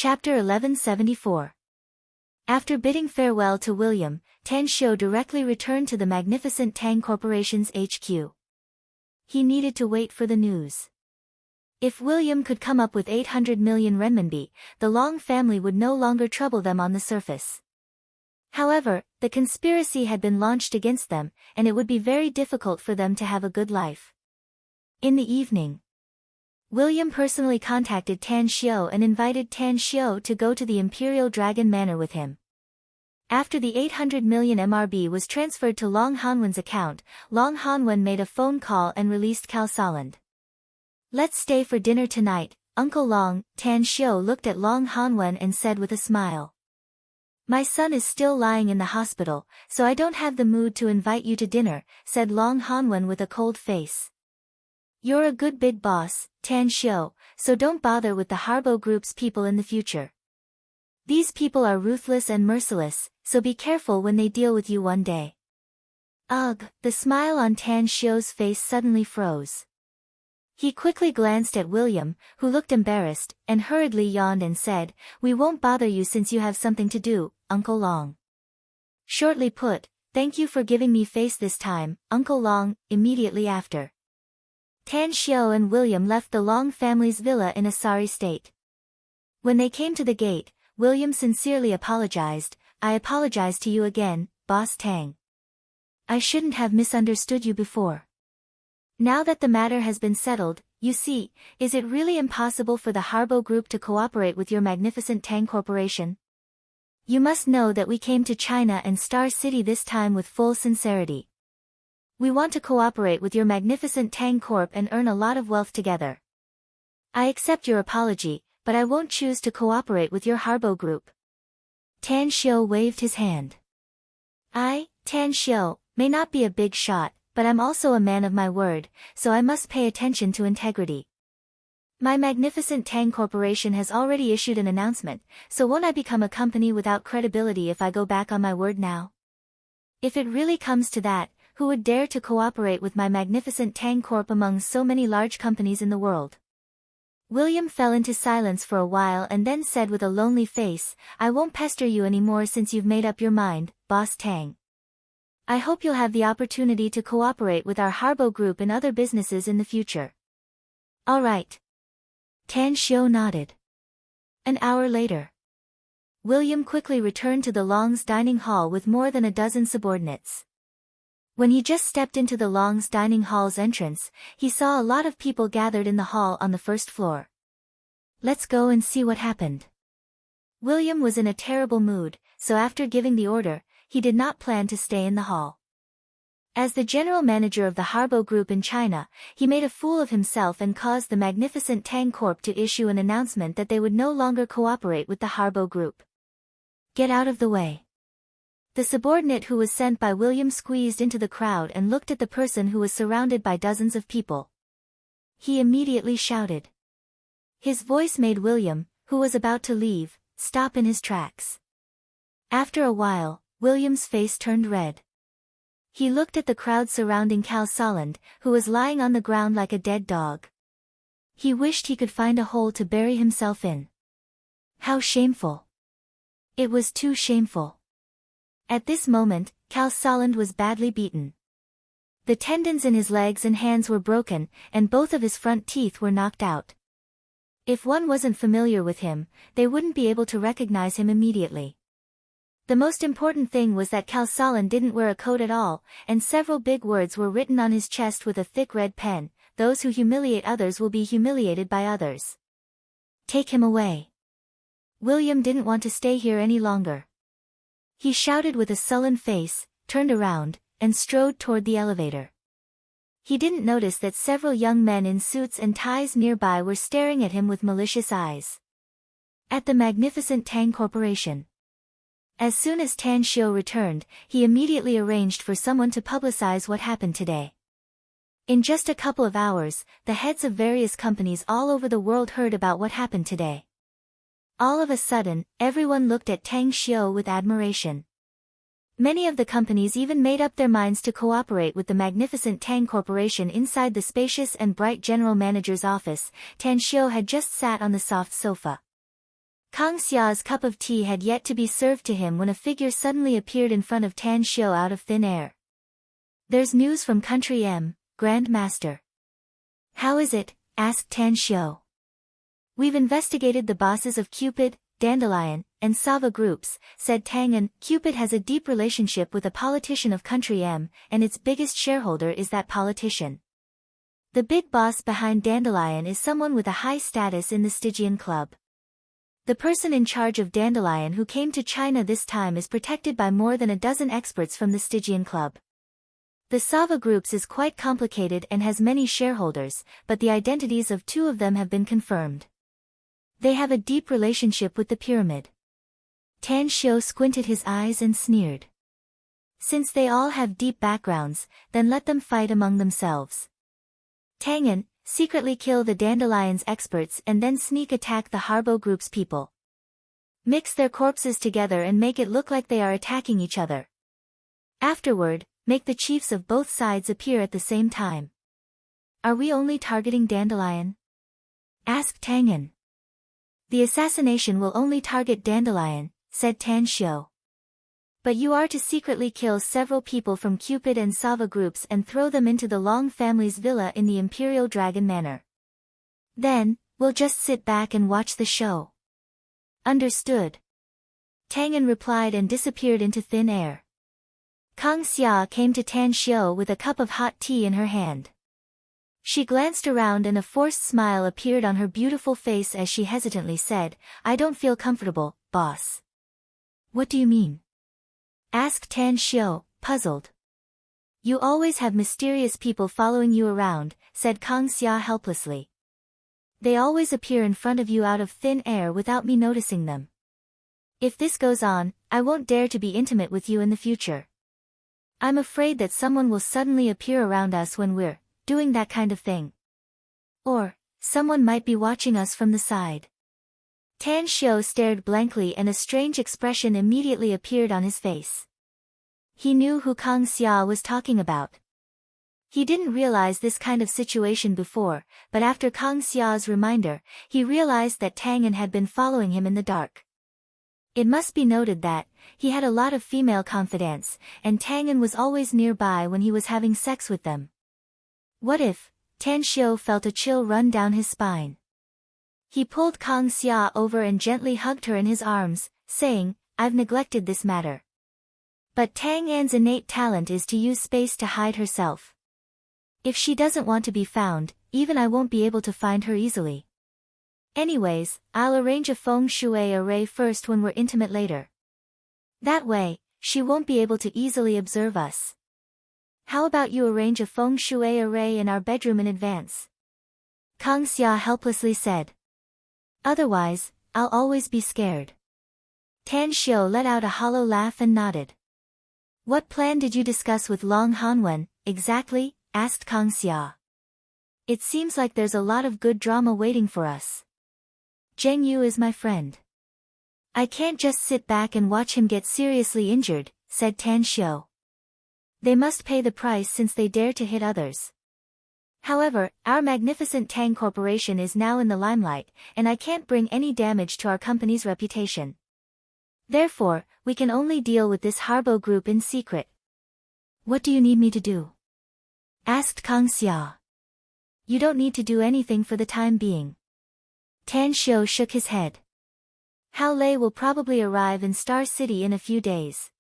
Chapter 1174. After bidding farewell to William, Tan Xiu directly returned to the magnificent Tang Corporation's HQ. He needed to wait for the news. If William could come up with 800 million renminbi, the Long family would no longer trouble them on the surface. However, the conspiracy had been launched against them, and it would be very difficult for them to have a good life. In the evening, William personally contacted Tan Xiu and invited Tan Xiu to go to the Imperial Dragon Manor with him. After the 800 million MRB was transferred to Long Hanwen's account, Long Hanwen made a phone call and released Cao Soland. "Let's stay for dinner tonight, Uncle Long," Tan Xiu looked at Long Hanwen and said with a smile. "My son is still lying in the hospital, so I don't have the mood to invite you to dinner," said Long Hanwen with a cold face. "You're a good big boss, Tan Xiu, so don't bother with the Harbo Group's people in the future. These people are ruthless and merciless, so be careful when they deal with you one day." Ugh, the smile on Tan Xiu's face suddenly froze. He quickly glanced at William, who looked embarrassed, and hurriedly yawned and said, "We won't bother you since you have something to do, Uncle Long." Shortly put, "Thank you for giving me face this time, Uncle Long," immediately after. Tan Xiu and William left the Long family's villa in a sorry state. When they came to the gate, William sincerely apologized. "I apologize to you again, Boss Tang. I shouldn't have misunderstood you before. Now that the matter has been settled, you see, is it really impossible for the Harbo Group to cooperate with your magnificent Tang Corporation? You must know that we came to China and Star City this time with full sincerity. We want to cooperate with your magnificent Tang Corp and earn a lot of wealth together. I accept your apology, but I won't choose to cooperate with your Harbo Group." Tan Xiu waved his hand. "I, Tan Xiu, may not be a big shot, but I'm also a man of my word, so I must pay attention to integrity. My magnificent Tang Corporation has already issued an announcement, so won't I become a company without credibility if I go back on my word now? If it really comes to that, who would dare to cooperate with my magnificent Tang Corp among so many large companies in the world?" William fell into silence for a while and then said with a lonely face, "I won't pester you anymore since you've made up your mind, Boss Tang. I hope you'll have the opportunity to cooperate with our Harbo Group in other businesses in the future." "All right." Tan Xiu nodded. An hour later, William quickly returned to the Long's dining hall with more than a dozen subordinates. When he just stepped into the Long's dining hall's entrance, he saw a lot of people gathered in the hall on the first floor. "Let's go and see what happened." William was in a terrible mood, so after giving the order, he did not plan to stay in the hall. As the general manager of the Harbo Group in China, he made a fool of himself and caused the magnificent Tang Corp to issue an announcement that they would no longer cooperate with the Harbo Group. "Get out of the way." The subordinate who was sent by William squeezed into the crowd and looked at the person who was surrounded by dozens of people. He immediately shouted. His voice made William, who was about to leave, stop in his tracks. After a while, William's face turned red. He looked at the crowd surrounding Cao Soland, who was lying on the ground like a dead dog. He wished he could find a hole to bury himself in. How shameful! It was too shameful. At this moment, Cao Soland was badly beaten. The tendons in his legs and hands were broken, and both of his front teeth were knocked out. If one wasn't familiar with him, they wouldn't be able to recognize him immediately. The most important thing was that Cao Soland didn't wear a coat at all, and several big words were written on his chest with a thick red pen: "Those who humiliate others will be humiliated by others. Take him away." William didn't want to stay here any longer. He shouted with a sullen face, turned around, and strode toward the elevator. He didn't notice that several young men in suits and ties nearby were staring at him with malicious eyes. At the magnificent Tang Corporation. As soon as Tan Xiu returned, he immediately arranged for someone to publicize what happened today. In just a couple of hours, the heads of various companies all over the world heard about what happened today. All of a sudden, everyone looked at Tan Xiu with admiration. Many of the companies even made up their minds to cooperate with the magnificent Tang Corporation. Inside the spacious and bright general manager's office, Tan Xiu had just sat on the soft sofa. Kang Xia's cup of tea had yet to be served to him when a figure suddenly appeared in front of Tan Xiu out of thin air. "There's news from Country M, Grand Master." "How is it?" asked Tan Xiu. "We've investigated the bosses of Cupid, Dandelion, and Sava groups," said Tang, "and Cupid has a deep relationship with a politician of Country M, and its biggest shareholder is that politician. The big boss behind Dandelion is someone with a high status in the Stygian Club. The person in charge of Dandelion who came to China this time is protected by more than a dozen experts from the Stygian Club. The Sava groups is quite complicated and has many shareholders, but the identities of 2 of them have been confirmed. They have a deep relationship with the pyramid." Tan Xiu squinted his eyes and sneered. "Since they all have deep backgrounds, then let them fight among themselves. Tangan, secretly kill the Dandelion's experts and then sneak attack the Harbo group's people. Mix their corpses together and make it look like they are attacking each other. Afterward, make the chiefs of both sides appear at the same time." "Are we only targeting Dandelion?" asked Tangan. "The assassination will only target Dandelion," said Tan Xiu. "But you are to secretly kill several people from Cupid and Sava groups and throw them into the Long family's villa in the Imperial Dragon Manor. Then, we'll just sit back and watch the show." "Understood," Tangan replied and disappeared into thin air. Kang Xia came to Tan Xiu with a cup of hot tea in her hand. She glanced around and a forced smile appeared on her beautiful face as she hesitantly said, "I don't feel comfortable, boss." "What do you mean?" asked Tan Xiu, puzzled. "You always have mysterious people following you around," said Kang Xia helplessly. "They always appear in front of you out of thin air without me noticing them. If this goes on, I won't dare to be intimate with you in the future. I'm afraid that someone will suddenly appear around us when we're doing that kind of thing. Or, someone might be watching us from the side." Tan Xiu stared blankly and a strange expression immediately appeared on his face. He knew who Kang Xia was talking about. He didn't realize this kind of situation before, but after Kang Xia's reminder, he realized that Tangan had been following him in the dark. It must be noted that he had a lot of female confidants, and Tangan was always nearby when he was having sex with them. What if? Tan Xiu felt a chill run down his spine. He pulled Kang Xia over and gently hugged her in his arms, saying, "I've neglected this matter. But Tang An's innate talent is to use space to hide herself. If she doesn't want to be found, even I won't be able to find her easily. Anyways, I'll arrange a feng shui array first when we're intimate later. That way, she won't be able to easily observe us. How about you arrange a feng shui array in our bedroom in advance?" Kang Xia helplessly said. "Otherwise, I'll always be scared." Tan Xiu let out a hollow laugh and nodded. "What plan did you discuss with Long Hanwen, exactly?" asked Kang Xia. "It seems like there's a lot of good drama waiting for us. Zheng Yu is my friend. I can't just sit back and watch him get seriously injured," said Tan Xiu. "They must pay the price since they dare to hit others. However, our magnificent Tang Corporation is now in the limelight, and I can't bring any damage to our company's reputation. Therefore, we can only deal with this Harbo group in secret." "What do you need me to do?" asked Kang Xia. "You don't need to do anything for the time being." Tan Xiu shook his head. "Hao Lei will probably arrive in Star City in a few days.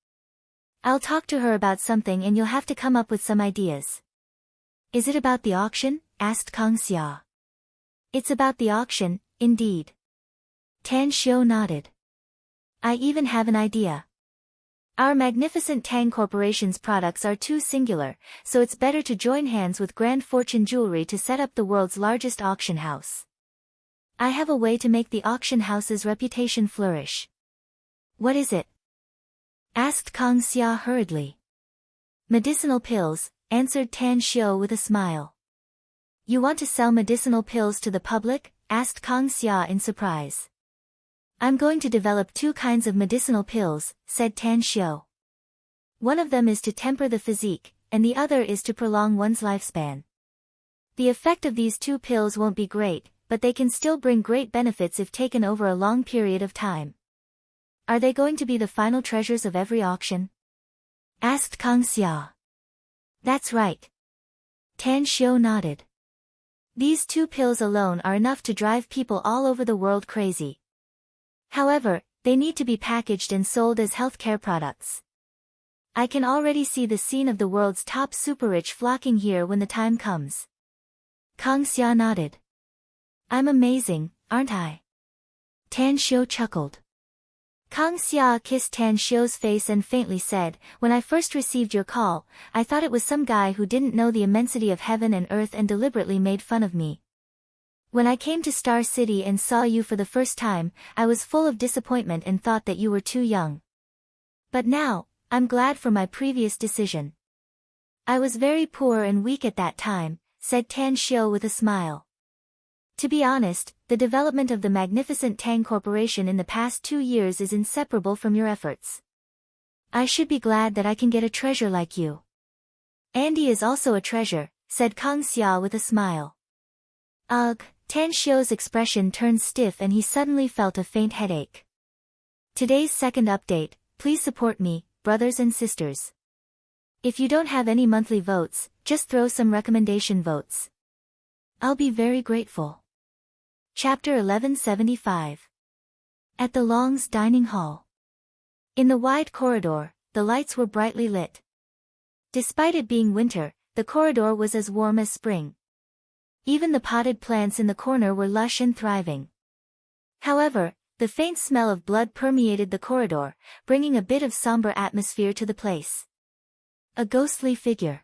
I'll talk to her about something and you'll have to come up with some ideas." "Is it about the auction?" asked Kang Xia. "It's about the auction, indeed." Tan Xiu nodded. "I even have an idea. Our magnificent Tang Corporation's products are too singular, so it's better to join hands with Grand Fortune Jewelry to set up the world's largest auction house. I have a way to make the auction house's reputation flourish." "What is it?" asked Kang Xia hurriedly. "Medicinal pills," answered Tan Xiu with a smile. "You want to sell medicinal pills to the public?" asked Kang Xia in surprise. "I'm going to develop 2 kinds of medicinal pills," said Tan Xiu. "One of them is to temper the physique, and the other is to prolong one's lifespan. The effect of these 2 pills won't be great, but they can still bring great benefits if taken over a long period of time. Are they going to be the final treasures of every auction? Asked Kang Xia. That's right. Tan Xiu nodded. These 2 pills alone are enough to drive people all over the world crazy. However, they need to be packaged and sold as healthcare products. I can already see the scene of the world's top super-rich flocking here when the time comes. Kang Xia nodded. I'm amazing, aren't I? Tan Xiu chuckled. Kang Xia kissed Tan Xiu's face and faintly said, when I first received your call, I thought it was some guy who didn't know the immensity of heaven and earth and deliberately made fun of me. When I came to Star City and saw you for the first time, I was full of disappointment and thought that you were too young. But now, I'm glad for my previous decision. I was very poor and weak at that time, said Tan Xiu with a smile. To be honest, the development of the magnificent Tang Corporation in the past 2 years is inseparable from your efforts. I should be glad that I can get a treasure like you. Andy is also a treasure, said Kang Xia with a smile. Ugh, Tan Xiu's expression turned stiff and he suddenly felt a faint headache. Today's second update, please support me, brothers and sisters. If you don't have any monthly votes, just throw some recommendation votes. I'll be very grateful. Chapter 1175. At the Long's dining hall. In the wide corridor, the lights were brightly lit. Despite it being winter, the corridor was as warm as spring. Even the potted plants in the corner were lush and thriving. However, the faint smell of blood permeated the corridor, bringing a bit of somber atmosphere to the place. A ghostly figure.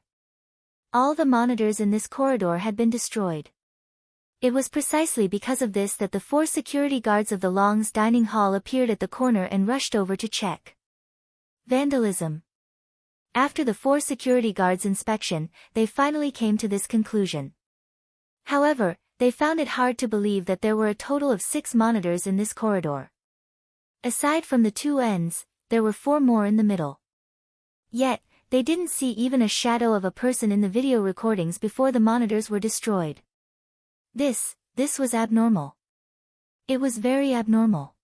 All the monitors in this corridor had been destroyed. It was precisely because of this that the 4 security guards of the Long's dining hall appeared at the corner and rushed over to check. Vandalism. After the 4 security guards' inspection, they finally came to this conclusion. However, they found it hard to believe that there were a total of 6 monitors in this corridor. Aside from the 2 ends, there were 4 more in the middle. Yet, they didn't see even a shadow of a person in the video recordings before the monitors were destroyed. This was abnormal. It was very abnormal.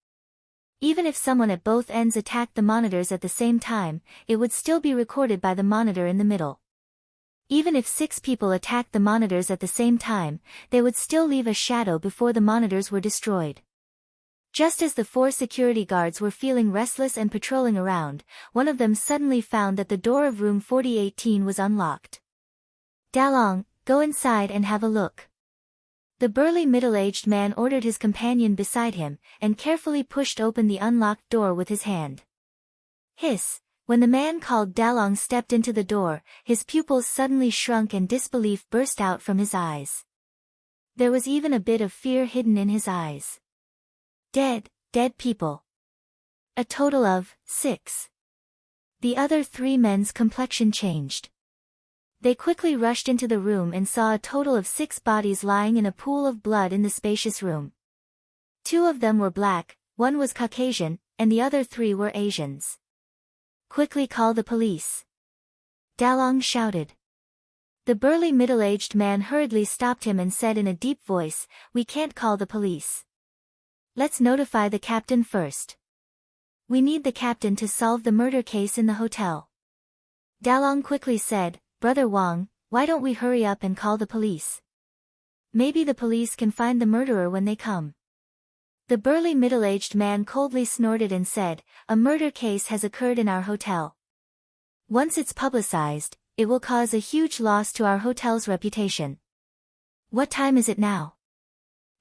Even if someone at both ends attacked the monitors at the same time, it would still be recorded by the monitor in the middle. Even if 6 people attacked the monitors at the same time, they would still leave a shadow before the monitors were destroyed. Just as the 4 security guards were feeling restless and patrolling around, one of them suddenly found that the door of room 4018 was unlocked. Dalong, go inside and have a look. The burly middle-aged man ordered his companion beside him, and carefully pushed open the unlocked door with his hand. Hiss! When the man called Dalong stepped into the door, his pupils suddenly shrunk and disbelief burst out from his eyes. There was even a bit of fear hidden in his eyes. Dead people. A total of 6. The other 3 men's complexion changed. They quickly rushed into the room and saw a total of 6 bodies lying in a pool of blood in the spacious room. 2 of them were black, 1 was Caucasian, and the other 3 were Asians. Quickly call the police. Dalong shouted. The burly middle-aged man hurriedly stopped him and said in a deep voice, "We can't call the police. Let's notify the captain first. We need the captain to solve the murder case in the hotel." Dalong quickly said, "Brother Wang, why don't we hurry up and call the police? Maybe the police can find the murderer when they come." The burly middle-aged man coldly snorted and said, "A murder case has occurred in our hotel. Once it's publicized, it will cause a huge loss to our hotel's reputation." What time is it now?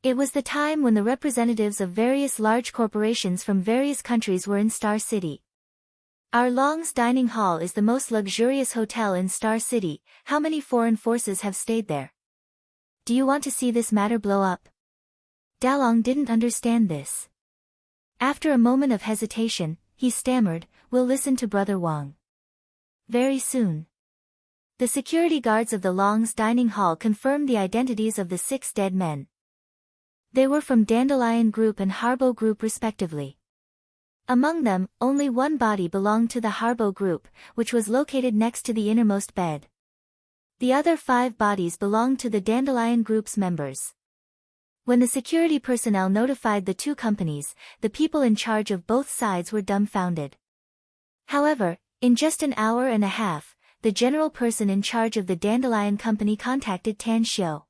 It was the time when the representatives of various large corporations from various countries were in Star City. Our Long's Dining Hall is the most luxurious hotel in Star City. How many foreign forces have stayed there? Do you want to see this matter blow up? Dalong didn't understand this. After a moment of hesitation, he stammered, "We'll listen to Brother Wang." Very soon. The security guards of the Long's Dining Hall confirmed the identities of the 6 dead men. They were from Dandelion Group and Harbo Group respectively. Among them, only 1 body belonged to the Harbo Group, which was located next to the innermost bed. The other 5 bodies belonged to the Dandelion Group's members. When the security personnel notified the two companies, the people in charge of both sides were dumbfounded. However, in just an hour and a half, the general person in charge of the Dandelion Company contacted Tan Xiu.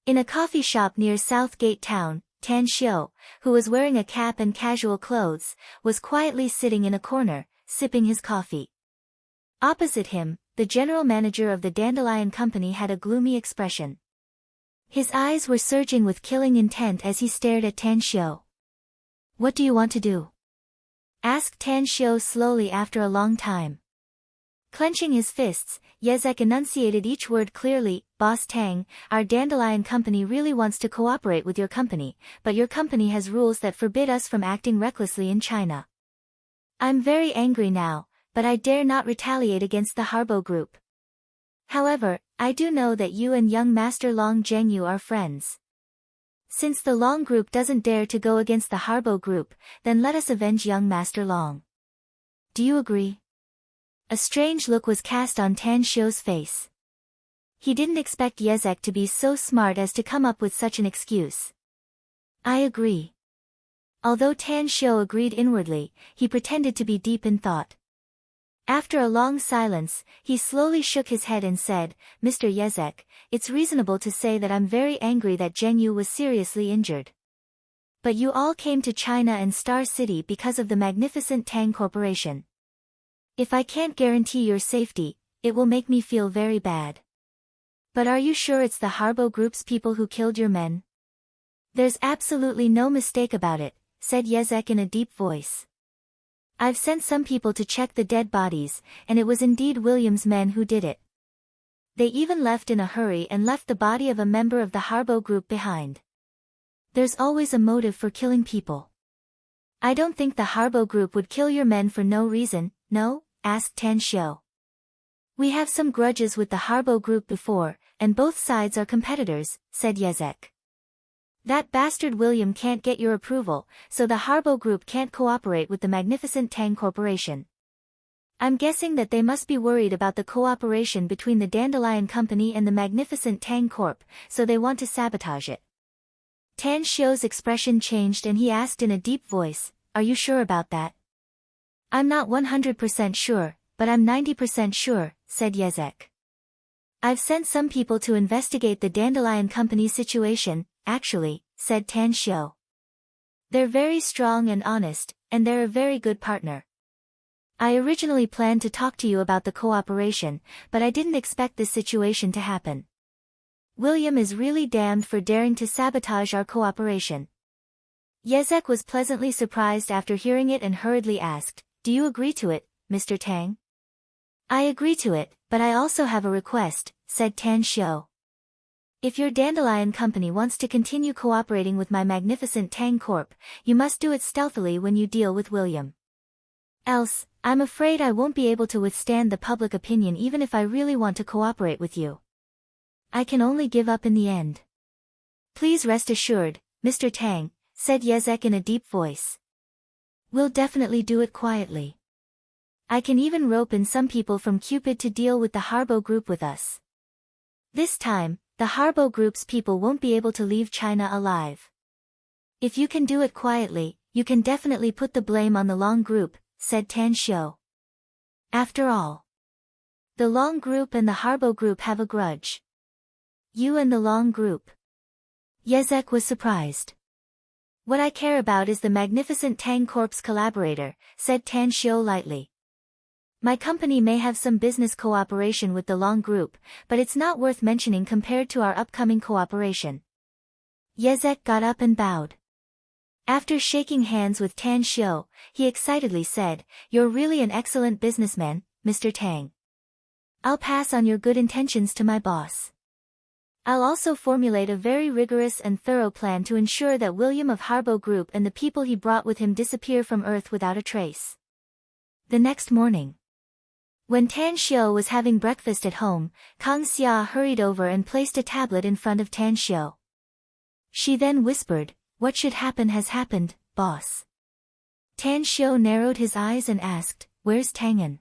In a coffee shop near Southgate Town, Tan Xiu, who was wearing a cap and casual clothes, was quietly sitting in a corner, sipping his coffee. Opposite him, the general manager of the Dandelion Company had a gloomy expression. His eyes were surging with killing intent as he stared at Tan Xiu. "What do you want to do?" asked Tan Xiu slowly after a long time. Clenching his fists, Yezek enunciated each word clearly. "Boss Tang, our Dandelion Company really wants to cooperate with your company, but your company has rules that forbid us from acting recklessly in China. I'm very angry now, but I dare not retaliate against the Harbo Group. However, I do know that you and young Master Long Zhengyu are friends. Since the Long Group doesn't dare to go against the Harbo Group, then let us avenge young Master Long. Do you agree?" A strange look was cast on Tan Xiu's face. He didn't expect Yezek to be so smart as to come up with such an excuse. "I agree." Although Tan Xiu agreed inwardly, he pretended to be deep in thought. After a long silence, he slowly shook his head and said, "Mr. Yezek, it's reasonable to say that I'm very angry that Zhengyu was seriously injured. But you all came to China and Star City because of the magnificent Tang Corporation. If I can't guarantee your safety, it will make me feel very bad. But are you sure it's the Harbo Group's people who killed your men?" "There's absolutely no mistake about it," said Yezek in a deep voice. "I've sent some people to check the dead bodies, and it was indeed William's men who did it. They even left in a hurry and left the body of a member of the Harbo Group behind. There's always a motive for killing people." "I don't think the Harbo Group would kill your men for no reason, no?" asked Tan Xiu. "We have some grudges with the Harbo Group before, and both sides are competitors," said Yezek. "That bastard William can't get your approval, so the Harbo Group can't cooperate with the magnificent Tang Corporation. I'm guessing that they must be worried about the cooperation between the Dandelion Company and the magnificent Tang Corp, so they want to sabotage it." Tan Xiu's expression changed and he asked in a deep voice, "Are you sure about that?" "I'm not 100% sure, but I'm 90% sure," said Yezek. "I've sent some people to investigate the Dandelion Company's situation, actually," said Tan Xiu. "They're very strong and honest, and they're a very good partner. I originally planned to talk to you about the cooperation, but I didn't expect this situation to happen. William is really damned for daring to sabotage our cooperation." Yezek was pleasantly surprised after hearing it and hurriedly asked, "Do you agree to it, Mr. Tang?" "I agree to it, but I also have a request," said Tan Xiu. "If your Dandelion Company wants to continue cooperating with my magnificent Tang Corp, you must do it stealthily when you deal with William. Else, I'm afraid I won't be able to withstand the public opinion even if I really want to cooperate with you. I can only give up in the end." "Please rest assured, Mr. Tang," said Yezek in a deep voice. "We'll definitely do it quietly. I can even rope in some people from Cupid to deal with the Harbo Group with us. This time, the Harbo Group's people won't be able to leave China alive. If you can do it quietly, you can definitely put the blame on the Long Group," said Tan Xiu. "After all, the Long Group and the Harbo Group have a grudge. You and the Long Group." Yezek was surprised. "What I care about is the magnificent Tang Corp's collaborator," said Tan Xiu lightly. "My company may have some business cooperation with the Long Group, but it's not worth mentioning compared to our upcoming cooperation." Yezek got up and bowed. After shaking hands with Tan Xiu, he excitedly said, "You're really an excellent businessman, Mr. Tang. I'll pass on your good intentions to my boss. I'll also formulate a very rigorous and thorough plan to ensure that William of Harbo Group and the people he brought with him disappear from Earth without a trace." The next morning, when Tan Xiu was having breakfast at home, Kang Xia hurried over and placed a tablet in front of Tan Xiu. She then whispered, "What should happen has happened, boss." Tan Xiu narrowed his eyes and asked, "Where's Tangan?"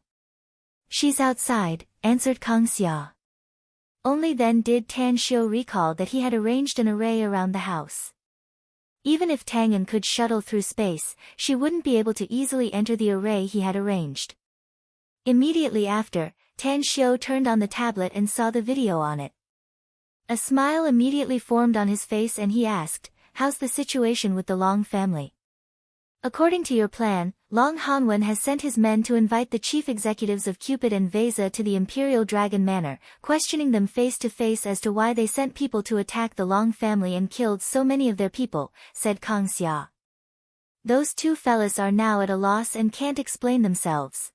"She's outside," answered Kang Xia. Only then did Tan Xiu recall that he had arranged an array around the house. Even if Tang An could shuttle through space, she wouldn't be able to easily enter the array he had arranged. Immediately after, Tan Xiu turned on the tablet and saw the video on it. A smile immediately formed on his face and he asked, "How's the situation with the Long family?" "According to your plan, Long Hanwen has sent his men to invite the chief executives of Cupid and Vesa to the Imperial Dragon Manor, questioning them face to face as to why they sent people to attack the Long family and killed so many of their people," said Kang Xia. "Those two fellas are now at a loss and can't explain themselves.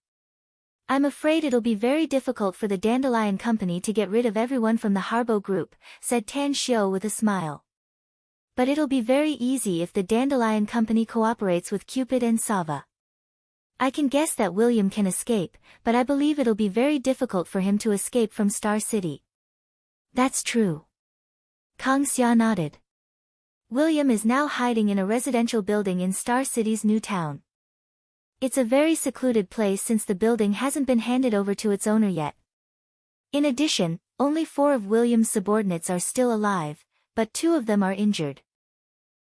I'm afraid it'll be very difficult for the Dandelion Company to get rid of everyone from the Harbo group," said Tan Xiu with a smile. "But it'll be very easy if the Dandelion Company cooperates with Cupid and Sava. I can guess that William can escape, but I believe it'll be very difficult for him to escape from Star City." "That's true." Kang Xia nodded. "William is now hiding in a residential building in Star City's new town. It's a very secluded place since the building hasn't been handed over to its owner yet. In addition, only 4 of William's subordinates are still alive, but 2 of them are injured.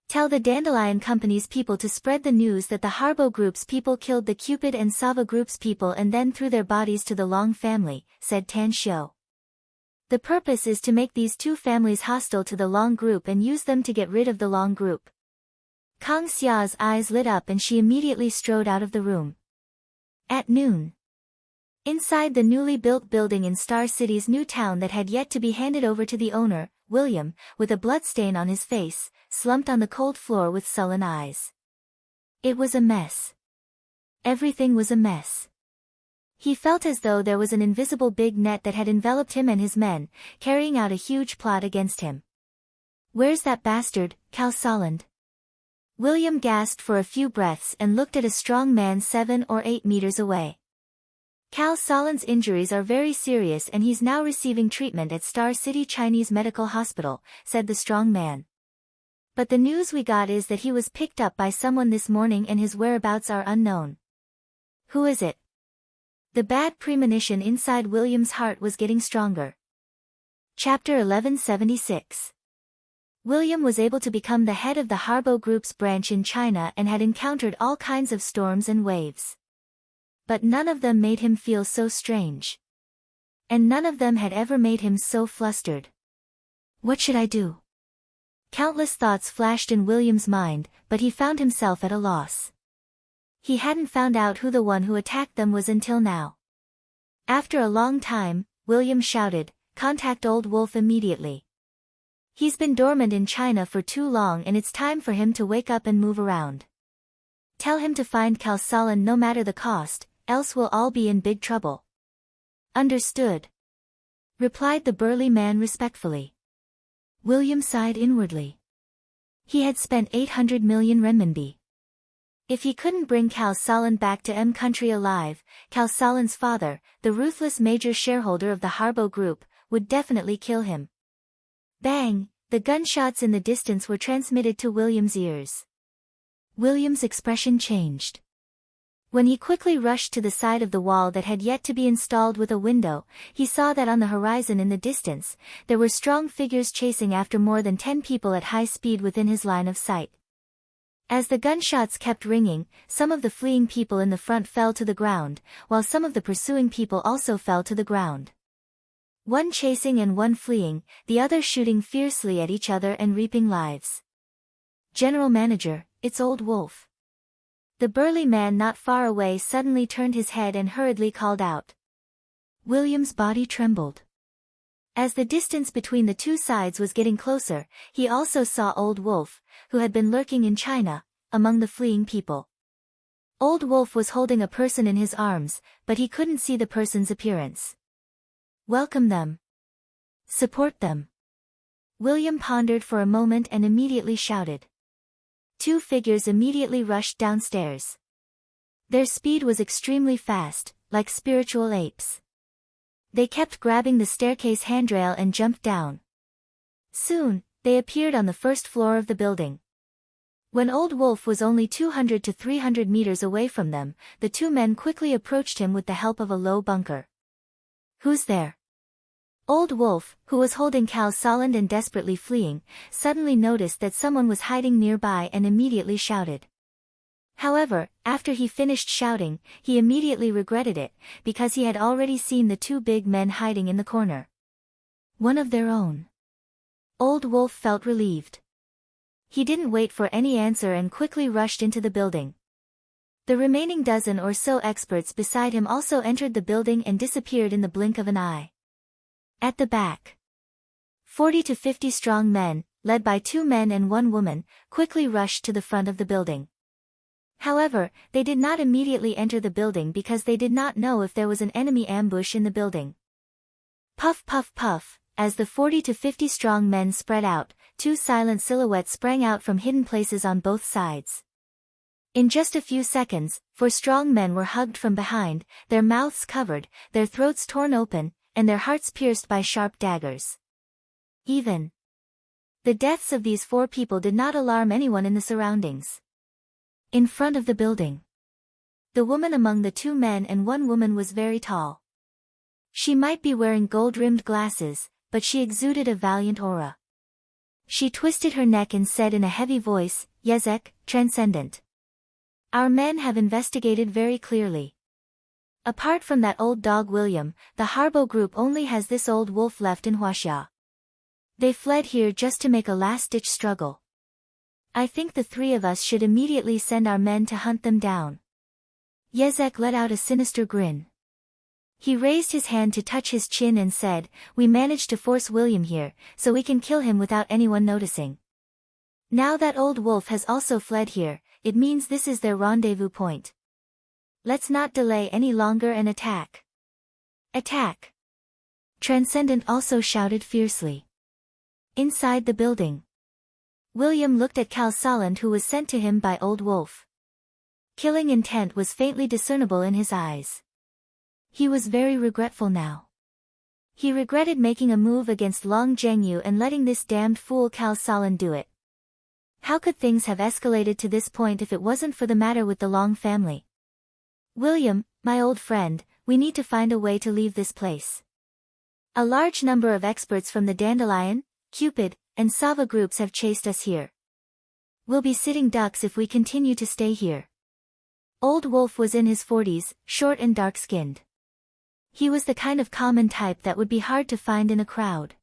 Tell the Dandelion Company's people to spread the news that the Harbo Group's people killed the Cupid and Sava Group's people and then threw their bodies to the Long family," said Tan Xiu. "The purpose is to make these 2 families hostile to the Long Group and use them to get rid of the Long Group." Kang Xia's eyes lit up and she immediately strode out of the room. At noon, inside the newly built building in Star City's new town that had yet to be handed over to the owner, William, with a bloodstain on his face, slumped on the cold floor with sullen eyes. It was a mess. Everything was a mess. He felt as though there was an invisible big net that had enveloped him and his men, carrying out a huge plot against him. "Where's that bastard, Cal Solland?" William gasped for a few breaths and looked at a strong man 7 or 8 meters away. "Cal Solland's injuries are very serious and he's now receiving treatment at Star City Chinese Medical Hospital," said the strong man. "But the news we got is that he was picked up by someone this morning and his whereabouts are unknown." "Who is it?" The bad premonition inside William's heart was getting stronger. Chapter 1176. William was able to become the head of the Harbo Group's branch in China and had encountered all kinds of storms and waves. But none of them made him feel so strange. And none of them had ever made him so flustered. What should I do? Countless thoughts flashed in William's mind, but he found himself at a loss. He hadn't found out who the one who attacked them was until now. After a long time, William shouted, "Contact Old Wolf immediately. He's been dormant in China for too long and it's time for him to wake up and move around. Tell him to find Cal Solland no matter the cost, else we'll all be in big trouble." "Understood," replied the burly man respectfully. William sighed inwardly. He had spent 800 million renminbi. If he couldn't bring Cal Solland back to M country alive, Cal Solland's father, the ruthless major shareholder of the Harbo Group, would definitely kill him. Bang! The gunshots in the distance were transmitted to William's ears. William's expression changed. When he quickly rushed to the side of the wall that had yet to be installed with a window, he saw that on the horizon in the distance, there were strong figures chasing after more than 10 people at high speed within his line of sight. As the gunshots kept ringing, some of the fleeing people in the front fell to the ground, while some of the pursuing people also fell to the ground. One chasing and one fleeing, the other shooting fiercely at each other and reaping lives. "General Manager, it's Old Wolf." The burly man not far away suddenly turned his head and hurriedly called out. William's body trembled. As the distance between the two sides was getting closer, he also saw Old Wolf, who had been lurking in China, among the fleeing people. Old Wolf was holding a person in his arms, but he couldn't see the person's appearance. "Welcome them. Support them." William pondered for a moment and immediately shouted. 2 figures immediately rushed downstairs. Their speed was extremely fast, like spiritual apes. They kept grabbing the staircase handrail and jumped down. Soon, they appeared on the first floor of the building. When Old Wolf was only 200 to 300 meters away from them, the 2 men quickly approached him with the help of a low bunker. "Who's there?" Old Wolf, who was holding Cal Solent and desperately fleeing, suddenly noticed that someone was hiding nearby and immediately shouted. However, after he finished shouting, he immediately regretted it, because he had already seen the two big men hiding in the corner. One of their own. Old Wolf felt relieved. He didn't wait for any answer and quickly rushed into the building. The remaining dozen or so experts beside him also entered the building and disappeared in the blink of an eye. At the back, 40 to 50 strong men, led by 2 men and 1 woman, quickly rushed to the front of the building. However, they did not immediately enter the building because they did not know if there was an enemy ambush in the building. Puff puff puff, as the 40 to 50 strong men spread out, 2 silent silhouettes sprang out from hidden places on both sides. In just a few seconds, 4 strong men were hugged from behind, their mouths covered, their throats torn open, and their hearts pierced by sharp daggers. Even the deaths of these 4 people did not alarm anyone in the surroundings. In front of the building, the woman among the 2 men and 1 woman was very tall. She might be wearing gold-rimmed glasses, but she exuded a valiant aura. She twisted her neck and said in a heavy voice, "Yezek, transcendent. Our men have investigated very clearly. Apart from that old dog William, the Harbo group only has this old wolf left in Huaxia. They fled here just to make a last-ditch struggle. I think the 3 of us should immediately send our men to hunt them down." Yezek let out a sinister grin. He raised his hand to touch his chin and said, "We managed to force William here, so we can kill him without anyone noticing. Now that old wolf has also fled here, it means this is their rendezvous point. Let's not delay any longer and attack." "Attack!" Transcendent also shouted fiercely. Inside the building, William looked at Cal Solent, who was sent to him by Old Wolf. Killing intent was faintly discernible in his eyes. He was very regretful now. He regretted making a move against Long Zhengyu and letting this damned fool Cal Solent do it. How could things have escalated to this point if it wasn't for the matter with the Long family? "William, my old friend, we need to find a way to leave this place. A large number of experts from the Dandelion, Cupid, and Sava groups have chased us here. We'll be sitting ducks if we continue to stay here." Old Wolf was in his 40s, short and dark-skinned. He was the kind of common type that would be hard to find in a crowd.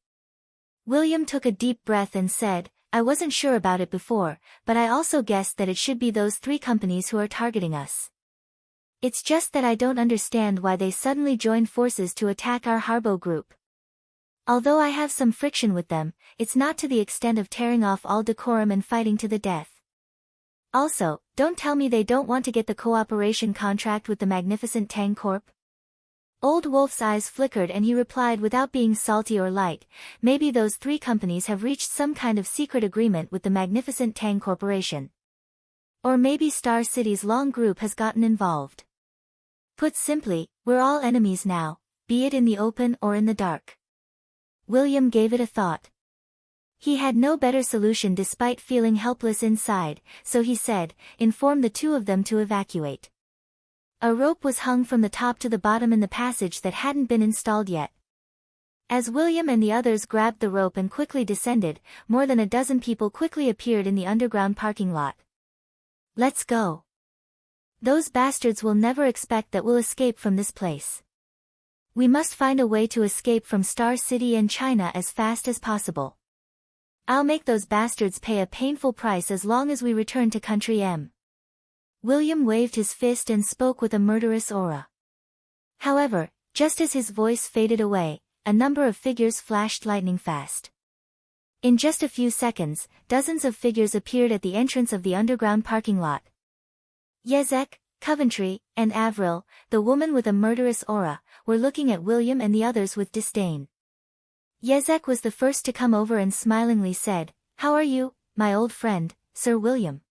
William took a deep breath and said, "I wasn't sure about it before, but I also guessed that it should be those 3 companies who are targeting us. It's just that I don't understand why they suddenly joined forces to attack our Harbo group. Although I have some friction with them, it's not to the extent of tearing off all decorum and fighting to the death. Also, don't tell me they don't want to get the cooperation contract with the magnificent Tang Corp?" Old Wolf's eyes flickered and he replied without being salty or light, "Maybe those 3 companies have reached some kind of secret agreement with the magnificent Tang Corporation. Or maybe Star City's Long group has gotten involved. Put simply, we're all enemies now, be it in the open or in the dark." William gave it a thought. He had no better solution despite feeling helpless inside, so he said, "Inform the 2 of them to evacuate." A rope was hung from the top to the bottom in the passage that hadn't been installed yet. As William and the others grabbed the rope and quickly descended, more than a dozen people quickly appeared in the underground parking lot. "Let's go. Those bastards will never expect that we'll escape from this place. We must find a way to escape from Star City and China as fast as possible. I'll make those bastards pay a painful price as long as we return to Country M." William waved his fist and spoke with a murderous aura. However, just as his voice faded away, a number of figures flashed lightning fast. In just a few seconds, dozens of figures appeared at the entrance of the underground parking lot. Yezek, Coventry, and Avril, the woman with a murderous aura, were looking at William and the others with disdain. Yezek was the first to come over and smilingly said, "How are you, my old friend, Sir William?"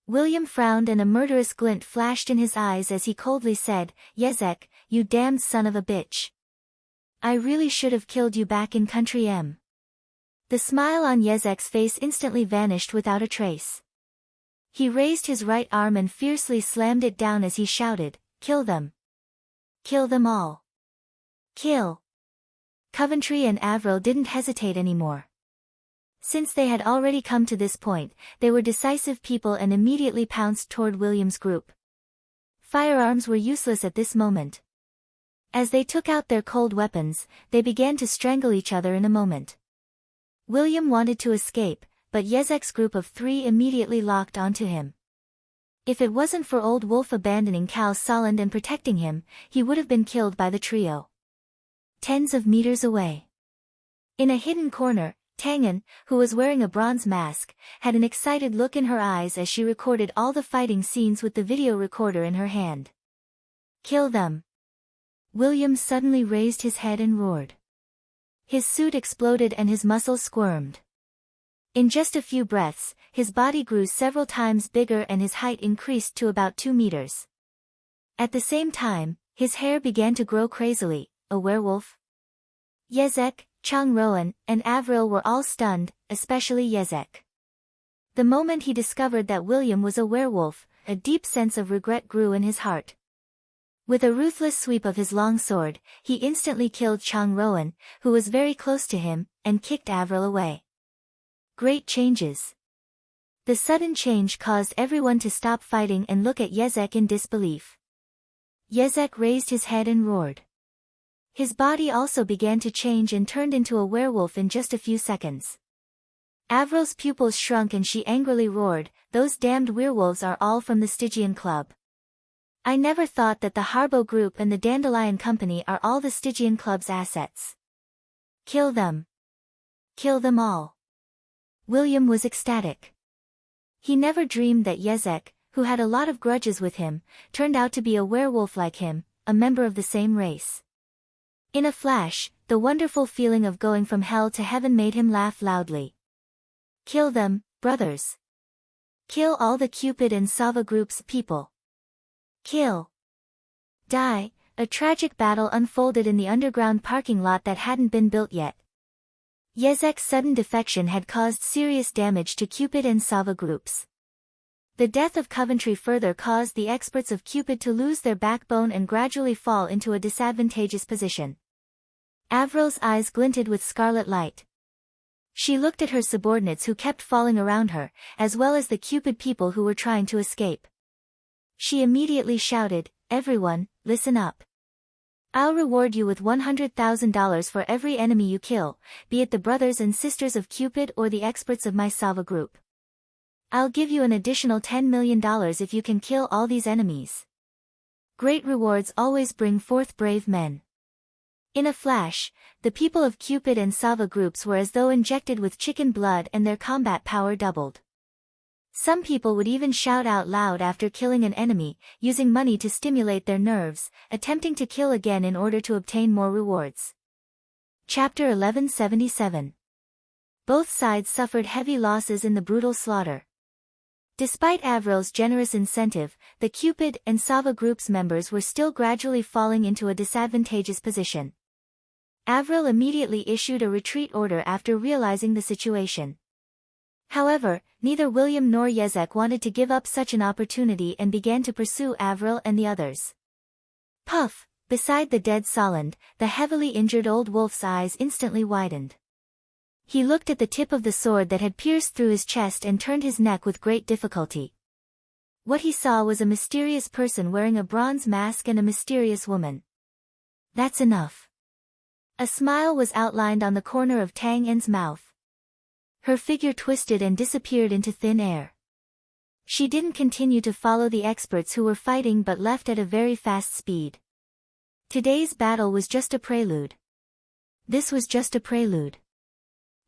William frowned and a murderous glint flashed in his eyes as he coldly said, "Yezek, you damned son of a bitch. I really should have killed you back in Country M." The smile on Yezek's face instantly vanished without a trace. He raised his right arm and fiercely slammed it down as he shouted, "Kill them! Kill them all! Kill! Coventry and Avril didn't hesitate anymore. Since they had already come to this point, they were decisive people and immediately pounced toward William's group. Firearms were useless at this moment. As they took out their cold weapons, they began to strangle each other in a moment. William wanted to escape, but Yezek's group of 3 immediately locked onto him. If it wasn't for Old Wolf abandoning Cal Solond and protecting him, he would have been killed by the trio. Tens of meters away. In a hidden corner, Tangen, who was wearing a bronze mask, had an excited look in her eyes as she recorded all the fighting scenes with the video recorder in her hand. Kill them. William suddenly raised his head and roared. His suit exploded and his muscles squirmed. In just a few breaths, his body grew several times bigger and his height increased to about 2 meters. At the same time, his hair began to grow crazily. A werewolf? Yezek, Chang Roan, and Avril were all stunned, especially Yezek. The moment he discovered that William was a werewolf, a deep sense of regret grew in his heart. With a ruthless sweep of his long sword, he instantly killed Chang Roan, who was very close to him, and kicked Avril away. Great changes. The sudden change caused everyone to stop fighting and look at Yezek in disbelief. Yezek raised his head and roared. His body also began to change and turned into a werewolf in just a few seconds. Avril's pupils shrunk and she angrily roared, "Those damned werewolves are all from the Stygian Club. I never thought that the Harbo Group and the Dandelion Company are all the Stygian Club's assets. Kill them. Kill them all." William was ecstatic. He never dreamed that Yezek, who had a lot of grudges with him, turned out to be a werewolf like him, a member of the same race. In a flash, the wonderful feeling of going from hell to heaven made him laugh loudly. Kill them, brothers. Kill all the Cupid and Sava Group's people. Kill. Die. A tragic battle unfolded in the underground parking lot that hadn't been built yet. Yezek's sudden defection had caused serious damage to Cupid and Sava Groups. The death of Coventry further caused the experts of Cupid to lose their backbone and gradually fall into a disadvantageous position. Avril's eyes glinted with scarlet light. She looked at her subordinates who kept falling around her, as well as the Cupid people who were trying to escape. She immediately shouted, "Everyone, listen up. I'll reward you with $100,000 for every enemy you kill, be it the brothers and sisters of Cupid or the experts of my Sava group. I'll give you an additional $10 million if you can kill all these enemies. Great rewards always bring forth brave men." In a flash, the people of Cupid and Sava groups were as though injected with chicken blood and their combat power doubled. Some people would even shout out loud after killing an enemy, using money to stimulate their nerves, attempting to kill again in order to obtain more rewards. Chapter 1177. Both sides suffered heavy losses in the brutal slaughter. Despite Avril's generous incentive, the Cupid and Sava group's members were still gradually falling into a disadvantageous position. Avril immediately issued a retreat order after realizing the situation. However, neither William nor Yezek wanted to give up such an opportunity and began to pursue Avril and the others. Puff! Beside the dead Solond, the heavily injured old wolf's eyes instantly widened. He looked at the tip of the sword that had pierced through his chest and turned his neck with great difficulty. What he saw was a mysterious person wearing a bronze mask and a mysterious woman. That's enough. A smile was outlined on the corner of Tang En's mouth. Her figure twisted and disappeared into thin air. She didn't continue to follow the experts who were fighting but left at a very fast speed. Today's battle was just a prelude. This was just a prelude.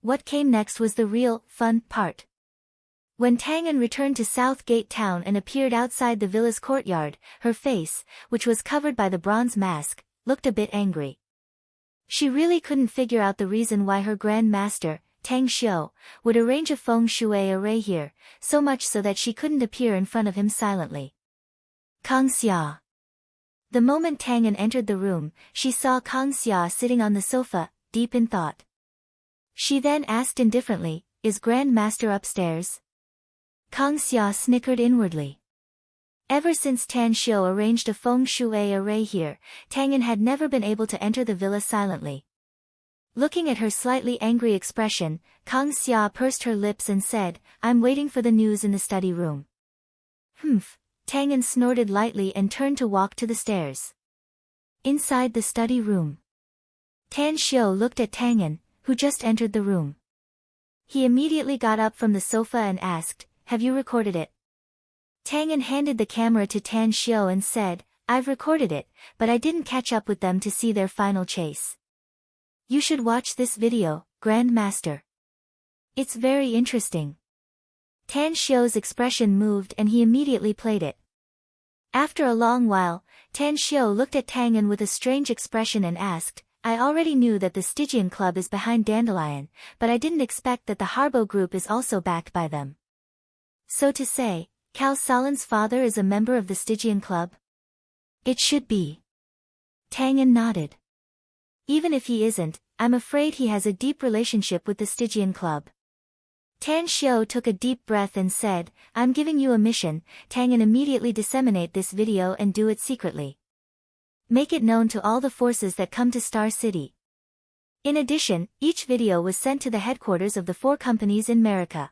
What came next was the real, fun part. When Tang En returned to South Gate Town and appeared outside the villa's courtyard, her face, which was covered by the bronze mask, looked a bit angry. She really couldn't figure out the reason why her Grand Master, Tang Xiu, would arrange a feng shui array here, so much so that she couldn't appear in front of him silently. Kang Xia. The moment Tang En entered the room, she saw Kang Xia sitting on the sofa, deep in thought. She then asked indifferently, "Is Grand Master upstairs?" Kang Xia snickered inwardly. Ever since Tan Xiu arranged a feng shui array here, Tang En had never been able to enter the villa silently. Looking at her slightly angry expression, Kang Xia pursed her lips and said, I'm waiting for the news in the study room. Humph. Tang'an snorted lightly and turned to walk to the stairs. Inside the study room. Tan Xiu looked at Tang'an, who just entered the room. He immediately got up from the sofa and asked, have you recorded it? Tang'an handed the camera to Tan Xiu and said, I've recorded it, but I didn't catch up with them to see their final chase. You should watch this video, Grand Master. It's very interesting. Tan Xiu's expression moved and he immediately played it. After a long while, Tan Xiu looked at Tang'an with a strange expression and asked, I already knew that the Stygian Club is behind Dandelion, but I didn't expect that the Harbo Group is also backed by them. So to say, Cao Salan's father is a member of the Stygian Club? It should be. Tang'an nodded. Even if he isn't, I'm afraid he has a deep relationship with the Stygian Club. Tan Xiu took a deep breath and said, I'm giving you a mission, Tang'an, immediately disseminate this video and do it secretly. Make it known to all the forces that come to Star City. In addition, each video was sent to the headquarters of the 4 companies in America.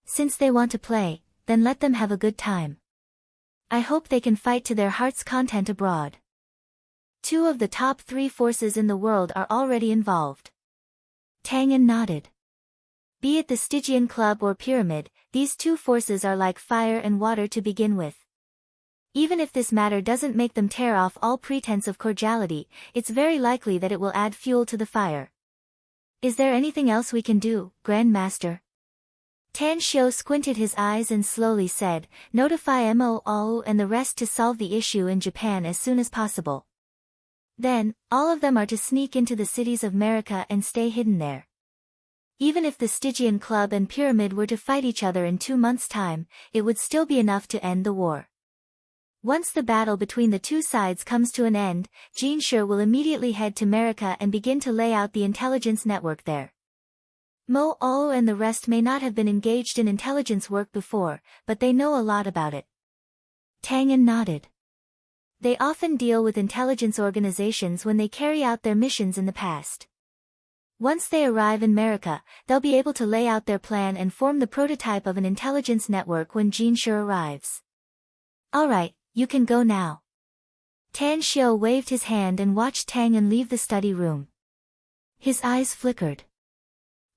Since they want to play, then let them have a good time. I hope they can fight to their heart's content abroad. 2 of the top 3 forces in the world are already involved. Tang'an nodded. Be it the Stygian Club or Pyramid, these 2 forces are like fire and water to begin with. Even if this matter doesn't make them tear off all pretense of cordiality, it's very likely that it will add fuel to the fire. Is there anything else we can do, Grand Master? Tan Xiu squinted his eyes and slowly said, notify Mo and the rest to solve the issue in Japan as soon as possible. Then, all of them are to sneak into the cities of America and stay hidden there. Even if the Stygian Club and Pyramid were to fight each other in 2 months' time, it would still be enough to end the war. Once the battle between the 2 sides comes to an end, Jinshi will immediately head to America and begin to lay out the intelligence network there. Mo and the rest may not have been engaged in intelligence work before, but they know a lot about it. Tang'an nodded. They often deal with intelligence organizations when they carry out their missions in the past. Once they arrive in America, they'll be able to lay out their plan and form the prototype of an intelligence network when Jinshi arrives. Alright, you can go now. Tan Xiu waved his hand and watched Tang'an leave the study room. His eyes flickered.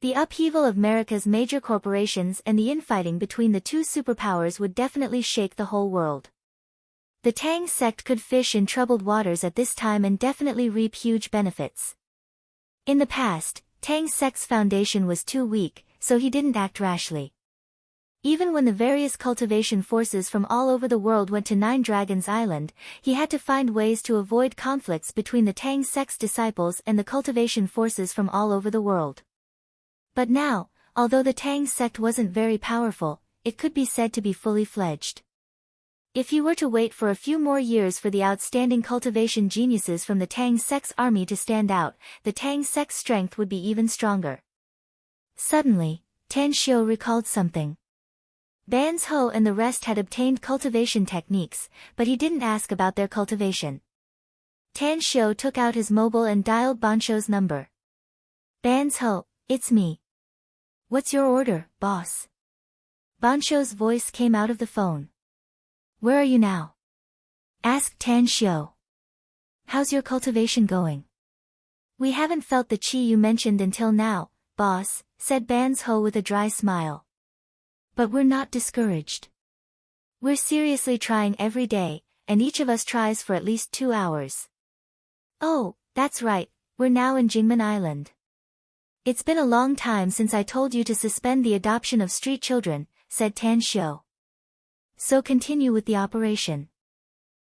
The upheaval of America's major corporations and the infighting between the 2 superpowers would definitely shake the whole world. The Tang sect could fish in troubled waters at this time and definitely reap huge benefits. In the past, Tang sect's foundation was too weak, so he didn't act rashly. Even when the various cultivation forces from all over the world went to Nine Dragons Island, he had to find ways to avoid conflicts between the Tang sect's disciples and the cultivation forces from all over the world. But now, although the Tang sect wasn't very powerful, it could be said to be fully fledged. If he were to wait for a few more years for the outstanding cultivation geniuses from the Tang sect's army to stand out, the Tang sect's strength would be even stronger. Suddenly, Tan Xiu recalled something. Ban's Ho and the rest had obtained cultivation techniques, but he didn't ask about their cultivation. Tan Xiu took out his mobile and dialed Bancho's number. Ban's Ho, it's me. What's your order, boss? Bancho's voice came out of the phone. Where are you now? Asked Tan Xiu. How's your cultivation going? We haven't felt the qi you mentioned until now, boss, said Ban's Ho with a dry smile. But we're not discouraged. We're seriously trying every day, and each of us tries for at least 2 hours. Oh, that's right, we're now in Jingmen Island. It's been a long time since I told you to suspend the adoption of street children, said Tan Xiu. So continue with the operation.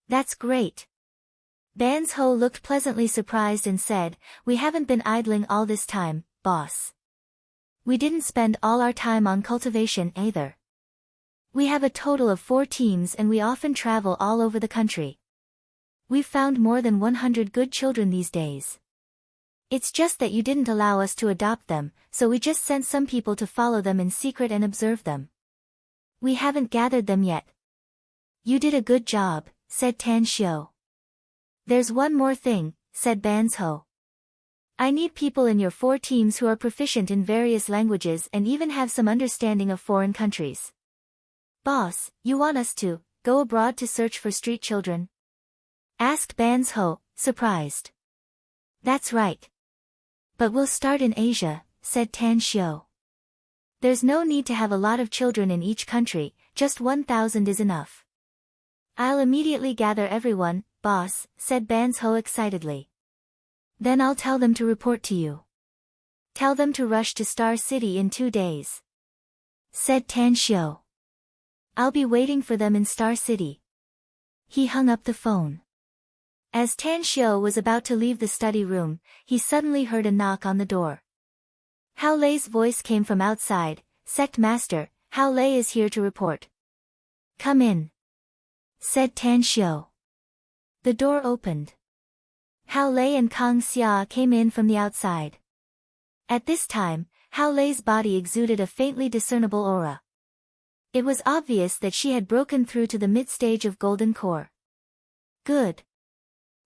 That's great. Ban's Ho looked pleasantly surprised and said, we haven't been idling all this time, boss. We didn't spend all our time on cultivation either. We have a total of 4 teams and we often travel all over the country. We've found more than 100 good children these days. It's just that you didn't allow us to adopt them, so we just sent some people to follow them in secret and observe them. We haven't gathered them yet. You did a good job, said Tan Xiu. There's one more thing, said Ban's Ho. I need people in your 4 teams who are proficient in various languages and even have some understanding of foreign countries. Boss, you want us to go abroad to search for street children? Asked Ban's Ho, surprised. That's right. But we'll start in Asia, said Tan Xiu. There's no need to have a lot of children in each country, just 1,000 is enough. I'll immediately gather everyone, boss, said Ban's Ho excitedly. Then I'll tell them to report to you. Tell them to rush to Star City in 2 days. Said Tan Xiu. I'll be waiting for them in Star City. He hung up the phone. As Tan Xiu was about to leave the study room, he suddenly heard a knock on the door. Hao Lei's voice came from outside. Sect Master, Hao Lei is here to report. Come in. Said Tan Xiu. The door opened. Hao Lei and Kang Xia came in from the outside. At this time, Hao Lei's body exuded a faintly discernible aura. It was obvious that she had broken through to the mid-stage of Golden Core. Good.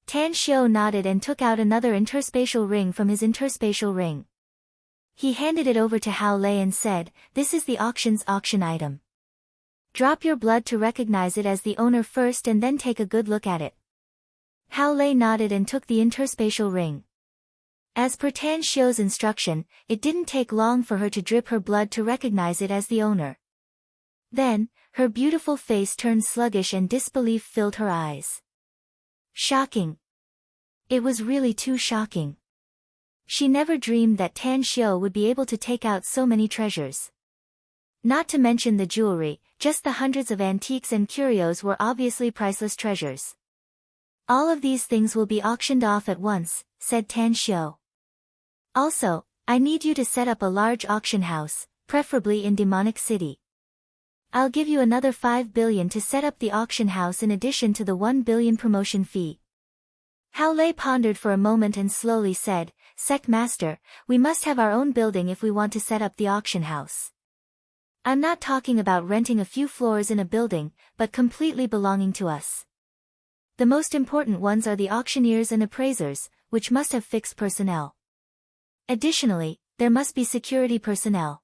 Tan Xiu nodded and took out another interspatial ring from his interspatial ring. He handed it over to Hao Lei and said, "This is the auction's auction item. Drop your blood to recognize it as the owner first and then take a good look at it." Hao Lei nodded and took the interspatial ring. As per Tan Xiu's instruction, it didn't take long for her to drip her blood to recognize it as the owner. Then, her beautiful face turned sluggish and disbelief filled her eyes. Shocking. It was really too shocking. She never dreamed that Tan Xiu would be able to take out so many treasures. Not to mention the jewelry, just the hundreds of antiques and curios were obviously priceless treasures. All of these things will be auctioned off at once, said Tan Xiu. Also, I need you to set up a large auction house, preferably in Demonic City. I'll give you another 5 billion to set up the auction house in addition to the 1 billion promotion fee. Hao Lei pondered for a moment and slowly said, Sect Master, we must have our own building if we want to set up the auction house. I'm not talking about renting a few floors in a building, but completely belonging to us. The most important ones are the auctioneers and appraisers, which must have fixed personnel. Additionally, there must be security personnel.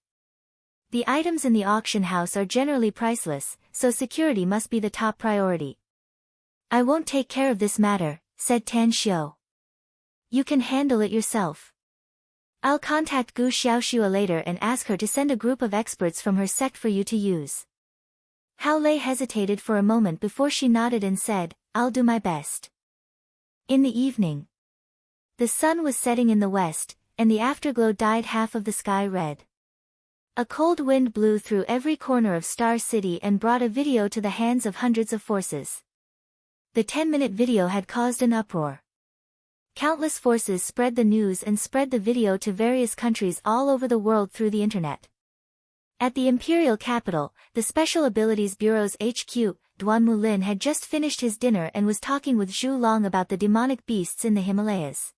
The items in the auction house are generally priceless, so security must be the top priority. I won't take care of this matter, said Tan Xiu. You can handle it yourself. I'll contact Gu Xiaoxua later and ask her to send a group of experts from her sect for you to use. Hao Lei hesitated for a moment before she nodded and said, I'll do my best. In the evening. The sun was setting in the west, and the afterglow dyed half of the sky red. A cold wind blew through every corner of Star City and brought a video to the hands of hundreds of forces. The 10-minute video had caused an uproar. Countless forces spread the news and spread the video to various countries all over the world through the internet. At the imperial capital, the Special Abilities Bureau's HQ, Duan Mulin had just finished his dinner and was talking with Zhu Long about the demonic beasts in the Himalayas.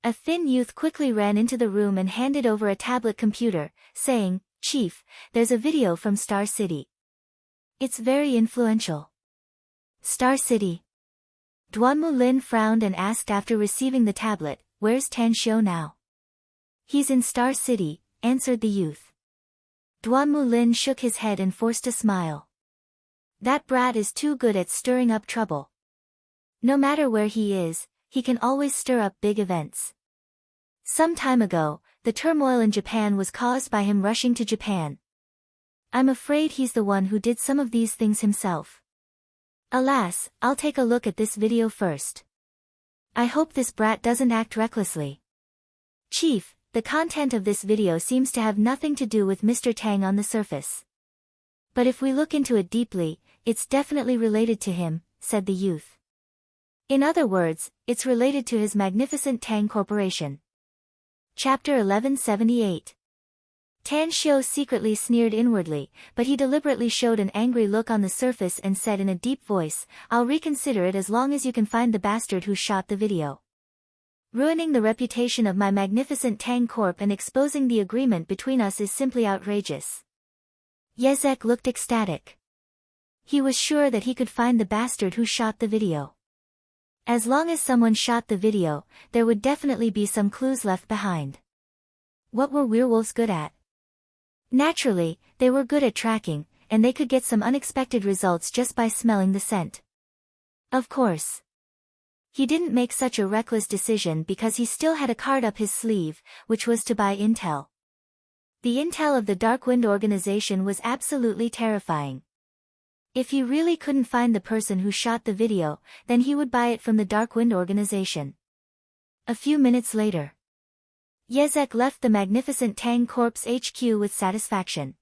A thin youth quickly ran into the room and handed over a tablet computer, saying, Chief, there's a video from Star City. It's very influential. Star City. Duan Mulin frowned and asked after receiving the tablet, Where's Tan Xiu now? He's in Star City, answered the youth. Duan Mulin shook his head and forced a smile. That brat is too good at stirring up trouble. No matter where he is, he can always stir up big events. Some time ago, the turmoil in Japan was caused by him rushing to Japan. I'm afraid he's the one who did some of these things himself. Alas, I'll take a look at this video first. I hope this brat doesn't act recklessly. Chief, the content of this video seems to have nothing to do with Mr. Tang on the surface. But if we look into it deeply, it's definitely related to him, said the youth. In other words, it's related to his magnificent Tang Corporation. Chapter 1178. Tan Xiu secretly sneered inwardly, but he deliberately showed an angry look on the surface and said in a deep voice, I'll reconsider it as long as you can find the bastard who shot the video. Ruining the reputation of my magnificent Tang Corp and exposing the agreement between us is simply outrageous. Yezek looked ecstatic. He was sure that he could find the bastard who shot the video. As long as someone shot the video, there would definitely be some clues left behind. What were werewolves good at? Naturally, they were good at tracking, and they could get some unexpected results just by smelling the scent. Of course. He didn't make such a reckless decision because he still had a card up his sleeve, which was to buy intel. The intel of the Darkwind organization was absolutely terrifying. If he really couldn't find the person who shot the video, then he would buy it from the Darkwind organization. A few minutes later, Yezek left the magnificent Tang Corp's HQ with satisfaction.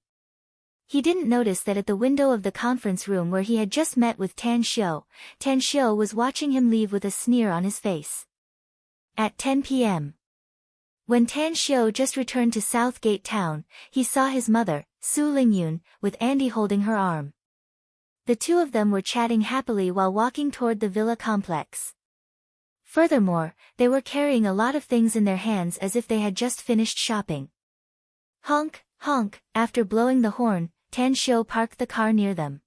He didn't notice that at the window of the conference room where he had just met with Tan Xiao was watching him leave with a sneer on his face. At 10 p.m. When Tan Xiao just returned to Southgate Town, he saw his mother, Su Lingyun, with Andy holding her arm. The two of them were chatting happily while walking toward the villa complex. Furthermore, they were carrying a lot of things in their hands as if they had just finished shopping. Honk, honk, after blowing the horn, Tan Xiao parked the car near them.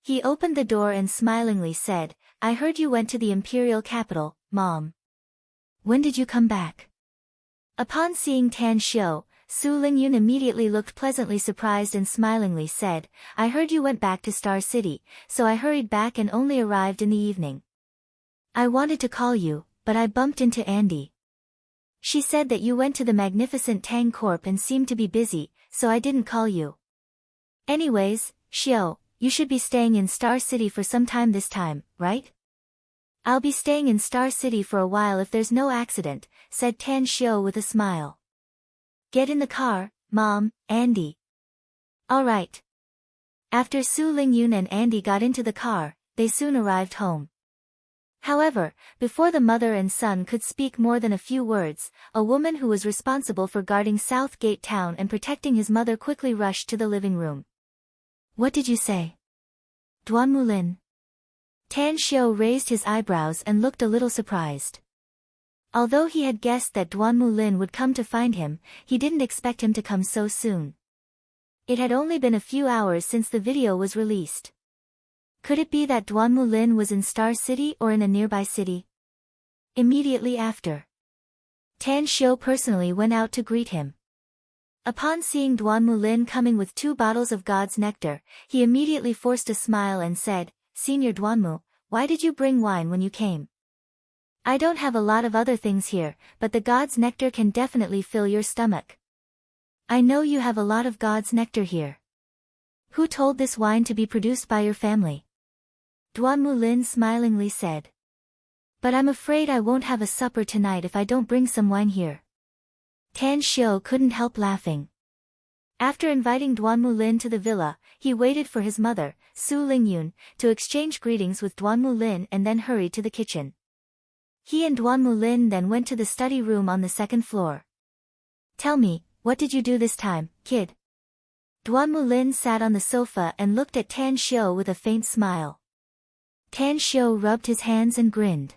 He opened the door and smilingly said, "I heard you went to the imperial capital, Mom. When did you come back?" Upon seeing Tan Xiao, Su Lingyun immediately looked pleasantly surprised and smilingly said, "I heard you went back to Star City, so I hurried back and only arrived in the evening. I wanted to call you, but I bumped into Andy. She said that you went to the magnificent Tang Corp and seemed to be busy, so I didn't call you. Anyways, Xiao, you should be staying in Star City for some time this time, right?" "I'll be staying in Star City for a while if there's no accident," said Tan Xiao with a smile. "Get in the car, Mom, Andy." "All right." After Su Lingyun and Andy got into the car, they soon arrived home. However, before the mother and son could speak more than a few words, a woman who was responsible for guarding Southgate Town and protecting his mother quickly rushed to the living room. "What did you say?" "Duan Mulin." Tan Xiao raised his eyebrows and looked a little surprised. Although he had guessed that Duan Mulin would come to find him, he didn't expect him to come so soon. It had only been a few hours since the video was released. Could it be that Duan Mulin was in Star City or in a nearby city? Immediately after, Tan Xiao personally went out to greet him. Upon seeing Duan Mulin coming with 2 bottles of God's nectar, he immediately forced a smile and said, "Senior Duanmu, why did you bring wine when you came? I don't have a lot of other things here, but the God's nectar can definitely fill your stomach. I know you have a lot of God's nectar here. Who told this wine to be produced by your family?" Duan Mulin smilingly said. "But I'm afraid I won't have a supper tonight if I don't bring some wine here." Tan Xiao couldn't help laughing. After inviting Duan Mulin to the villa, he waited for his mother, Su Lingyun, to exchange greetings with Duan Mulin and then hurried to the kitchen. He and Duan Mulin then went to the study room on the 2nd floor. "Tell me, what did you do this time, kid?" Duan Mulin sat on the sofa and looked at Tan Xiao with a faint smile. Tan Xiao rubbed his hands and grinned.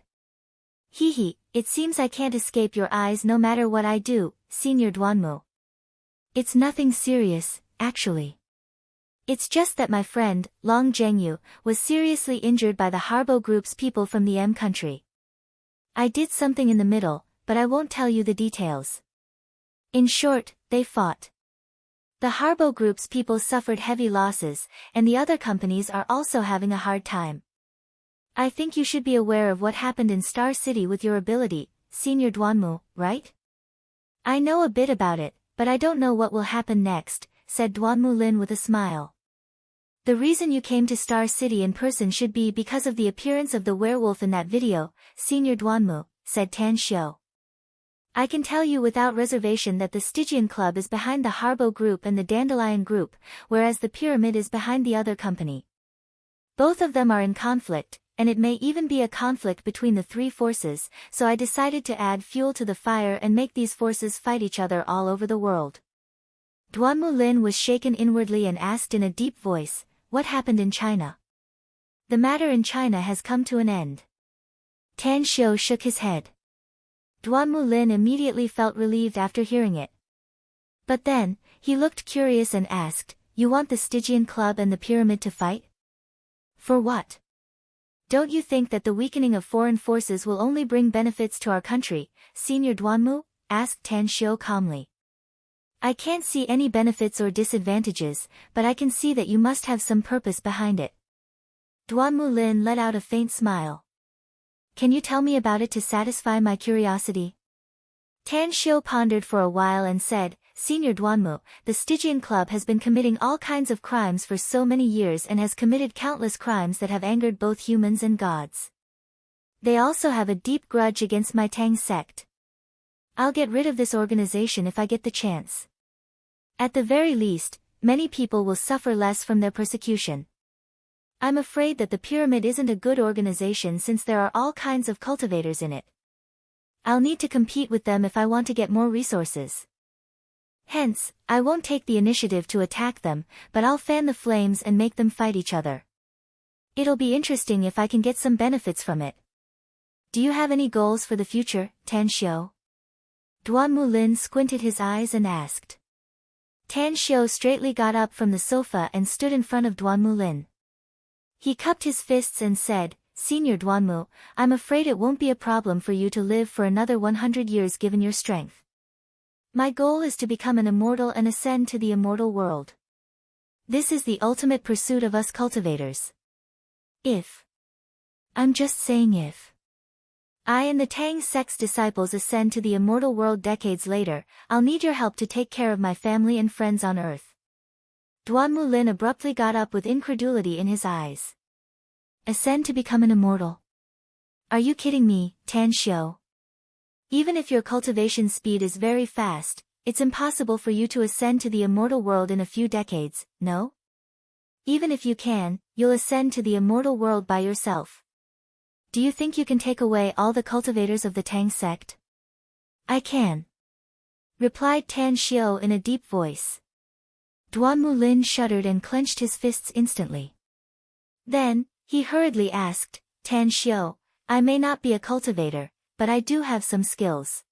"Hee, it seems I can't escape your eyes no matter what I do, Senior Duanmu. It's nothing serious, actually. It's just that my friend, Long Zhengyu, was seriously injured by the Harbo Group's people from the M country. I did something in the middle, but I won't tell you the details. In short, they fought. The Harbo Group's people suffered heavy losses, and the other companies are also having a hard time. I think you should be aware of what happened in Star City with your ability, Senior Duanmu, right?" "I know a bit about it, but I don't know what will happen next," said Duan Mulin with a smile. "The reason you came to Star City in person should be because of the appearance of the werewolf in that video, Senior Duanmu," said Tan Xiao. "I can tell you without reservation that the Stygian Club is behind the Harbo Group and the Dandelion Group, whereas the Pyramid is behind the other company. Both of them are in conflict, and it may even be a conflict between the 3 forces, so I decided to add fuel to the fire and make these forces fight each other all over the world." Duan Mulin was shaken inwardly and asked in a deep voice, "What happened in China?" "The matter in China has come to an end." Tan Xiao shook his head. Duan Mulin immediately felt relieved after hearing it. But then, he looked curious and asked, "You want the Stygian Club and the Pyramid to fight? For what?" Don't you think that the weakening of foreign forces will only bring benefits to our country, Senior Duanmu? Asked Tan Xiu calmly. I can't see any benefits or disadvantages, but I can see that you must have some purpose behind it. Duanmu Lin let out a faint smile. Can you tell me about it to satisfy my curiosity? Tan Xiu pondered for a while and said, Senior Duanmu, the Stygian Club has been committing all kinds of crimes for so many years and has committed countless crimes that have angered both humans and gods. They also have a deep grudge against my Tang sect. I'll get rid of this organization if I get the chance. At the very least, many people will suffer less from their persecution. I'm afraid that the pyramid isn't a good organization since there are all kinds of cultivators in it. I'll need to compete with them if I want to get more resources. Hence, I won't take the initiative to attack them, but I'll fan the flames and make them fight each other. It'll be interesting if I can get some benefits from it. Do you have any goals for the future, Tan Xiu? Duanmu Lin squinted his eyes and asked. Tan Xiu straightly got up from the sofa and stood in front of Duanmu Lin. He cupped his fists and said, Senior Duanmu, I'm afraid it won't be a problem for you to live for another 100 years given your strength. My goal is to become an immortal and ascend to the immortal world. This is the ultimate pursuit of us cultivators. I'm just saying if I and the Tang sect's disciples ascend to the immortal world decades later, I'll need your help to take care of my family and friends on Earth. Duanmu Lin abruptly got up with incredulity in his eyes. Ascend to become an immortal? Are you kidding me, Tan Xiu? Even if your cultivation speed is very fast, it's impossible for you to ascend to the immortal world in a few decades, no? Even if you can, you'll ascend to the immortal world by yourself. Do you think you can take away all the cultivators of the Tang sect? I can, replied Tan Xiu in a deep voice. Duanmu Lin shuddered and clenched his fists instantly. Then, he hurriedly asked, Tan Xiu, I may not be a cultivator, but I do have some skills.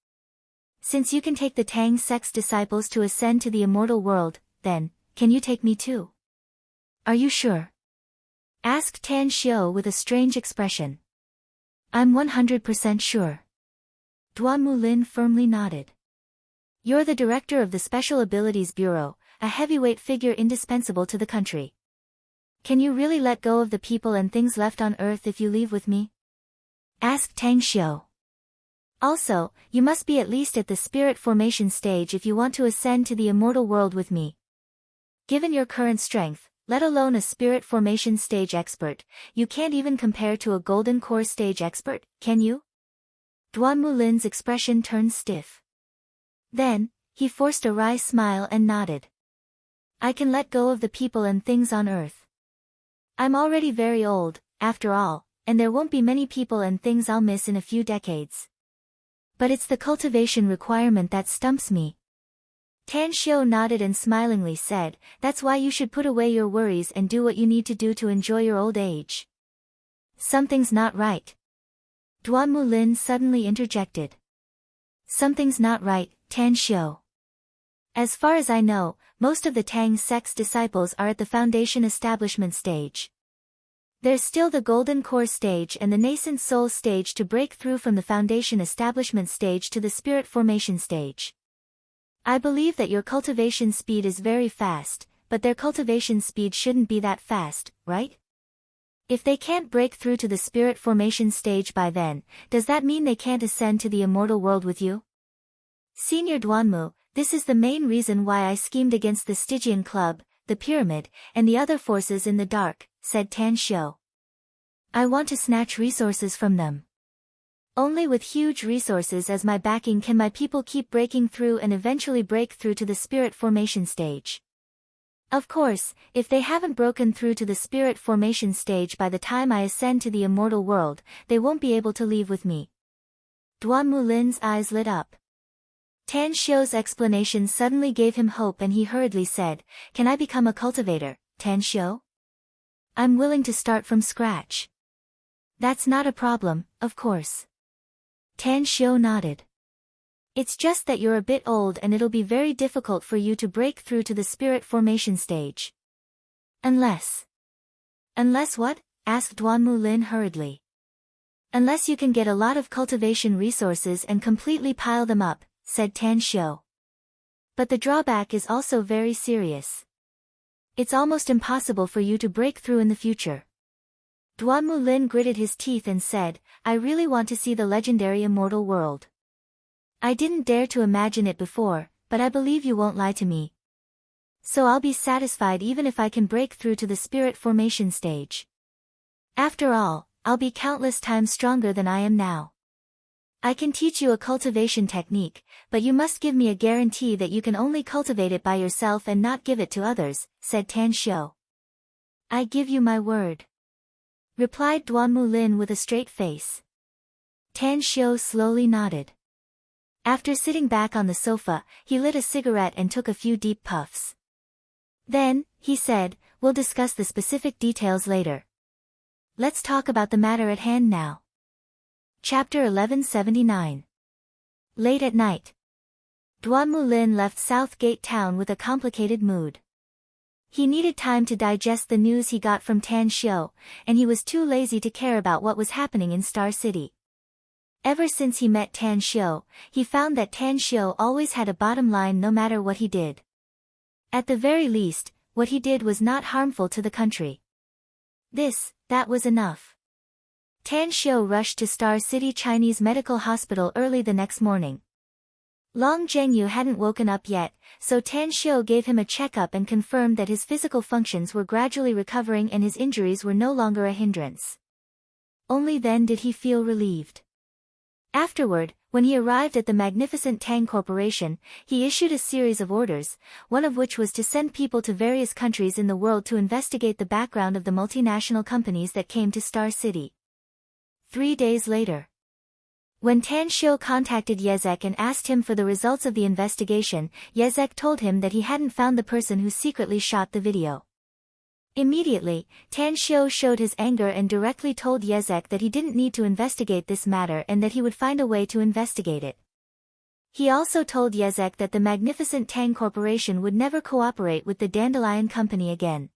Since you can take the Tang sect's disciples to ascend to the immortal world, then, can you take me too? Are you sure? Asked Tan Xiu with a strange expression. I'm 100% sure. Duanmu Lin firmly nodded. You're the director of the Special Abilities Bureau, a heavyweight figure indispensable to the country. Can you really let go of the people and things left on Earth if you leave with me? Asked Tan Xiu. Also, you must be at least at the spirit formation stage if you want to ascend to the immortal world with me. Given your current strength, let alone a spirit formation stage expert, you can't even compare to a golden core stage expert, can you? Duanmu Lin's expression turned stiff. Then, he forced a wry smile and nodded. I can let go of the people and things on Earth. I'm already very old, after all, and there won't be many people and things I'll miss in a few decades. But it's the cultivation requirement that stumps me. Tan Xiu nodded and smilingly said, that's why you should put away your worries and do what you need to do to enjoy your old age. Something's not right. Duanmu Lin suddenly interjected. Something's not right, Tan Xiu. As far as I know, most of the Tang sect's disciples are at the foundation establishment stage. There's still the golden core stage and the nascent soul stage to break through from the foundation establishment stage to the spirit formation stage. I believe that your cultivation speed is very fast, but their cultivation speed shouldn't be that fast, right? If they can't break through to the spirit formation stage by then, does that mean they can't ascend to the immortal world with you? Senior Duanmu, this is the main reason why I schemed against the Stygian Club, the Pyramid, and the other forces in the dark, said Tan Xiu. I want to snatch resources from them. Only with huge resources as my backing can my people keep breaking through and eventually break through to the spirit formation stage. Of course, if they haven't broken through to the spirit formation stage by the time I ascend to the immortal world, they won't be able to leave with me. Duanmu Lin's eyes lit up. Tan Xiu's explanation suddenly gave him hope and he hurriedly said, Can I become a cultivator, Tan Xiu? I'm willing to start from scratch. That's not a problem, of course. Tan Xiu nodded. It's just that you're a bit old and it'll be very difficult for you to break through to the spirit formation stage. Unless what? asked Duanmu Lin hurriedly. Unless you can get a lot of cultivation resources and completely pile them up, said Tan Xiu. But the drawback is also very serious. It's almost impossible for you to break through in the future. Duanmu Lin gritted his teeth and said, I really want to see the legendary immortal world. I didn't dare to imagine it before, but I believe you won't lie to me. So I'll be satisfied even if I can break through to the spirit formation stage. After all, I'll be countless times stronger than I am now. I can teach you a cultivation technique, but you must give me a guarantee that you can only cultivate it by yourself and not give it to others, said Tan Xiu. I give you my word, replied Duanmu Lin with a straight face. Tan Xiu slowly nodded. After sitting back on the sofa, he lit a cigarette and took a few deep puffs. Then, he said, we'll discuss the specific details later. Let's talk about the matter at hand now. Chapter 1179. Late at night. Duanmu Lin left South Gate Town with a complicated mood. He needed time to digest the news he got from Tan Xiu, and he was too lazy to care about what was happening in Star City. Ever since he met Tan Xiu, he found that Tan Xiu always had a bottom line no matter what he did. At the very least, what he did was not harmful to the country. That was enough. Tan Xiu rushed to Star City Chinese Medical Hospital early the next morning. Long Zhengyu hadn't woken up yet, so Tan Xiu gave him a checkup and confirmed that his physical functions were gradually recovering and his injuries were no longer a hindrance. Only then did he feel relieved. Afterward, when he arrived at the magnificent Tang Corporation, he issued a series of orders, one of which was to send people to various countries in the world to investigate the background of the multinational companies that came to Star City. 3 days later, when Tan Xiu contacted Yezek and asked him for the results of the investigation, Yezek told him that he hadn't found the person who secretly shot the video. Immediately, Tan Xiu showed his anger and directly told Yezek that he didn't need to investigate this matter and that he would find a way to investigate it. He also told Yezek that the magnificent Tang Corporation would never cooperate with the Dandelion Company again.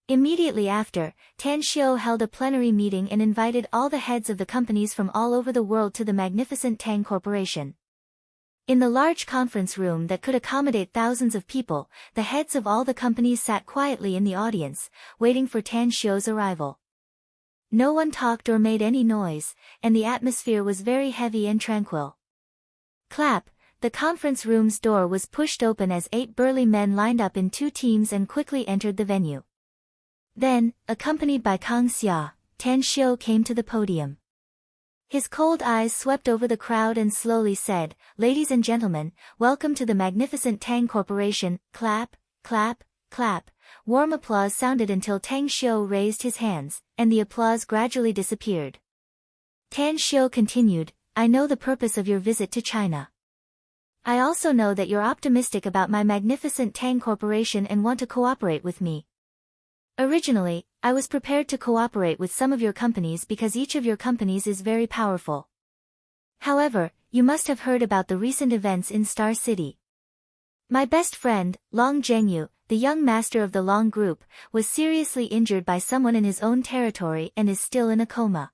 Immediately after, Tan Xiu held a plenary meeting and invited all the heads of the companies from all over the world to the magnificent Tang Corporation. In the large conference room that could accommodate thousands of people, the heads of all the companies sat quietly in the audience, waiting for Tan Xiu's arrival. No one talked or made any noise, and the atmosphere was very heavy and tranquil. Clap! The conference room's door was pushed open as 8 burly men lined up in 2 teams and quickly entered the venue. Then, accompanied by Kang Xia, Tan Xiu came to the podium. His cold eyes swept over the crowd and slowly said, Ladies and gentlemen, welcome to the magnificent Tang Corporation. Clap, clap, clap. Warm applause sounded until Tan Xiu raised his hands, and the applause gradually disappeared. Tan Xiu continued, I know the purpose of your visit to China. I also know that you're optimistic about my magnificent Tang Corporation and want to cooperate with me. Originally, I was prepared to cooperate with some of your companies because each of your companies is very powerful. However, you must have heard about the recent events in Star City. My best friend, Long Zhengyu, the young master of the Long Group, was seriously injured by someone in his own territory and is still in a coma.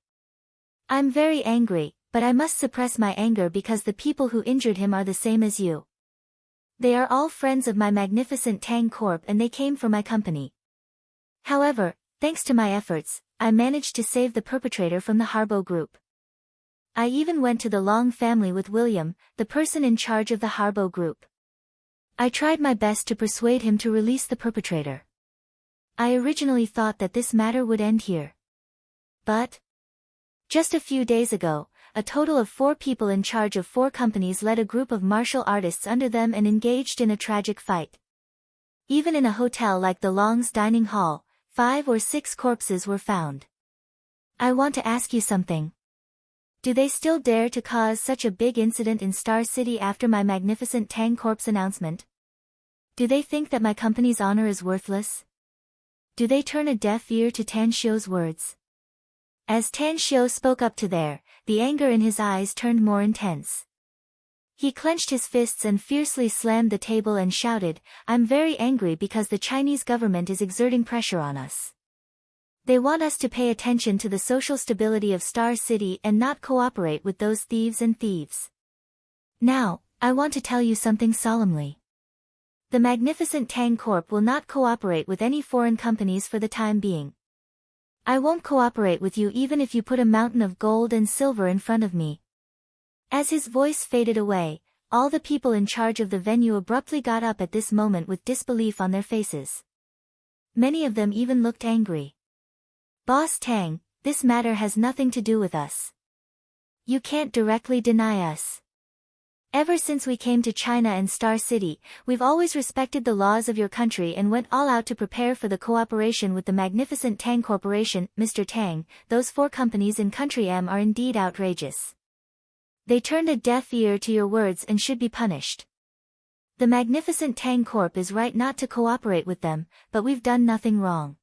I'm very angry, but I must suppress my anger because the people who injured him are the same as you. They are all friends of my magnificent Tang Corp and they came for my company. However, thanks to my efforts, I managed to save the perpetrator from the Harbo Group. I even went to the Long family with William, the person in charge of the Harbo Group. I tried my best to persuade him to release the perpetrator. I originally thought that this matter would end here. But just a few days ago, a total of 4 people in charge of 4 companies led a group of martial artists under them and engaged in a tragic fight. Even in a hotel like the Long's dining hall, 5 or 6 corpses were found. I want to ask you something. Do they still dare to cause such a big incident in Star City after my magnificent Tang Corp's announcement? Do they think that my company's honor is worthless? Do they turn a deaf ear to Tan Xiu's words? As Tan Xiu spoke up to the anger in his eyes turned more intense. He clenched his fists and fiercely slammed the table and shouted, I'm very angry because the Chinese government is exerting pressure on us. They want us to pay attention to the social stability of Star City and not cooperate with those thieves and thieves. Now, I want to tell you something solemnly. The magnificent Tang Corp will not cooperate with any foreign companies for the time being. I won't cooperate with you even if you put a mountain of gold and silver in front of me. As his voice faded away, all the people in charge of the venue abruptly got up at this moment with disbelief on their faces. Many of them even looked angry. Boss Tang, this matter has nothing to do with us. You can't directly deny us. Ever since we came to China and Star City, we've always respected the laws of your country and went all out to prepare for the cooperation with the magnificent Tang Corporation. Mr. Tang, those 4 companies in Country M are indeed outrageous. They turned a deaf ear to your words and should be punished. The magnificent Tang Corp is right not to cooperate with them, but we've done nothing wrong.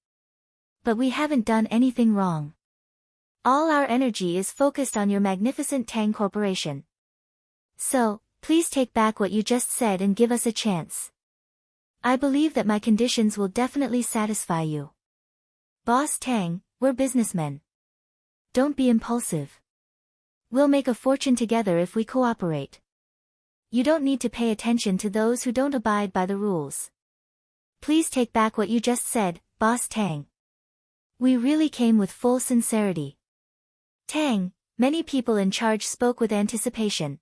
But we haven't done anything wrong. All our energy is focused on your magnificent Tang Corporation. So, please take back what you just said and give us a chance. I believe that my conditions will definitely satisfy you. Boss Tang, we're businessmen. Don't be impulsive. We'll make a fortune together if we cooperate. You don't need to pay attention to those who don't abide by the rules. Please take back what you just said, Boss Tang. We really came with full sincerity. Tang, many people in charge spoke with anticipation.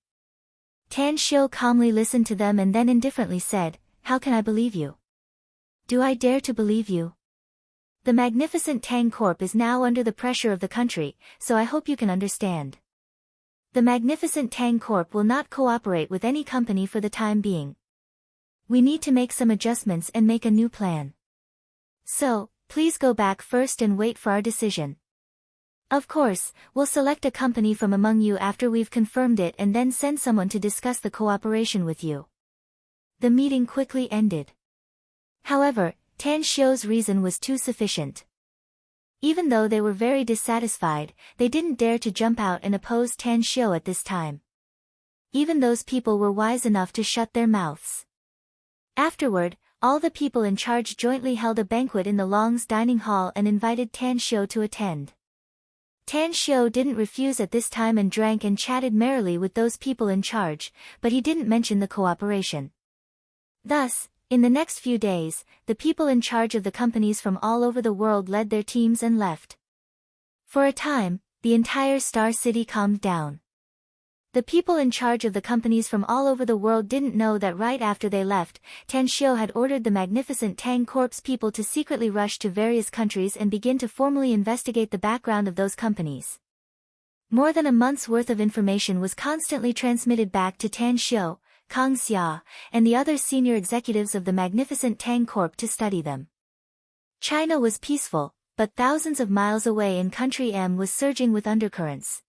Tan Shou calmly listened to them and then indifferently said, "How can I believe you? Do I dare to believe you? The magnificent Tang Corp is now under the pressure of the country, so I hope you can understand. The magnificent Tang Corp will not cooperate with any company for the time being. We need to make some adjustments and make a new plan. So, please go back first and wait for our decision. Of course, we'll select a company from among you after we've confirmed it and then send someone to discuss the cooperation with you." The meeting quickly ended. However, Tan Shou's reason was too sufficient. Even though they were very dissatisfied, they didn't dare to jump out and oppose Tan Shou at this time. Even those people were wise enough to shut their mouths. Afterward, all the people in charge jointly held a banquet in the Long's dining hall and invited Tan Shou to attend. Tan Shou didn't refuse at this time and drank and chatted merrily with those people in charge, but he didn't mention the cooperation. Thus, in the next few days, the people in charge of the companies from all over the world led their teams and left. For a time, the entire Star City calmed down. The people in charge of the companies from all over the world didn't know that right after they left, Tan Shou had ordered the magnificent Tang Corp's people to secretly rush to various countries and begin to formally investigate the background of those companies. More than a month's worth of information was constantly transmitted back to Tan Shou, Kang Xia, and the other senior executives of the magnificent Tang Corp to study them. China was peaceful, but thousands of miles away in Country M was surging with undercurrents.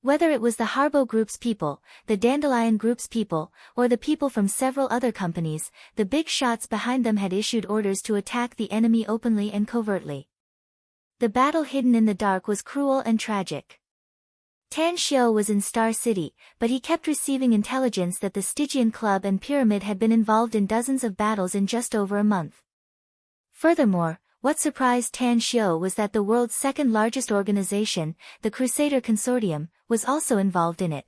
Whether it was the Harbo Group's people, the Dandelion Group's people, or the people from several other companies, the big shots behind them had issued orders to attack the enemy openly and covertly. The battle hidden in the dark was cruel and tragic. Tan Shou was in Star City, but he kept receiving intelligence that the Stygian Club and Pyramid had been involved in dozens of battles in just over a month. Furthermore, what surprised Tan Shou was that the world's second-largest organization, the Crusader Consortium, was also involved in it.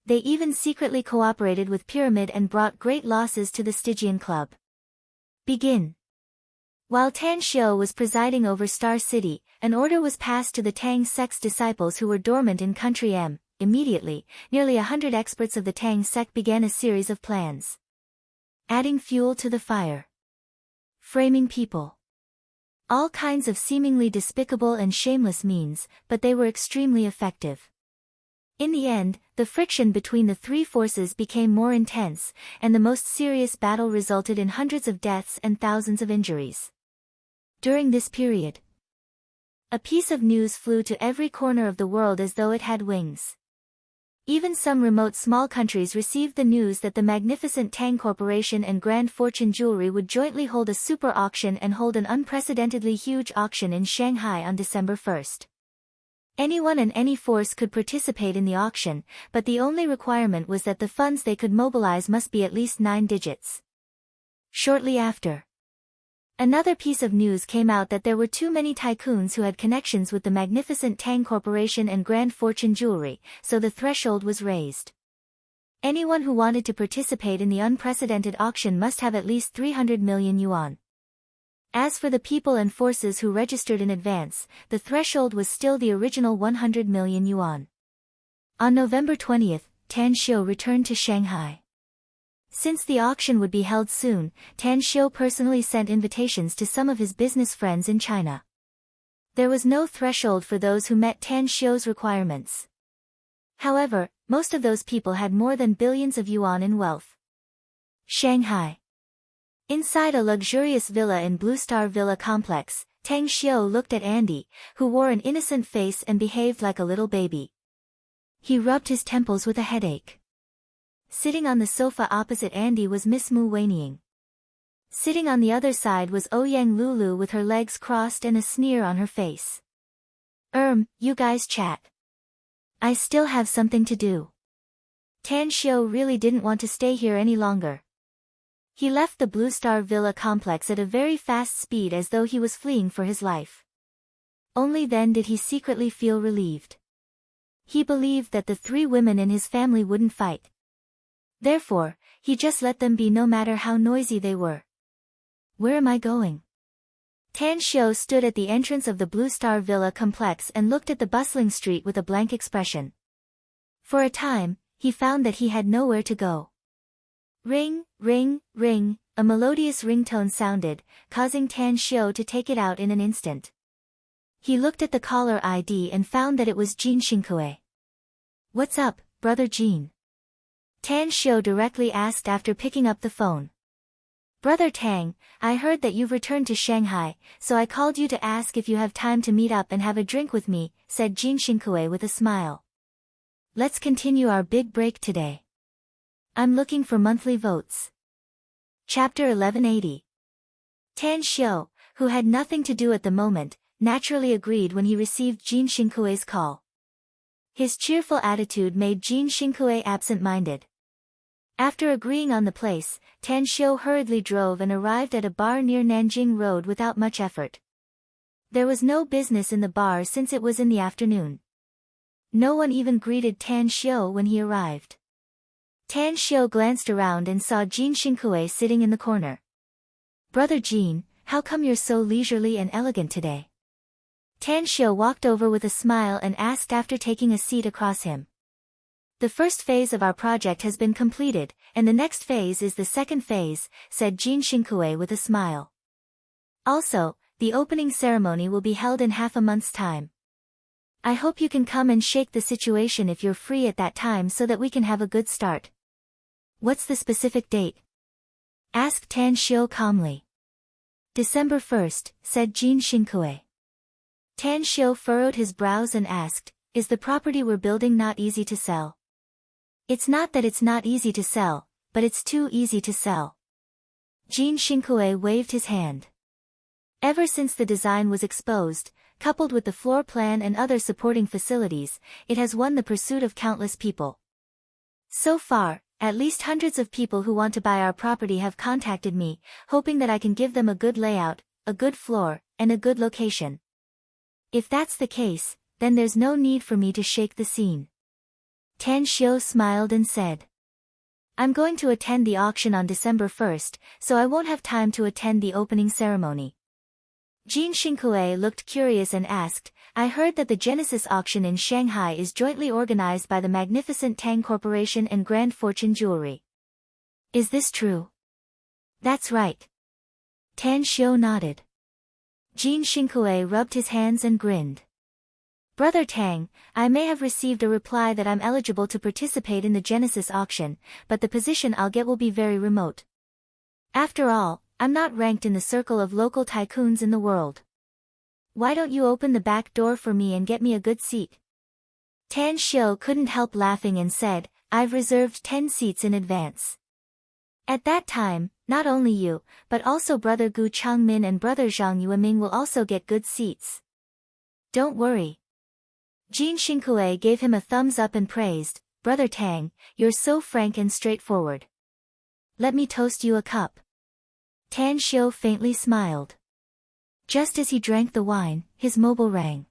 They even secretly cooperated with Pyramid and brought great losses to the Stygian Club. Begin. While Tan Shou was presiding over Star City, an order was passed to the Tang sect's disciples who were dormant in Country M. Immediately, nearly 100 experts of the Tang sect began a series of plans. Adding fuel to the fire. Framing people. All kinds of seemingly despicable and shameless means, but they were extremely effective. In the end, the friction between the three forces became more intense, and the most serious battle resulted in hundreds of deaths and thousands of injuries. During this period, a piece of news flew to every corner of the world as though it had wings. Even some remote small countries received the news that the magnificent Tang Corporation and Grand Fortune Jewelry would jointly hold a super auction and hold an unprecedentedly huge auction in Shanghai on December 1st. Anyone and any force could participate in the auction, but the only requirement was that the funds they could mobilize must be at least 9 digits. Shortly after, Another piece of news came out that there were too many tycoons who had connections with the magnificent Tang Corporation and Grand Fortune Jewelry, so the threshold was raised. Anyone who wanted to participate in the unprecedented auction must have at least 300 million yuan. As for the people and forces who registered in advance, the threshold was still the original 100 million yuan. On November 20th, Tan Xiu returned to Shanghai. Since the auction would be held soon, Tan Xiu personally sent invitations to some of his business friends in China. There was no threshold for those who met Tan Xiu's requirements. However, most of those people had more than billions of yuan in wealth. Shanghai. Inside a luxurious villa in Blue Star Villa complex, Tang Xiu looked at Andy, who wore an innocent face and behaved like a little baby. He rubbed his temples with a headache. Sitting on the sofa opposite Andy was Miss Mu Weining. Sitting on the other side was Ouyang Lulu with her legs crossed and a sneer on her face. You guys chat. I still have something to do. Tan Xiu really didn't want to stay here any longer. He left the Blue Star Villa complex at a very fast speed as though he was fleeing for his life. Only then did he secretly feel relieved. He believed that the three women in his family wouldn't fight. Therefore, he just let them be no matter how noisy they were. Where am I going? Tan Xiu stood at the entrance of the Blue Star Villa complex and looked at the bustling street with a blank expression. For a time, he found that he had nowhere to go. Ring, ring, ring, a melodious ringtone sounded, causing Tan Xiu to take it out in an instant. He looked at the caller ID and found that it was Jean Xinkue. What's up, brother Jean? Tan Xiu directly asked after picking up the phone. Brother Tang, I heard that you've returned to Shanghai, so I called you to ask if you have time to meet up and have a drink with me, said Jean Xinkue with a smile. Let's continue our big break today. I'm looking for monthly votes. Chapter 1180. Tan Xiu, who had nothing to do at the moment, naturally agreed when he received Jean Xinkue's call. His cheerful attitude made Jean Xinkue absent-minded. After agreeing on the place, Tan Xiu hurriedly drove and arrived at a bar near Nanjing Road without much effort. There was no business in the bar since it was in the afternoon. No one even greeted Tan Xiu when he arrived. Tan Xiu glanced around and saw Jean Xinkue sitting in the corner. Brother Jean, how come you're so leisurely and elegant today? Tan Xiu walked over with a smile and asked after taking a seat across him. The first phase of our project has been completed, and the next phase is the second phase, said Jean Xinkue with a smile. Also, the opening ceremony will be held in half a month's time. I hope you can come and shake the situation if you're free at that time so that we can have a good start. What's the specific date? Asked Tan Xiu calmly. December 1st, said Jean Xinkue. Tan Xiu furrowed his brows and asked, is the property we're building not easy to sell? It's not that it's not easy to sell, but it's too easy to sell. Jean Xinkue waved his hand. Ever since the design was exposed, coupled with the floor plan and other supporting facilities, it has won the pursuit of countless people. So far, at least hundreds of people who want to buy our property have contacted me, hoping that I can give them a good layout, a good floor, and a good location. If that's the case, then there's no need for me to shake the scene. Tan Xiu smiled and said. I'm going to attend the auction on December 1st, so I won't have time to attend the opening ceremony. Jean Xinkue looked curious and asked, I heard that the Genesis auction in Shanghai is jointly organized by the magnificent Tang Corporation and Grand Fortune Jewelry. Is this true? That's right. Tan Xiu nodded. Jean Xinkue rubbed his hands and grinned. Brother Tang, I may have received a reply that I'm eligible to participate in the Genesis auction, but the position I'll get will be very remote. After all, I'm not ranked in the circle of local tycoons in the world. Why don't you open the back door for me and get me a good seat? Tan Xiu couldn't help laughing and said, I've reserved 10 seats in advance. At that time, not only you, but also brother Gu Changmin and brother Zhang Yueming will also get good seats. Don't worry. Jean Xinkue gave him a thumbs up and praised, Brother Tang, you're so frank and straightforward. Let me toast you a cup. Tan Xiu faintly smiled. Just as he drank the wine, his mobile rang.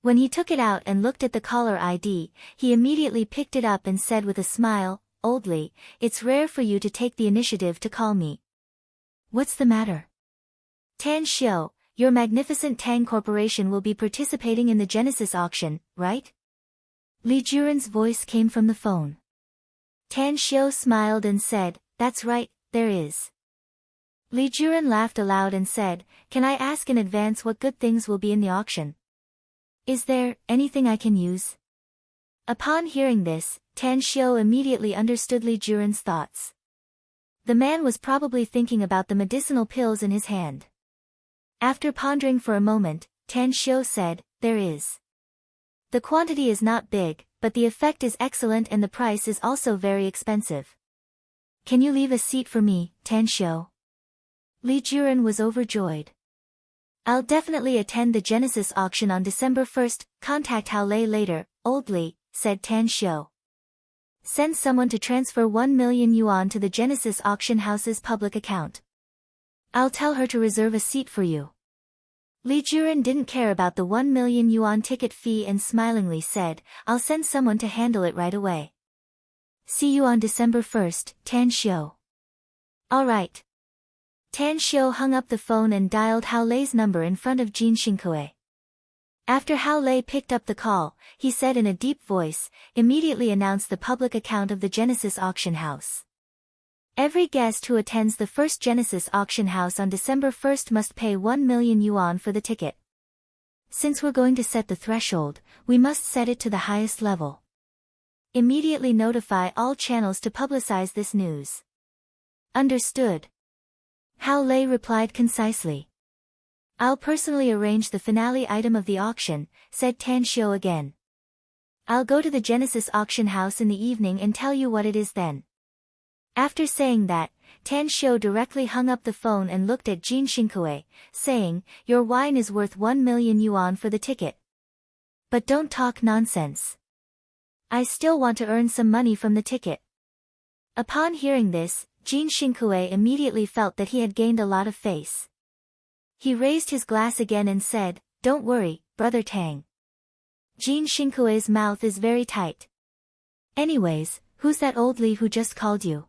When he took it out and looked at the caller ID, he immediately picked it up and said with a smile, "Old Li, it's rare for you to take the initiative to call me. What's the matter?" "Tan Xiu, your magnificent Tang Corporation will be participating in the Genesis auction, right?" Li Juren's voice came from the phone. Tan Xiu smiled and said, "That's right, there is." Li Juren laughed aloud and said, "Can I ask in advance what good things will be in the auction? Is there anything I can use?" Upon hearing this, Tan Xiu immediately understood Li Juren's thoughts. The man was probably thinking about the medicinal pills in his hand. After pondering for a moment, Tan Xiu said, "There is. The quantity is not big, but the effect is excellent and the price is also very expensive. Can you leave a seat for me, Tan Xiu?" Li Juren was overjoyed. "I'll definitely attend the Genesis auction on December 1st, contact Hao Lei later, Old Li," said Tan Xiu. "Send someone to transfer 1 million yuan to the Genesis auction house's public account. I'll tell her to reserve a seat for you." Li Juren didn't care about the 1 million yuan ticket fee and smilingly said, "I'll send someone to handle it right away. See you on December 1st, Tan Xiu." "All right." Tan Xiu hung up the phone and dialed Hao Lei's number in front of Jin Xinkui. After Hao Lei picked up the call, he said in a deep voice, "Immediately announce the public account of the Genesis auction house. Every guest who attends the first Genesis auction house on December 1st must pay 1 million yuan for the ticket. Since we're going to set the threshold, we must set it to the highest level. Immediately notify all channels to publicize this news." "Understood." Hao Lei replied concisely. "I'll personally arrange the finale item of the auction," said Tan Xiu again. "I'll go to the Genesis auction house in the evening and tell you what it is then." After saying that, Tan Xiu directly hung up the phone and looked at Jin Xinkui, saying, "Your wine is worth 1 million yuan for the ticket. But don't talk nonsense. I still want to earn some money from the ticket." Upon hearing this, Jin Xinkui immediately felt that he had gained a lot of face. He raised his glass again and said, "Don't worry, brother Tang. Jin Xinkui's mouth is very tight. Anyways, who's that old Li who just called you?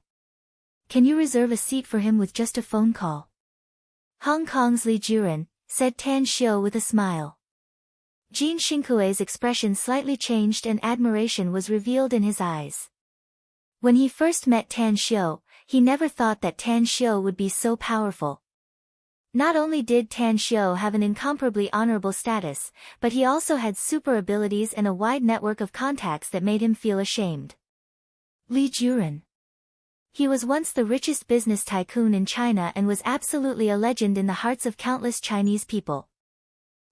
Can you reserve a seat for him with just a phone call?" "Hong Kong's Li Juren," said Tan Xiu with a smile. Jin Xinkui's expression slightly changed and admiration was revealed in his eyes. When he first met Tan Xiu, he never thought that Tan Xiu would be so powerful. Not only did Tan Xiu have an incomparably honorable status, but he also had super abilities and a wide network of contacts that made him feel ashamed. Li Juren. He was once the richest business tycoon in China and was absolutely a legend in the hearts of countless Chinese people.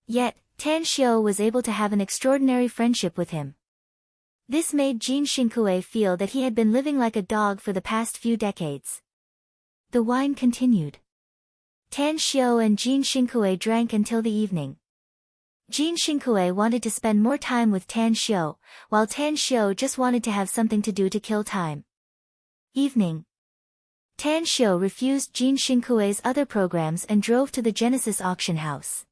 Yet, Tan Xiu was able to have an extraordinary friendship with him. This made Jin Xinkui feel that he had been living like a dog for the past few decades. The wine continued. Tan Xiu and Jin Xinkui drank until the evening. Jin Xinkui wanted to spend more time with Tan Xiu, while Tan Xiu just wanted to have something to do to kill time. Evening. Tan Xiu refused Jin Xinkui's other programs and drove to the Genesis auction house.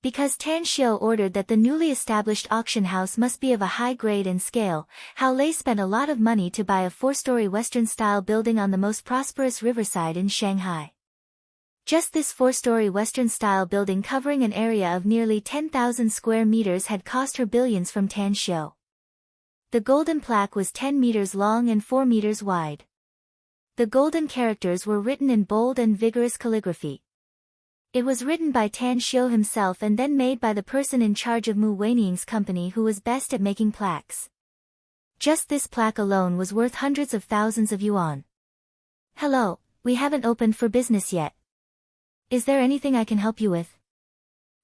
Because Tan Xiu ordered that the newly established auction house must be of a high grade and scale, Hao Lei spent a lot of money to buy a 4-story Western-style building on the most prosperous riverside in Shanghai. Just this 4-story Western-style building covering an area of nearly 10,000 square meters had cost her billions from Tan Xiu. The golden plaque was 10 meters long and 4 meters wide. The golden characters were written in bold and vigorous calligraphy. It was written by Tan Xiu himself and then made by the person in charge of Mu Weining's company who was best at making plaques. Just this plaque alone was worth hundreds of thousands of yuan. "Hello, we haven't opened for business yet. Is there anything I can help you with?"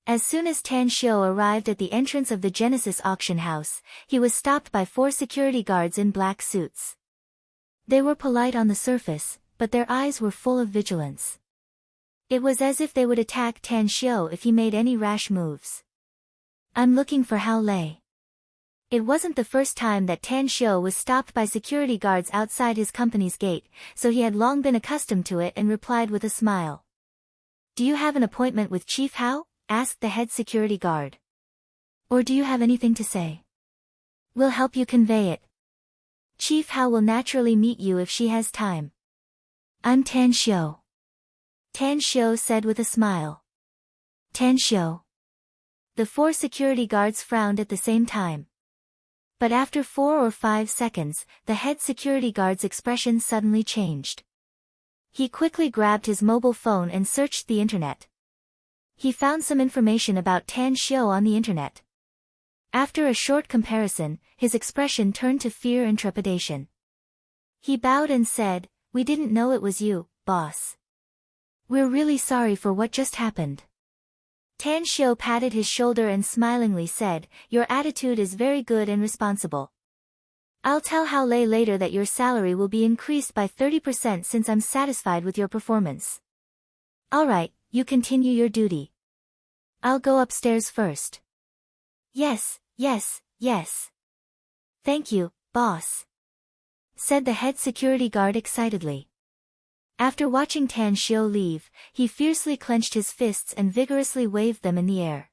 As soon as Tan Xiu arrived at the entrance of the Genesis auction house, he was stopped by 4 security guards in black suits. They were polite on the surface, but their eyes were full of vigilance. It was as if they would attack Tan Xiu if he made any rash moves. "I'm looking for Hao Lei." It wasn't the first time that Tan Shou was stopped by security guards outside his company's gate, so he had long been accustomed to it and replied with a smile. "Do you have an appointment with Chief Hao?" asked the head security guard. "Or do you have anything to say?" "We'll help you convey it. Chief Hao will naturally meet you if she has time." "I'm Tan Shou," Tan Shou said with a smile. "Tan Shou." The 4 security guards frowned at the same time. But after 4 or 5 seconds, the head security guard's expression suddenly changed. He quickly grabbed his mobile phone and searched the internet. He found some information about Tan Shou on the internet. After a short comparison, his expression turned to fear and trepidation. He bowed and said, "We didn't know it was you, boss. We're really sorry for what just happened." Tan Shou patted his shoulder and smilingly said, "Your attitude is very good and responsible. I'll tell Hao Lei later that your salary will be increased by 30% since I'm satisfied with your performance. Alright, you continue your duty. I'll go upstairs first." Yes. "Thank you, boss," said the head security guard excitedly. After watching Tan Shou leave, he fiercely clenched his fists and vigorously waved them in the air.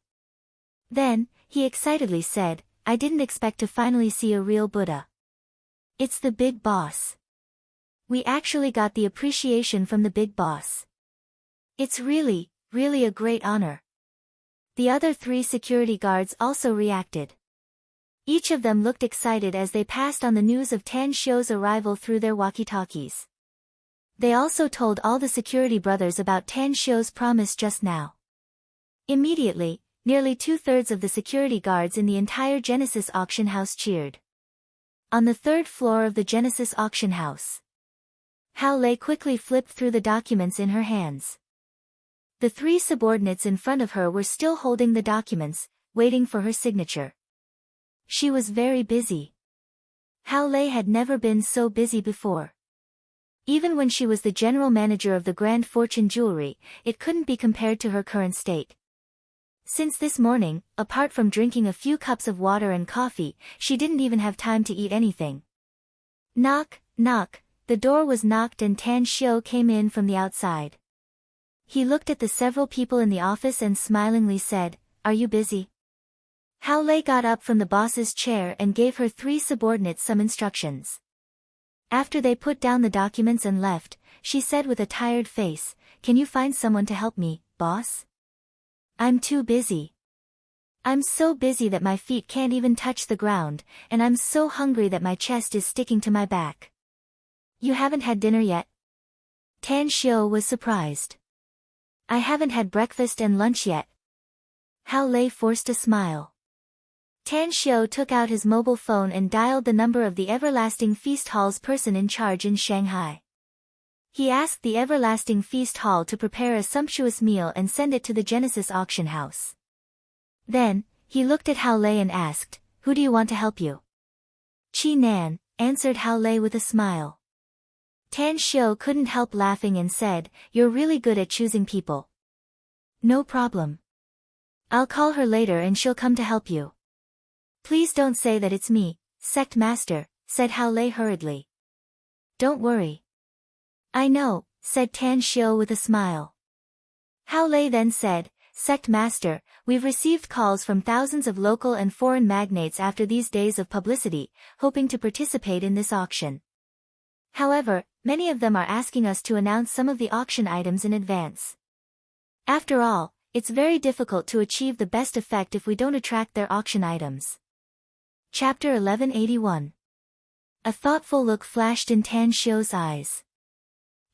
Then, he excitedly said, "I didn't expect to finally see a real Buddha. It's the big boss. We actually got the appreciation from the big boss. It's really a great honor." The other 3 security guards also reacted. Each of them looked excited as they passed on the news of Tan Shou's arrival through their walkie-talkies. They also told all the security brothers about Tan Shou's promise just now. Immediately, nearly 2/3 of the security guards in the entire Genesis auction house cheered. On the 3rd floor of the Genesis auction house, Hao Lei quickly flipped through the documents in her hands. The 3 subordinates in front of her were still holding the documents, waiting for her signature. She was very busy. Hao Lei had never been so busy before. Even when she was the general manager of the Grand Fortune Jewelry, it couldn't be compared to her current state. Since this morning, apart from drinking a few cups of water and coffee, she didn't even have time to eat anything. Knock, knock, the door was knocked and Tan Shou came in from the outside. He looked at the several people in the office and smilingly said, "Are you busy?" Hao Lei got up from the boss's chair and gave her 3 subordinates some instructions. After they put down the documents and left, she said with a tired face, "Can you find someone to help me, boss? I'm too busy. I'm so busy that my feet can't even touch the ground, and I'm so hungry that my chest is sticking to my back." "You haven't had dinner yet?" Tan Shou was surprised. "I haven't had breakfast and lunch yet." Hao Lei forced a smile. Tan Shou took out his mobile phone and dialed the number of the Everlasting Feast Hall's person in charge in Shanghai. He asked the Everlasting Feast Hall to prepare a sumptuous meal and send it to the Genesis auction house. Then, he looked at Hao Lei and asked, "Who do you want to help you?" "Chi Nan," answered Hao Lei with a smile. Tan Shou couldn't help laughing and said, "You're really good at choosing people." "No problem. I'll call her later and she'll come to help you." "Please don't say that it's me, Sect Master," said Hao Lei hurriedly. "Don't worry. I know," said Tan Shou with a smile. Hao Lei then said, "Sect Master, we've received calls from thousands of local and foreign magnates after these days of publicity, hoping to participate in this auction. However, many of them are asking us to announce some of the auction items in advance. After all, it's very difficult to achieve the best effect if we don't attract their auction items." Chapter 1181. A thoughtful look flashed in Tan Shou's eyes.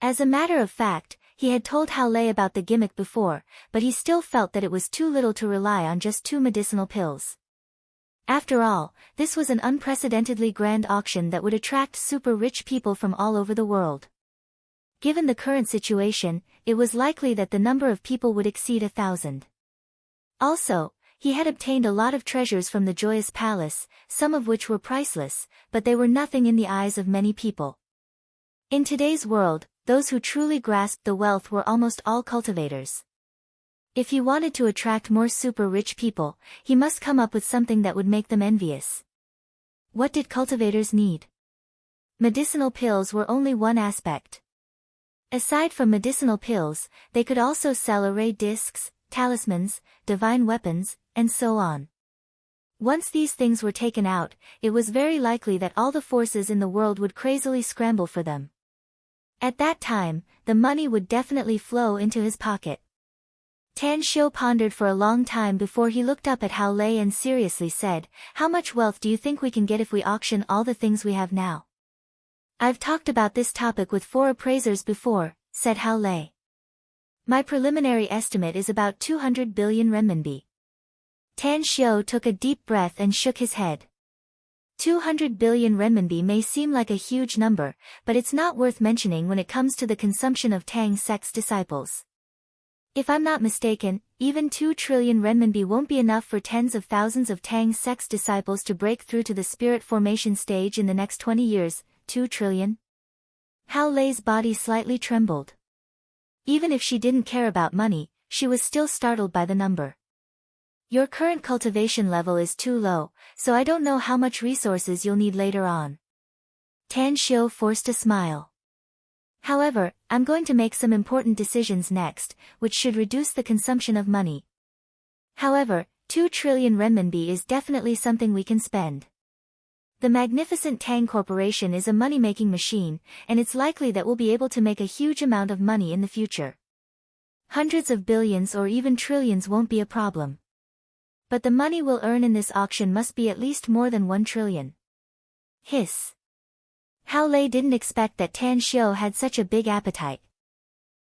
As a matter of fact, he had told Hao Lei about the gimmick before, but he still felt that it was too little to rely on just 2 medicinal pills. After all, this was an unprecedentedly grand auction that would attract super rich people from all over the world. Given the current situation, it was likely that the number of people would exceed 1,000. Also, he had obtained a lot of treasures from the Joyous Palace, some of which were priceless, but they were nothing in the eyes of many people. In today's world, those who truly grasped the wealth were almost all cultivators. If he wanted to attract more super rich people, he must come up with something that would make them envious. What did cultivators need? Medicinal pills were only one aspect. Aside from medicinal pills, they could also sell array discs, talismans, divine weapons, and so on. Once these things were taken out, it was very likely that all the forces in the world would crazily scramble for them. At that time, the money would definitely flow into his pocket. Tan Shou pondered for a long time before he looked up at Hao Lei and seriously said, "How much wealth do you think we can get if we auction all the things we have now?" "I've talked about this topic with 4 appraisers before," said Hao Lei. "My preliminary estimate is about 200 billion renminbi." Tan Shou took a deep breath and shook his head. 200 billion renminbi may seem like a huge number, but it's not worth mentioning when it comes to the consumption of Tang's sect's disciples. If I'm not mistaken, even 2 trillion renminbi won't be enough for tens of thousands of Tang's sect's disciples to break through to the spirit formation stage in the next 20 years, 2 trillion? Hao Lei's body slightly trembled. Even if she didn't care about money, she was still startled by the number. "Your current cultivation level is too low, so I don't know how much resources you'll need later on." Tan Shou forced a smile. "However, I'm going to make some important decisions next, which should reduce the consumption of money. However, 2 trillion renminbi is definitely something we can spend. The magnificent Tang Corporation is a money-making machine, and it's likely that we'll be able to make a huge amount of money in the future. Hundreds of billions or even trillions won't be a problem. But the money we'll earn in this auction must be at least more than 1 trillion. Hiss. Hao Lei didn't expect that Tan Shou had such a big appetite.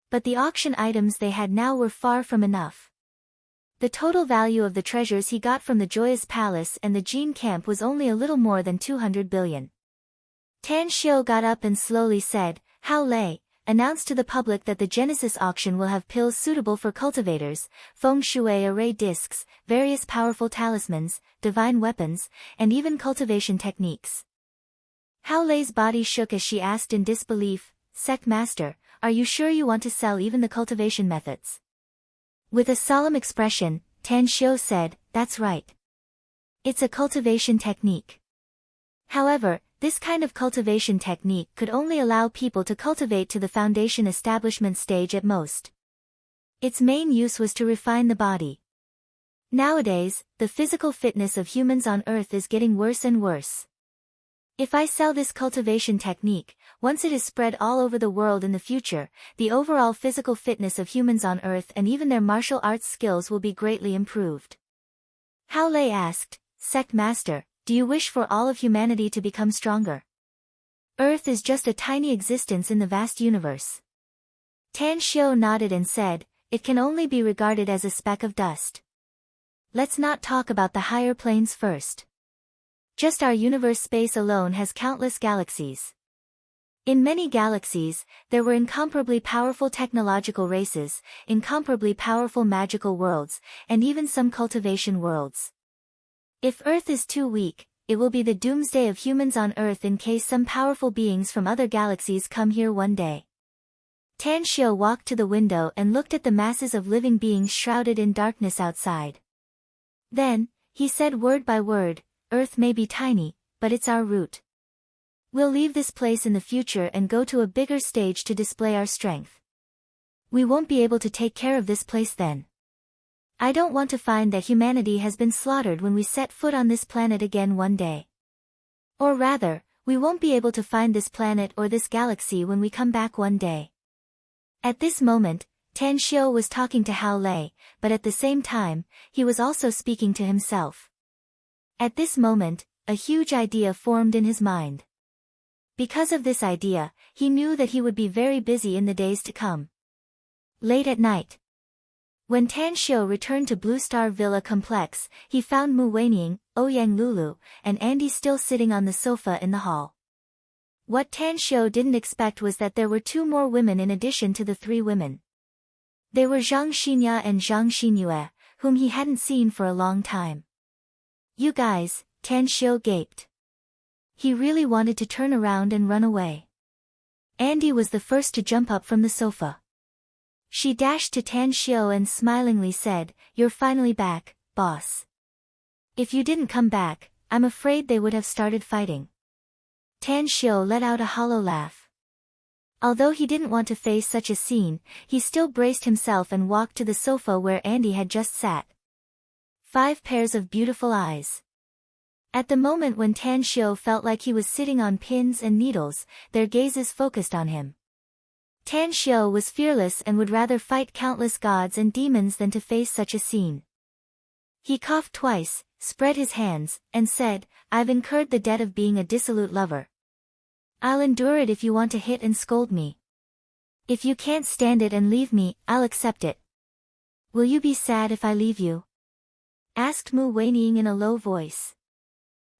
But the auction items they had now were far from enough. The total value of the treasures he got from the Joyous Palace and the Jin Camp was only a little more than 200 billion. Tan Shou got up and slowly said, "Hao Lei, announce to the public that the Genesis auction will have pills suitable for cultivators, feng shui array discs, various powerful talismans, divine weapons, and even cultivation techniques." Hao Lei's body shook as she asked in disbelief, "Sect Master, are you sure you want to sell even the cultivation methods?" With a solemn expression, Tan Shou said, "That's right. It's a cultivation technique. However, this kind of cultivation technique could only allow people to cultivate to the foundation establishment stage at most. Its main use was to refine the body. Nowadays, the physical fitness of humans on Earth is getting worse and worse. If I sell this cultivation technique, once it is spread all over the world in the future, the overall physical fitness of humans on Earth and even their martial arts skills will be greatly improved." Hao Lei asked, "Sect Master, do you wish for all of humanity to become stronger? Earth is just a tiny existence in the vast universe." Tan Shou nodded and said, "It can only be regarded as a speck of dust. Let's not talk about the higher planes first. Just our universe space alone has countless galaxies. In many galaxies, there were incomparably powerful technological races, incomparably powerful magical worlds, and even some cultivation worlds. If Earth is too weak, it will be the doomsday of humans on Earth in case some powerful beings from other galaxies come here one day." Tan Shou walked to the window and looked at the masses of living beings shrouded in darkness outside. Then, he said word by word, "Earth may be tiny, but it's our root. We'll leave this place in the future and go to a bigger stage to display our strength. We won't be able to take care of this place then. I don't want to find that humanity has been slaughtered when we set foot on this planet again one day. Or rather, we won't be able to find this planet or this galaxy when we come back one day." At this moment, Tan Shou was talking to Hao Lei, but at the same time, he was also speaking to himself. At this moment, a huge idea formed in his mind. Because of this idea, he knew that he would be very busy in the days to come. Late at night, when Tan Shou returned to Blue Star Villa Complex, he found Mu Weining, Ouyang Lulu, and Andy still sitting on the sofa in the hall. What Tan Shou didn't expect was that there were 2 more women in addition to the 3 women. They were Zhang Xinya and Zhang Xinyue, whom he hadn't seen for a long time. "You guys," Tan Shou gaped. He really wanted to turn around and run away. Andy was the first to jump up from the sofa. She dashed to Tan Shou and smilingly said, "You're finally back, boss. If you didn't come back, I'm afraid they would have started fighting. Tan Xiu let out a hollow laugh. Although he didn't want to face such a scene, he still braced himself and walked to the sofa where Andy had just sat. 5 pairs of beautiful eyes. At the moment when Tan Xiu felt like he was sitting on pins and needles, their gazes focused on him. Tan Xiu was fearless and would rather fight countless gods and demons than to face such a scene. He coughed twice, spread his hands, and said, I've incurred the debt of being a dissolute lover. I'll endure it if you want to hit and scold me. If you can't stand it and leave me, I'll accept it. Will you be sad if I leave you? Asked Mu Weining in a low voice.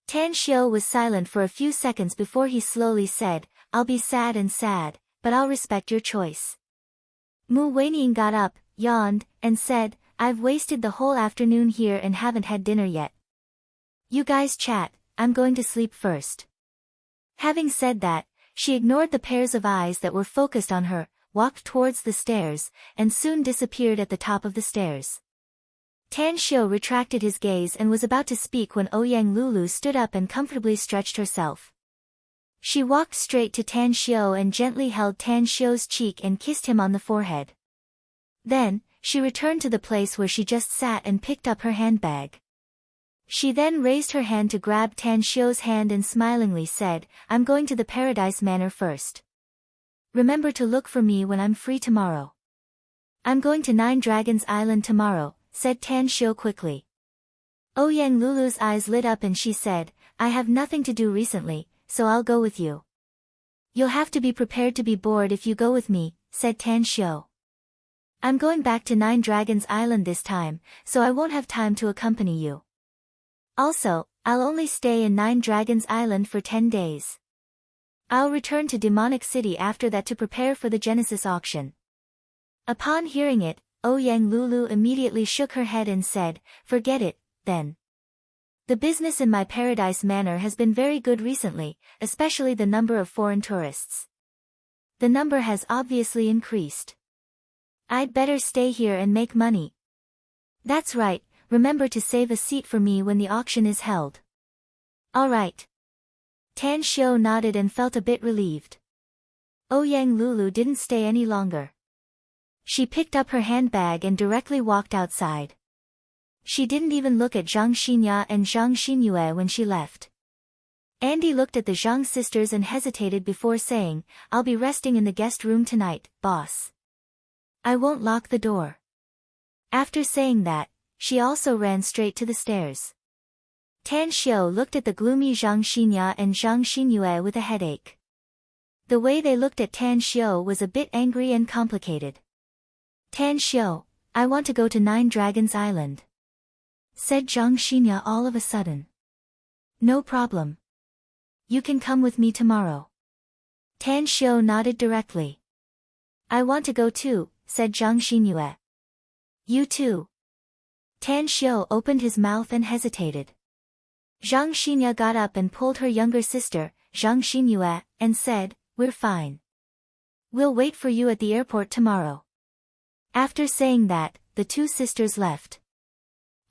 Tan Xiu was silent for a few seconds before he slowly said, I'll be sad, but I'll respect your choice. Mu Weining got up, yawned, and said, I've wasted the whole afternoon here and haven't had dinner yet. You guys chat, I'm going to sleep first. Having said that, she ignored the pairs of eyes that were focused on her, walked towards the stairs, and soon disappeared at the top of the stairs. Tan Xiu retracted his gaze and was about to speak when Ouyang Lulu stood up and comfortably stretched herself. She walked straight to Tan Xiu and gently held Tan Xiu's cheek and kissed him on the forehead. Then, she returned to the place where she just sat and picked up her handbag. She then raised her hand to grab Tan Xiu's hand and smilingly said, I'm going to the Paradise Manor first. Remember to look for me when I'm free tomorrow. I'm going to 9 Dragons Island tomorrow, said Tan Xiu quickly. Ouyang Lulu's eyes lit up and she said, I have nothing to do recently, so I'll go with you. You'll have to be prepared to be bored if you go with me, said Tan Xiu. I'm going back to 9 Dragons Island this time, so I won't have time to accompany you. Also, I'll only stay in 9 Dragons Island for 10 days. I'll return to Demonic City after that to prepare for the Genesis auction. Upon hearing it, Ouyang Lulu immediately shook her head and said, Forget it, then. The business in my Paradise Manor has been very good recently, especially the number of foreign tourists. The number has obviously increased. I'd better stay here and make money. That's right. Remember to save a seat for me when the auction is held. All right. Tan Xiu nodded and felt a bit relieved. Ouyang Lulu didn't stay any longer. She picked up her handbag and directly walked outside. She didn't even look at Zhang Xinya and Zhang Xinyue when she left. Andy looked at the Zhang sisters and hesitated before saying, I'll be resting in the guest room tonight, boss. I won't lock the door. After saying that, she also ran straight to the stairs. Tan Xiu looked at the gloomy Zhang Xinya and Zhang Xinyue with a headache. The way they looked at Tan Xiu was a bit angry and complicated. Tan Xiu, I want to go to 9 Dragons Island, said Zhang Xinya all of a sudden. No problem. You can come with me tomorrow. Tan Xiu nodded directly. I want to go too, said Zhang Xinyue. You too. Tan Xiu opened his mouth and hesitated. Zhang Xinya got up and pulled her younger sister, Zhang Xinyue, and said, We're fine. We'll wait for you at the airport tomorrow. After saying that, the 2 sisters left.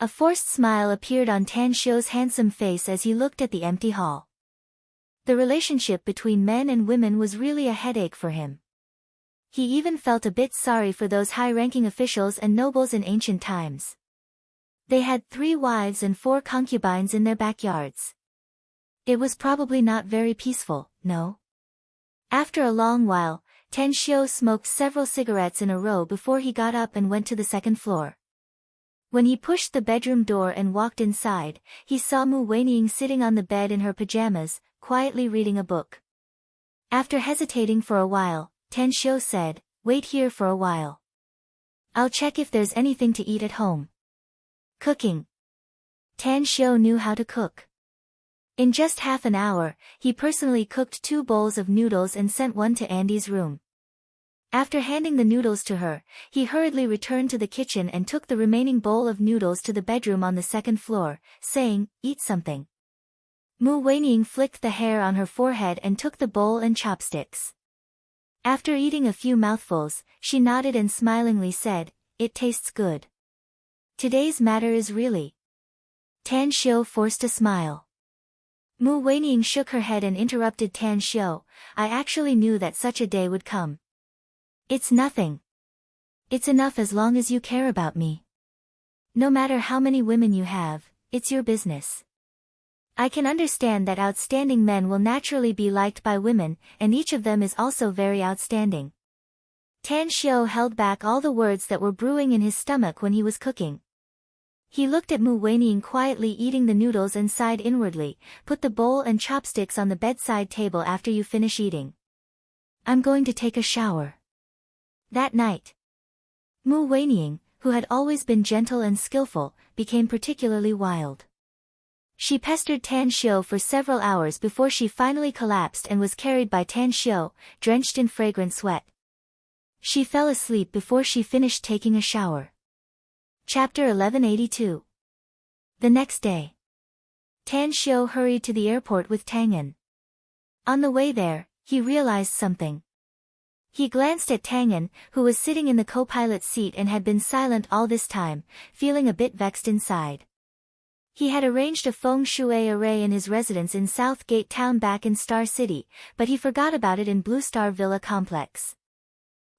A forced smile appeared on Tan Xiu's handsome face as he looked at the empty hall. The relationship between men and women was really a headache for him. He even felt a bit sorry for those high-ranking officials and nobles in ancient times. They had 3 wives and 4 concubines in their backyards. It was probably not very peaceful, no? After a long while, Tan Xiu smoked several cigarettes in a row before he got up and went to the 2nd floor. When he pushed the bedroom door and walked inside, he saw Mu Weining sitting on the bed in her pajamas, quietly reading a book. After hesitating for a while, Tan Xiu said, Wait here for a while. I'll check if there's anything to eat at home. Cooking. Tan Xiu knew how to cook. In just half an hour, he personally cooked 2 bowls of noodles and sent one to Andy's room. After handing the noodles to her, he hurriedly returned to the kitchen and took the remaining bowl of noodles to the bedroom on the 2nd floor, saying, Eat something. Mu Weining flicked the hair on her forehead and took the bowl and chopsticks. After eating a few mouthfuls, she nodded and smilingly said, It tastes good. Today's matter is really. Tan Xiu forced a smile. Mu Weining shook her head and interrupted Tan Xiu. I actually knew that such a day would come. It's nothing. It's enough as long as you care about me. No matter how many women you have, it's your business. I can understand that outstanding men will naturally be liked by women, and each of them is also very outstanding. Tan Xiu held back all the words that were brewing in his stomach when he was cooking. He looked at Mu Weining quietly eating the noodles and sighed inwardly. Put the bowl and chopsticks on the bedside table after you finish eating. I'm going to take a shower. That night, Mu Weining, who had always been gentle and skillful, became particularly wild. She pestered Tan Xiu for several hours before she finally collapsed and was carried by Tan Xiu, drenched in fragrant sweat. She fell asleep before she finished taking a shower. Chapter 1182. The next day, Tan Xiu hurried to the airport with Tang An. On the way there, he realized something. He glanced at Tang An, who was sitting in the co-pilot's seat and had been silent all this time, feeling a bit vexed inside. He had arranged a feng shui array in his residence in South Gate Town back in Star City, but he forgot about it in Blue Star Villa Complex.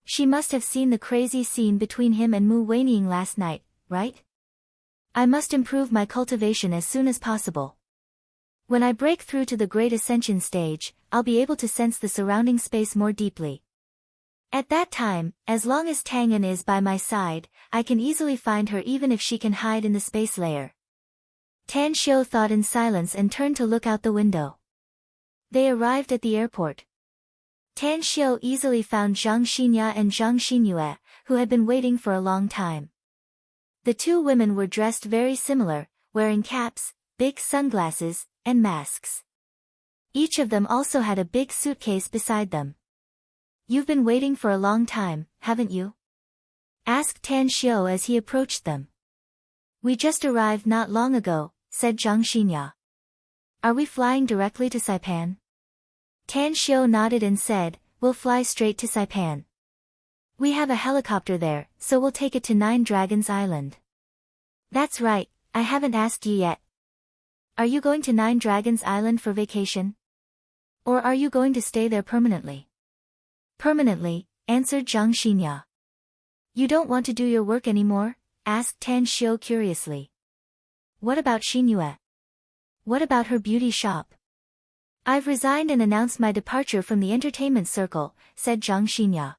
She must have seen the crazy scene between him and Mu Weining last night, right? I must improve my cultivation as soon as possible. When I break through to the Great Ascension stage, I'll be able to sense the surrounding space more deeply. At that time, as long as Tang An is by my side, I can easily find her even if she can hide in the space layer. Tan Xiu thought in silence and turned to look out the window. They arrived at the airport. Tan Xiu easily found Zhang Xinya and Zhang Xinyue, who had been waiting for a long time. The two women were dressed very similar, wearing caps, big sunglasses, and masks. Each of them also had a big suitcase beside them. You've been waiting for a long time, haven't you? Asked Tan Xiu as he approached them. We just arrived not long ago, said Zhang Xinya. Are we flying directly to Saipan? Tan Xiu nodded and said, we'll fly straight to Saipan. We have a helicopter there, so we'll take it to Nine Dragons Island. That's right, I haven't asked you yet. Are you going to Nine Dragons Island for vacation? Or are you going to stay there permanently? Permanently, answered Zhang Xinya. You don't want to do your work anymore? Asked Tan Xiu curiously. What about Xinyue? What about her beauty shop? I've resigned and announced my departure from the entertainment circle, said Zhang Xinya.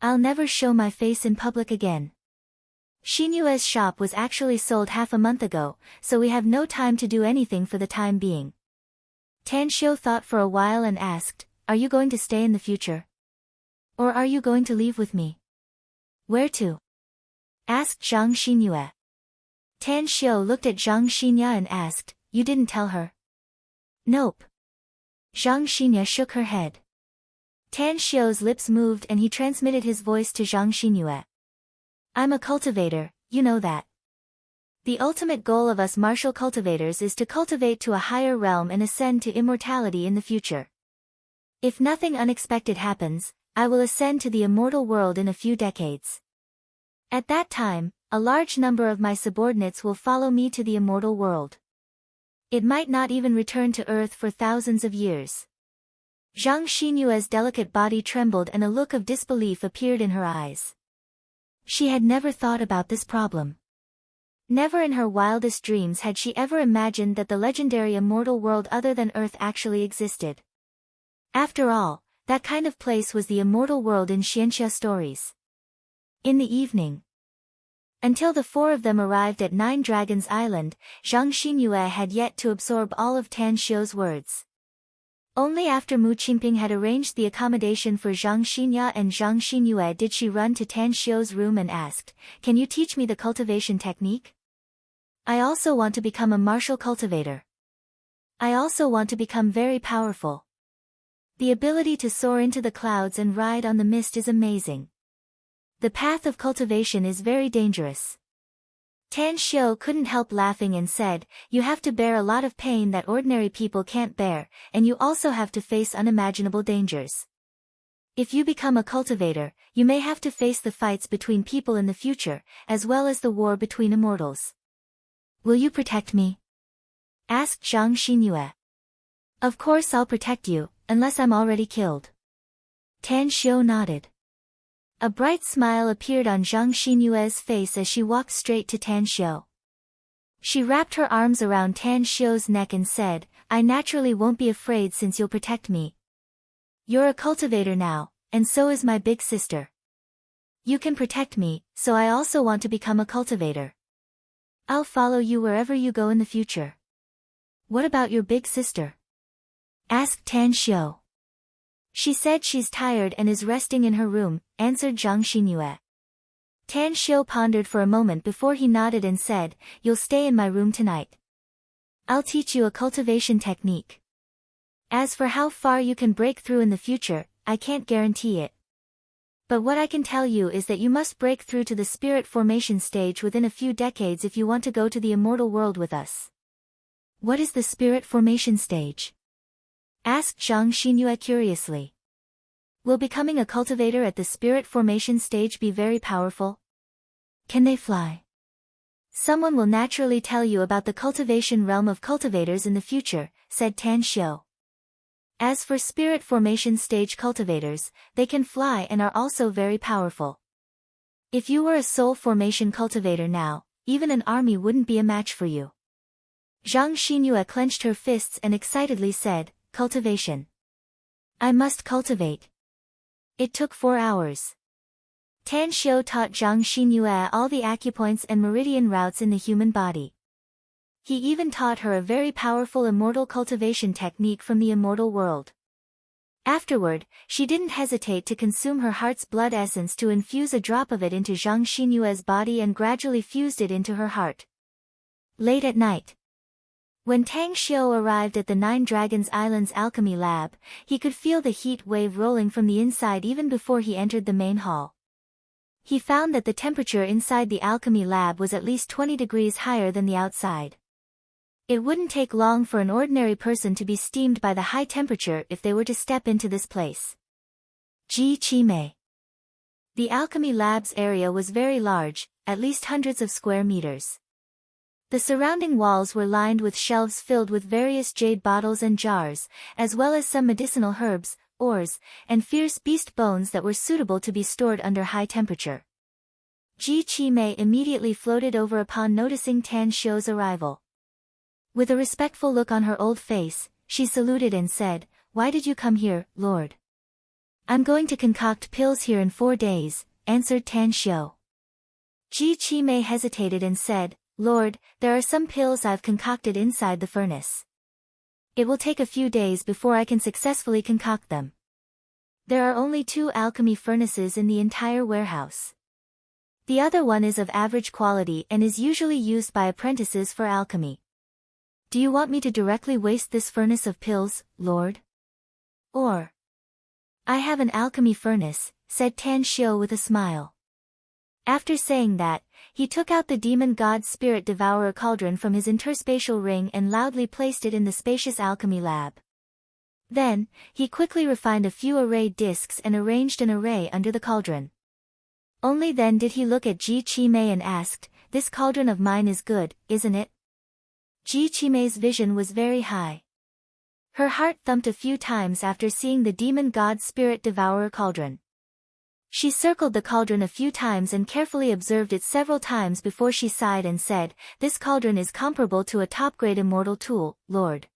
I'll never show my face in public again. Xinyue's shop was actually sold half a month ago, so we have no time to do anything for the time being. Tan Xiu thought for a while and asked, are you going to stay in the future? Or are you going to leave with me? Where to? Asked Zhang Xinyue. Tan Xiu looked at Zhang Xinya and asked, you didn't tell her? Nope. Zhang Xinya shook her head. Tan Xiu's lips moved and he transmitted his voice to Zhang Xinyue. I'm a cultivator, you know that. The ultimate goal of us martial cultivators is to cultivate to a higher realm and ascend to immortality in the future. If nothing unexpected happens, I will ascend to the immortal world in a few decades. At that time, a large number of my subordinates will follow me to the immortal world. It might not even return to Earth for thousands of years. Zhang Xinyue's delicate body trembled and a look of disbelief appeared in her eyes. She had never thought about this problem. Never in her wildest dreams had she ever imagined that the legendary immortal world other than Earth actually existed. After all, that kind of place was the immortal world in Xianxia stories. In the evening, until the four of them arrived at Nine Dragons Island, Zhang Xinyue had yet to absorb all of Tan Xiu's words. Only after Mu Qingping had arranged the accommodation for Zhang Xinya and Zhang Xinyue did she run to Tan Xiu's room and asked, can you teach me the cultivation technique? I also want to become a martial cultivator. I also want to become very powerful. The ability to soar into the clouds and ride on the mist is amazing. The path of cultivation is very dangerous. Tan Xiu couldn't help laughing and said, you have to bear a lot of pain that ordinary people can't bear, and you also have to face unimaginable dangers. If you become a cultivator, you may have to face the fights between people in the future, as well as the war between immortals. Will you protect me? Asked Zhang Xinyue. Of course I'll protect you, unless I'm already killed. Tan Xiu nodded. A bright smile appeared on Zhang Xinyue's face as she walked straight to Tan Xiu. She wrapped her arms around Tan Xiu's neck and said, I naturally won't be afraid since you'll protect me. You're a cultivator now, and so is my big sister. You can protect me, so I also want to become a cultivator. I'll follow you wherever you go in the future. What about your big sister? Asked Tan Xiu. She said she's tired and is resting in her room, answered Zhang Xinyue. Tan Xiu pondered for a moment before he nodded and said, You'll stay in my room tonight. I'll teach you a cultivation technique. As for how far you can break through in the future, I can't guarantee it. But what I can tell you is that you must break through to the spirit formation stage within a few decades if you want to go to the immortal world with us. What is the spirit formation stage? Asked Zhang Xinyue curiously. Will becoming a cultivator at the spirit formation stage be very powerful? Can they fly? Someone will naturally tell you about the cultivation realm of cultivators in the future, said Tan Xiu. As for spirit formation stage cultivators, they can fly and are also very powerful. If you were a soul formation cultivator now, even an army wouldn't be a match for you. Zhang Xinyue clenched her fists and excitedly said, Cultivation. I must cultivate. It took 4 hours. Tan Xiu taught Zhang Xinyue all the acupoints and meridian routes in the human body. He even taught her a very powerful immortal cultivation technique from the immortal world. Afterward, she didn't hesitate to consume her heart's blood essence to infuse a drop of it into Zhang Xinyue's body and gradually fused it into her heart. Late at night. When Tang Xiu arrived at the Nine Dragons Island's alchemy lab, he could feel the heat wave rolling from the inside even before he entered the main hall. He found that the temperature inside the alchemy lab was at least 20 degrees higher than the outside. It wouldn't take long for an ordinary person to be steamed by the high temperature if they were to step into this place. Ji Qimei. The alchemy lab's area was very large, at least hundreds of square meters. The surrounding walls were lined with shelves filled with various jade bottles and jars, as well as some medicinal herbs, ores, and fierce beast bones that were suitable to be stored under high temperature. Ji Qimei immediately floated over upon noticing Tan Xiu's arrival. With a respectful look on her old face, she saluted and said, Why did you come here, Lord? I'm going to concoct pills here in 4 days, answered Tan Xiu. Ji Qimei hesitated and said, Lord, there are some pills I've concocted inside the furnace. It will take a few days before I can successfully concoct them. There are only 2 alchemy furnaces in the entire warehouse. The other one is of average quality and is usually used by apprentices for alchemy. Do you want me to directly waste this furnace of pills, Lord? Or? I have an alchemy furnace, said Tan Xiu with a smile. After saying that, he took out the demon god spirit devourer cauldron from his interspatial ring and loudly placed it in the spacious alchemy lab. Then, he quickly refined a few arrayed discs and arranged an array under the cauldron. Only then did he look at Ji Qimei and asked, This cauldron of mine is good, isn't it? Ji Qimei's vision was very high. Her heart thumped a few times after seeing the demon god spirit devourer cauldron. She circled the cauldron a few times and carefully observed it several times before she sighed and said, This cauldron is comparable to a top-grade immortal tool, Lord.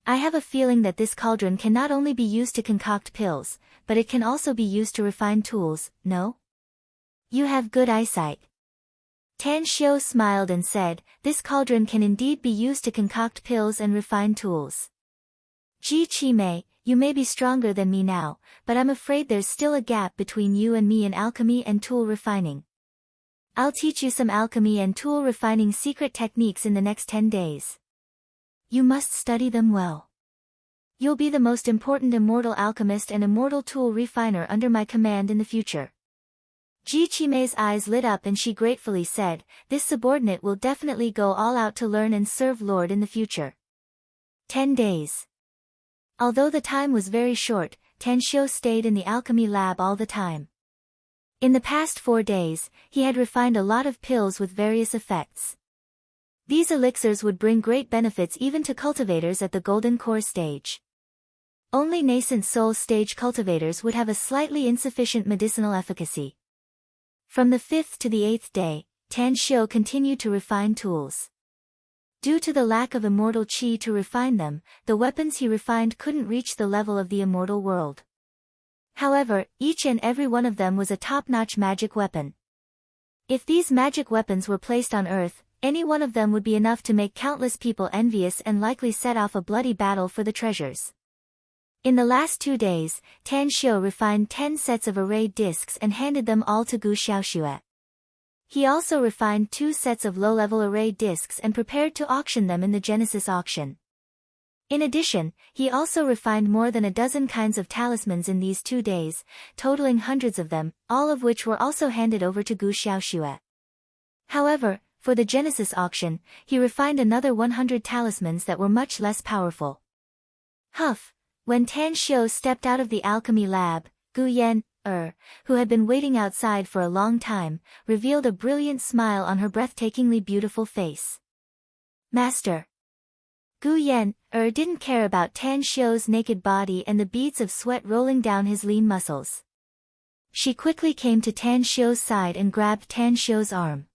I have a feeling that this cauldron can not only be used to concoct pills, but it can also be used to refine tools, no? You have good eyesight. Tan Xiu smiled and said, This cauldron can indeed be used to concoct pills and refine tools. Ji Qimei, you may be stronger than me now, but I'm afraid there's still a gap between you and me in alchemy and tool refining. I'll teach you some alchemy and tool refining secret techniques in the next 10 days. You must study them well. You'll be the most important immortal alchemist and immortal tool refiner under my command in the future. Ji Qimei's eyes lit up and she gratefully said, This subordinate will definitely go all out to learn and serve Lord in the future. 10 days. Although the time was very short, Tan Xiu stayed in the alchemy lab all the time. In the past 4 days, he had refined a lot of pills with various effects. These elixirs would bring great benefits even to cultivators at the golden core stage. Only nascent soul stage cultivators would have a slightly insufficient medicinal efficacy. From the 5th to the 8th day, Tan Xiu continued to refine tools. Due to the lack of immortal qi to refine them, the weapons he refined couldn't reach the level of the immortal world. However, each and every one of them was a top-notch magic weapon. If these magic weapons were placed on Earth, any one of them would be enough to make countless people envious and likely set off a bloody battle for the treasures. In the last 2 days, Tan Xiu refined 10 sets of arrayed discs and handed them all to Gu Xiaoxue. He also refined 2 sets of low-level arrayed discs and prepared to auction them in the Genesis auction. In addition, he also refined more than a dozen kinds of talismans in these 2 days, totaling hundreds of them, all of which were also handed over to Gu Xiaoxue. However, for the Genesis auction, he refined another 100 talismans that were much less powerful. Huff! When Tan Xiu stepped out of the alchemy lab, Gu Yan, who had been waiting outside for a long time, revealed a brilliant smile on her breathtakingly beautiful face. Master! Gu Yan, didn't care about Tan Xiu's naked body and the beads of sweat rolling down his lean muscles. She quickly came to Tan Xiu's side and grabbed Tan Xiu's arm.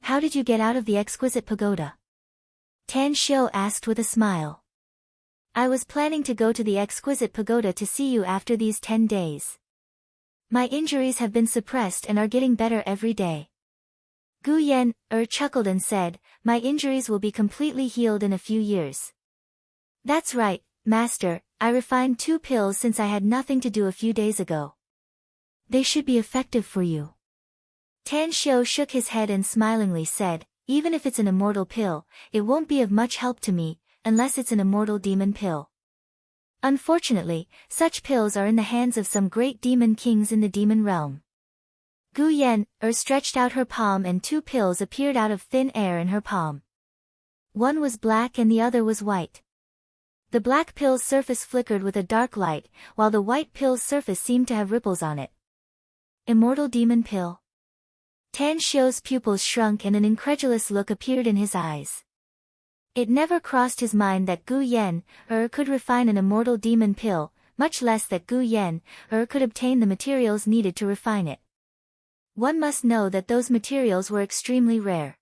How did you get out of the exquisite pagoda? Tan Xiu asked with a smile. I was planning to go to the exquisite pagoda to see you after these 10 days. My injuries have been suppressed and are getting better every day. Gu Yan, chuckled and said, my injuries will be completely healed in a few years. That's right, Master, I refined 2 pills since I had nothing to do a few days ago. They should be effective for you. Tan Xiu shook his head and smilingly said, even if it's an immortal pill, it won't be of much help to me, unless it's an immortal demon pill. Unfortunately, such pills are in the hands of some great demon kings in the demon realm. Gu Yan, stretched out her palm and 2 pills appeared out of thin air in her palm. One was black and the other was white. The black pill's surface flickered with a dark light, while the white pill's surface seemed to have ripples on it. Immortal demon pill. Tan Xiu's pupils shrunk and an incredulous look appeared in his eyes. It never crossed his mind that Gu Yan, could refine an immortal demon pill, much less that Gu Yan, could obtain the materials needed to refine it. One must know that those materials were extremely rare.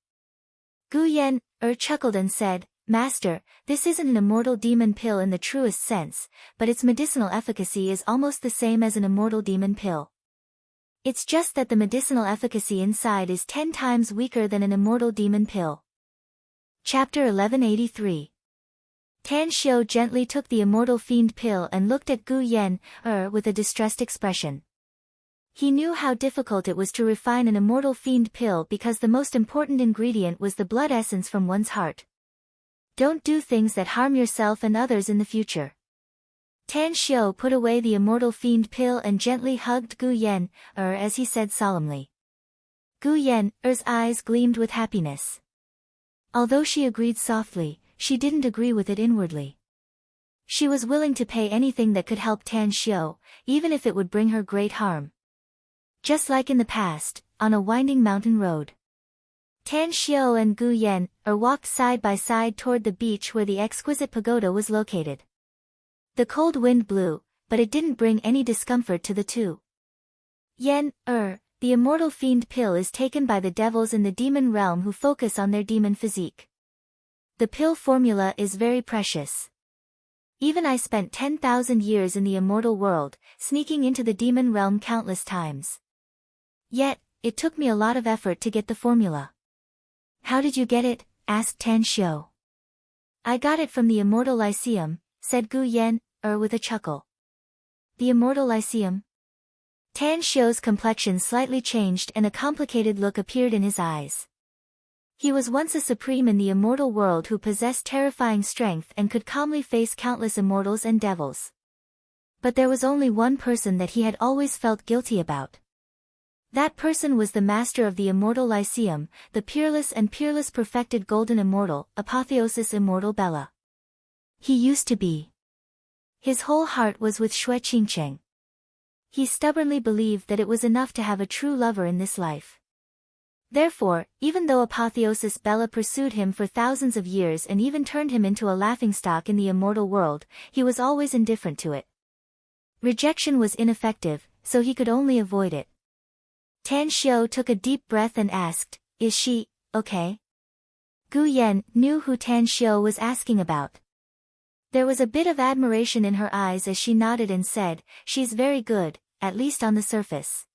Gu Yan, chuckled and said, Master, this isn't an immortal demon pill in the truest sense, but its medicinal efficacy is almost the same as an immortal demon pill. It's just that the medicinal efficacy inside is 10 times weaker than an immortal demon pill. Chapter 1183. Tan Xiu gently took the immortal fiend pill and looked at Gu Yan, with a distressed expression. He knew how difficult it was to refine an immortal fiend pill because the most important ingredient was the blood essence from one's heart. Don't do things that harm yourself and others in the future. Tan Xiu put away the immortal fiend pill and gently hugged Gu Yan, as he said solemnly. Gu Yan's eyes gleamed with happiness. Although she agreed softly, she didn't agree with it inwardly. She was willing to pay anything that could help Tan Xiu, even if it would bring her great harm. Just like in the past, on a winding mountain road. Tan Xiu and Gu Yan walked side by side toward the beach where the exquisite pagoda was located. The cold wind blew, but it didn't bring any discomfort to the two. Yan, the immortal fiend pill is taken by the devils in the demon realm who focus on their demon physique. The pill formula is very precious. Even I spent 10,000 years in the immortal world, sneaking into the demon realm countless times. Yet, it took me a lot of effort to get the formula. How did you get it? Asked Tan Xiu. I got it from the immortal Lyceum, said Gu Yan, with a chuckle. The immortal Lyceum? Tan Xiu's complexion slightly changed and a complicated look appeared in his eyes. He was once a supreme in the immortal world who possessed terrifying strength and could calmly face countless immortals and devils. But there was only one person that he had always felt guilty about. That person was the master of the immortal Lyceum, the peerless and peerless perfected golden immortal, Apotheosis Immortal Bella. He used to be. His whole heart was with Xue Qingcheng. He stubbornly believed that it was enough to have a true lover in this life. Therefore, even though Apotheosis Bella pursued him for thousands of years and even turned him into a laughingstock in the immortal world, he was always indifferent to it. Rejection was ineffective, so he could only avoid it. Tan Xiu took a deep breath and asked, "Is she okay?" Gu Yan knew who Tan Xiu was asking about. There was a bit of admiration in her eyes as she nodded and said, "She's very good, at least on the surface."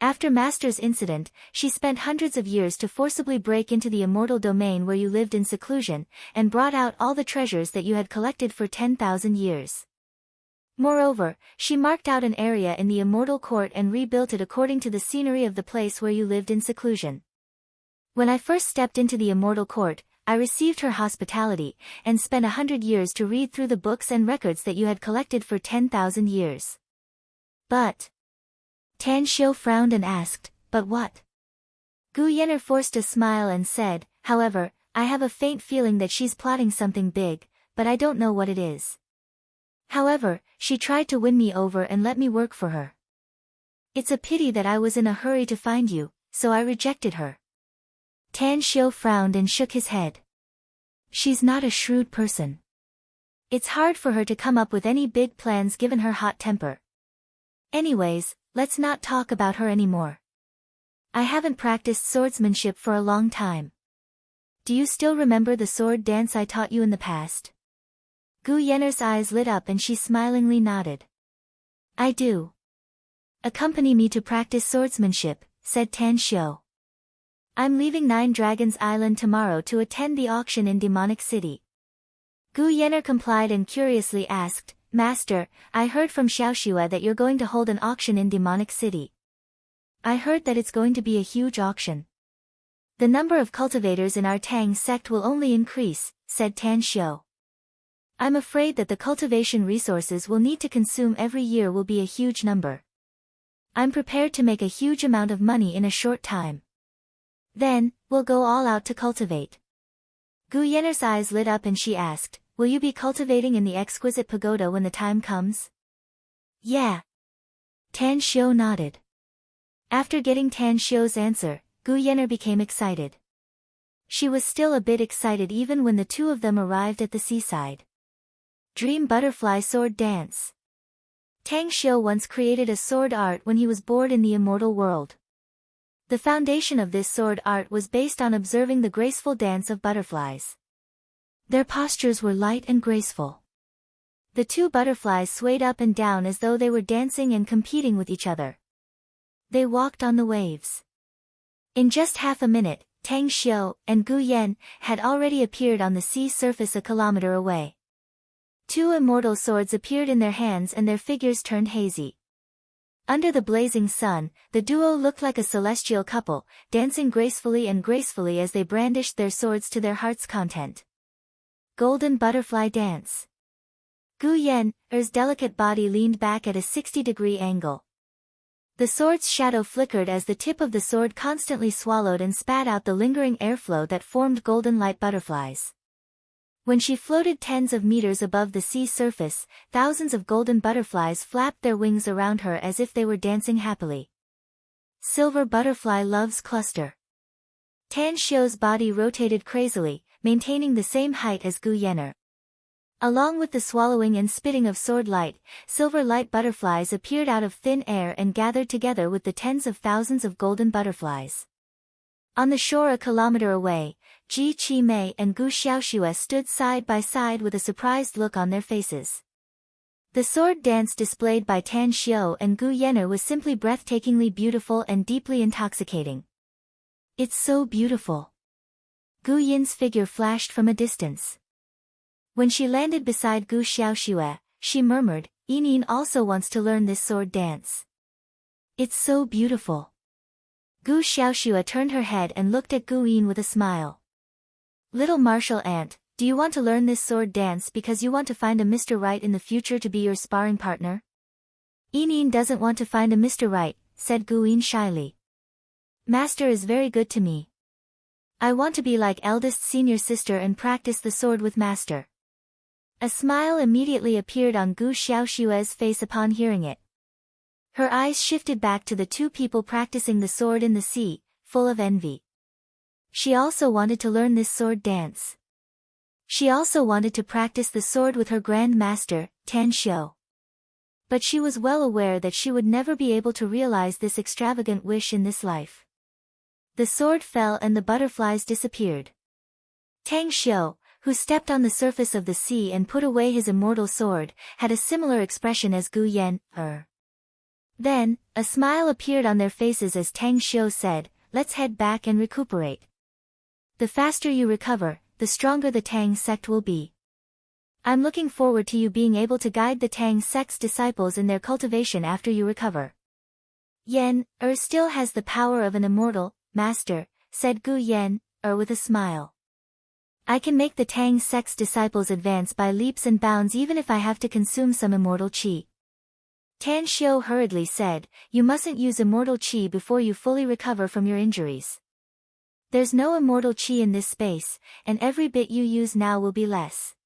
After Master's incident, she spent hundreds of years to forcibly break into the immortal domain where you lived in seclusion, and brought out all the treasures that you had collected for 10,000 years. Moreover, she marked out an area in the immortal court and rebuilt it according to the scenery of the place where you lived in seclusion. When I first stepped into the immortal court, I received her hospitality, and spent 100 years to read through the books and records that you had collected for 10,000 years. But... Tan Xiu frowned and asked, "But what?" Gu Yanner forced a smile and said, "However, I have a faint feeling that she's plotting something big, but I don't know what it is. However, she tried to win me over and let me work for her. It's a pity that I was in a hurry to find you, so I rejected her." Tan Xiu frowned and shook his head. "She's not a shrewd person. It's hard for her to come up with any big plans given her hot temper. Anyways, let's not talk about her anymore. I haven't practiced swordsmanship for a long time. Do you still remember the sword dance I taught you in the past?" Gu Yanner's eyes lit up and she smilingly nodded. "I do. Accompany me to practice swordsmanship," said Tan Xiu. "I'm leaving Nine Dragons Island tomorrow to attend the auction in Demonic City." Gu Yanner complied and curiously asked, "Master, I heard from Xiaoxue that you're going to hold an auction in Demonic City. I heard that it's going to be a huge auction. The number of cultivators in our Tang sect will only increase," said Tan Xiu. "I'm afraid that the cultivation resources we'll need to consume every year will be a huge number. I'm prepared to make a huge amount of money in a short time. Then, we'll go all out to cultivate." Gu Yanner's eyes lit up and she asked, "Will you be cultivating in the exquisite pagoda when the time comes?" "Yeah." Tan Xiu nodded. After getting Tan Xiu's answer, Gu Yanner became excited. She was still a bit excited even when the two of them arrived at the seaside. Dream Butterfly Sword Dance. Tang Xiu once created a sword art when he was bored in the immortal world. The foundation of this sword art was based on observing the graceful dance of butterflies. Their postures were light and graceful. The two butterflies swayed up and down as though they were dancing and competing with each other. They walked on the waves. In just half a minute, Tang Xiu and Gu Yan had already appeared on the sea surface a kilometer away. Two immortal swords appeared in their hands and their figures turned hazy. Under the blazing sun, the duo looked like a celestial couple, dancing gracefully as they brandished their swords to their heart's content. Golden Butterfly Dance. Gu Yan's delicate body leaned back at a 60-degree angle. The sword's shadow flickered as the tip of the sword constantly swallowed and spat out the lingering airflow that formed golden light butterflies. When she floated tens of meters above the sea surface, thousands of golden butterflies flapped their wings around her as if they were dancing happily. Silver Butterfly Loves Cluster. Tan Xiu's body rotated crazily, maintaining the same height as Gu Yanner. Along with the swallowing and spitting of sword light, silver light butterflies appeared out of thin air and gathered together with the tens of thousands of golden butterflies. On the shore a kilometer away, Ji Qimei and Gu Xiaoxue stood side by side with a surprised look on their faces. The sword dance displayed by Tan Xiu and Gu Yanner was simply breathtakingly beautiful and deeply intoxicating. "It's so beautiful." Gu Yin's figure flashed from a distance. When she landed beside Gu Xiaoxue, she murmured, "Yinin also wants to learn this sword dance. It's so beautiful." Gu Xiaoxue turned her head and looked at Gu Yin with a smile. "Little martial ant, do you want to learn this sword dance because you want to find a Mr. Right in the future to be your sparring partner?" "Yinin doesn't want to find a Mr. Right," said Gu Yin shyly. "Master is very good to me. I want to be like eldest senior sister and practice the sword with Master." A smile immediately appeared on Gu Xiaoxue's face upon hearing it. Her eyes shifted back to the two people practicing the sword in the sea, full of envy. She also wanted to learn this sword dance. She also wanted to practice the sword with her Grand Master, Tan Xiu. But she was well aware that she would never be able to realize this extravagant wish in this life. The sword fell and the butterflies disappeared. Tang Xiu, who stepped on the surface of the sea and put away his immortal sword, had a similar expression as Gu Yan. Then, a smile appeared on their faces as Tang Xiu said, "Let's head back and recuperate. The faster you recover, the stronger the Tang sect will be. I'm looking forward to you being able to guide the Tang sect's disciples in their cultivation after you recover." "Yan, still has the power of an immortal, master," said Gu Yan, with a smile. "I can make the Tang sect's disciples advance by leaps and bounds even if I have to consume some immortal qi." Tan Xiu hurriedly said, "You mustn't use immortal qi before you fully recover from your injuries. There's no immortal qi in this space, and every bit you use now will be less.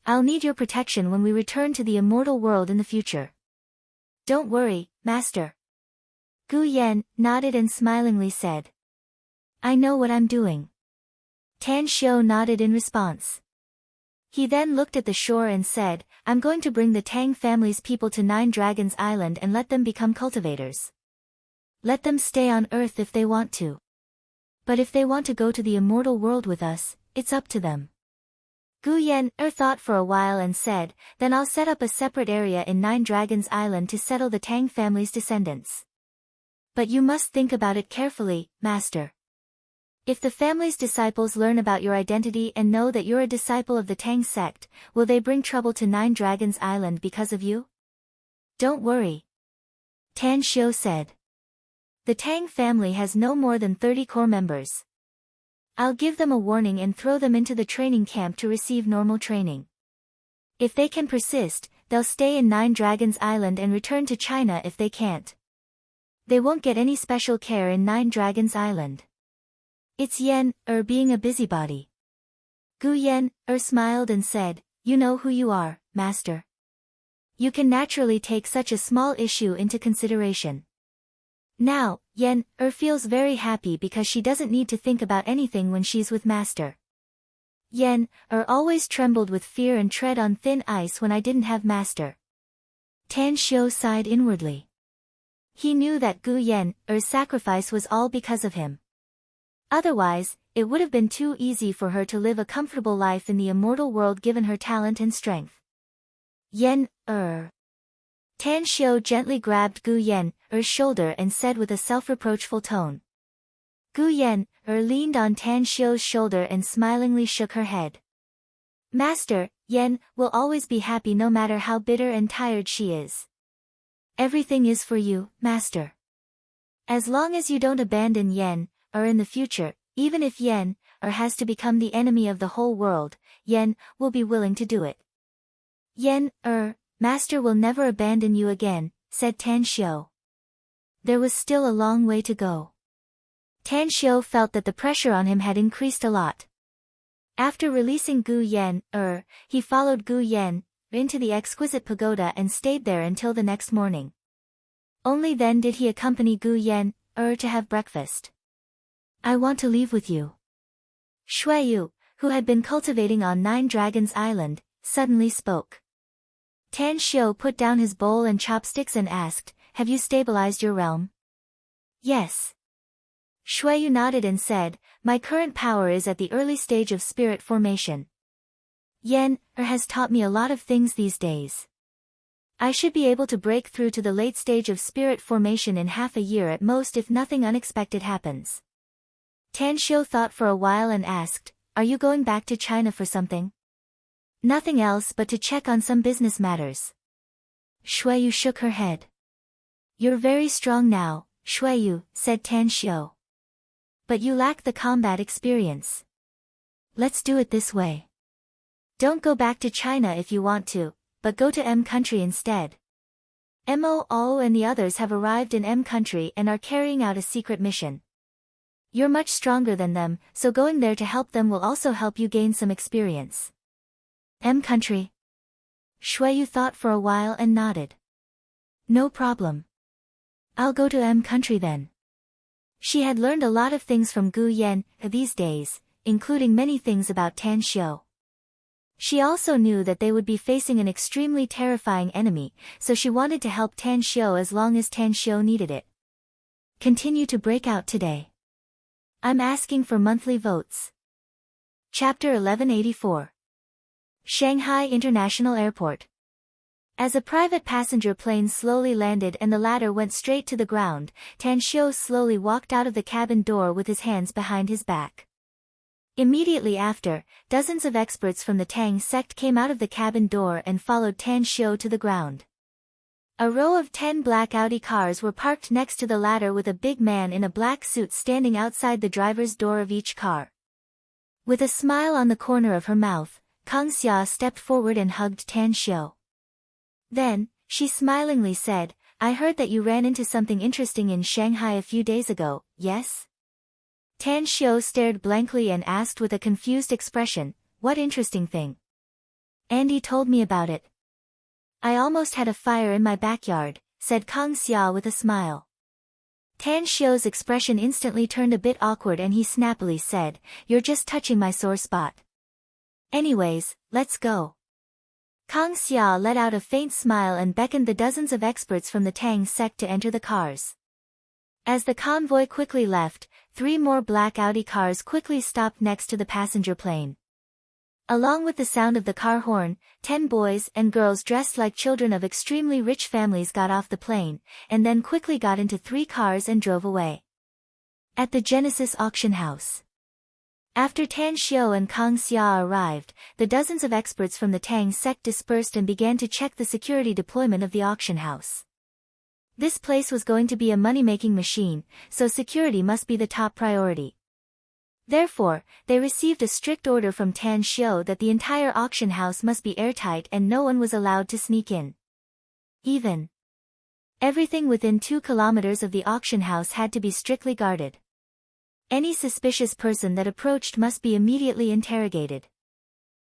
I'll need your protection when we return to the immortal world in the future." "Don't worry, Master." Gu Yan nodded and smilingly said, "I know what I'm doing." Tan Xiu nodded in response. He then looked at the shore and said, "I'm going to bring the Tang family's people to Nine Dragons Island and let them become cultivators. Let them stay on Earth if they want to. But if they want to go to the immortal world with us, it's up to them." Gu Yan thought for a while and said, "Then I'll set up a separate area in Nine Dragons Island to settle the Tang family's descendants. But you must think about it carefully, Master. If the family's disciples learn about your identity and know that you're a disciple of the Tang sect, will they bring trouble to Nine Dragons Island because of you?" "Don't worry," Tan Xiu said. "The Tang family has no more than 30 core members. I'll give them a warning and throw them into the training camp to receive normal training. If they can persist, they'll stay in Nine Dragons Island and return to China if they can't. They won't get any special care in Nine Dragons Island. It's Yan, being a busybody." Gu Yan, smiled and said, "You know who you are, Master. You can naturally take such a small issue into consideration." Now, Yan, feels very happy because she doesn't need to think about anything when she's with Master. "Yan, always trembled with fear and tread on thin ice when I didn't have Master." Tan Xiu sighed inwardly. He knew that Gu Yan's sacrifice was all because of him. Otherwise, it would have been too easy for her to live a comfortable life in the immortal world given her talent and strength. "Yan, Tan Xiu gently grabbed Gu Yan's shoulder and said with a self-reproachful tone. Gu Yan leaned on Tan Xiu's shoulder and smilingly shook her head. "Master, Yan will always be happy no matter how bitter and tired she is. Everything is for you, Master. As long as you don't abandon Yan, in the future, even if Yan has to become the enemy of the whole world, Yan will be willing to do it." "Yan, Master will never abandon you again," said Tan Xiu. There was still a long way to go. Tan Xiu felt that the pressure on him had increased a lot. After releasing Gu Yan, he followed Gu Yan into the exquisite pagoda and stayed there until the next morning. Only then did he accompany Gu Yan to have breakfast. "I want to leave with you." Shuiyu, who had been cultivating on Nine Dragons Island, suddenly spoke. Tan Xiu put down his bowl and chopsticks and asked, "Have you stabilized your realm?" "Yes." Shuiyu nodded and said, "My current power is at the early stage of spirit formation. Yan has taught me a lot of things these days. I should be able to break through to the late stage of spirit formation in half a year at most if nothing unexpected happens." Tan Xiu thought for a while and asked, "Are you going back to China for something?" "Nothing else but to check on some business matters." Shuiyu shook her head. "You're very strong now, Shuiyu," said Tan Xiu. "But you lack the combat experience. Let's do it this way. Don't go back to China if you want to, but go to M country instead. Mo and the others have arrived in M country and are carrying out a secret mission. You're much stronger than them, so going there to help them will also help you gain some experience." "M country?" Shuiyu thought for a while and nodded. "No problem. I'll go to M country then." She had learned a lot of things from Gu Yan these days, including many things about Tan Xiu. She also knew that they would be facing an extremely terrifying enemy, so she wanted to help Tan Xiu as long as Tan Xiu needed it. Continue to break out today. I'm asking for monthly votes. Chapter 1184. Shanghai International Airport. As a private passenger plane slowly landed and the ladder went straight to the ground, Tan Xiu slowly walked out of the cabin door with his hands behind his back. Immediately after, dozens of experts from the Tang sect came out of the cabin door and followed Tan Xiu to the ground. A row of 10 black Audi cars were parked next to the ladder with a big man in a black suit standing outside the driver's door of each car. With a smile on the corner of her mouth, Kang Xia stepped forward and hugged Tan Xiu. Then, she smilingly said, I heard that you ran into something interesting in Shanghai a few days ago, yes? Tan Xiu stared blankly and asked with a confused expression, what interesting thing? Andy told me about it. I almost had a fire in my backyard, said Kang Xia with a smile. Tan Xiu's expression instantly turned a bit awkward and he snappily said, you're just touching my sore spot. Anyways, let's go. Kang Xia let out a faint smile and beckoned the dozens of experts from the Tang sect to enter the cars. As the convoy quickly left, 3 more black Audi cars quickly stopped next to the passenger plane. Along with the sound of the car horn, 10 boys and girls dressed like children of extremely rich families got off the plane, and then quickly got into 3 cars and drove away. At the Genesis auction house. After Tan Xiu and Kang Xia arrived, the dozens of experts from the Tang sect dispersed and began to check the security deployment of the auction house. This place was going to be a money-making machine, so security must be the top priority. Therefore, they received a strict order from Tan Xiu that the entire auction house must be airtight and no one was allowed to sneak in. Everything within 2 kilometers of the auction house had to be strictly guarded. Any suspicious person that approached must be immediately interrogated.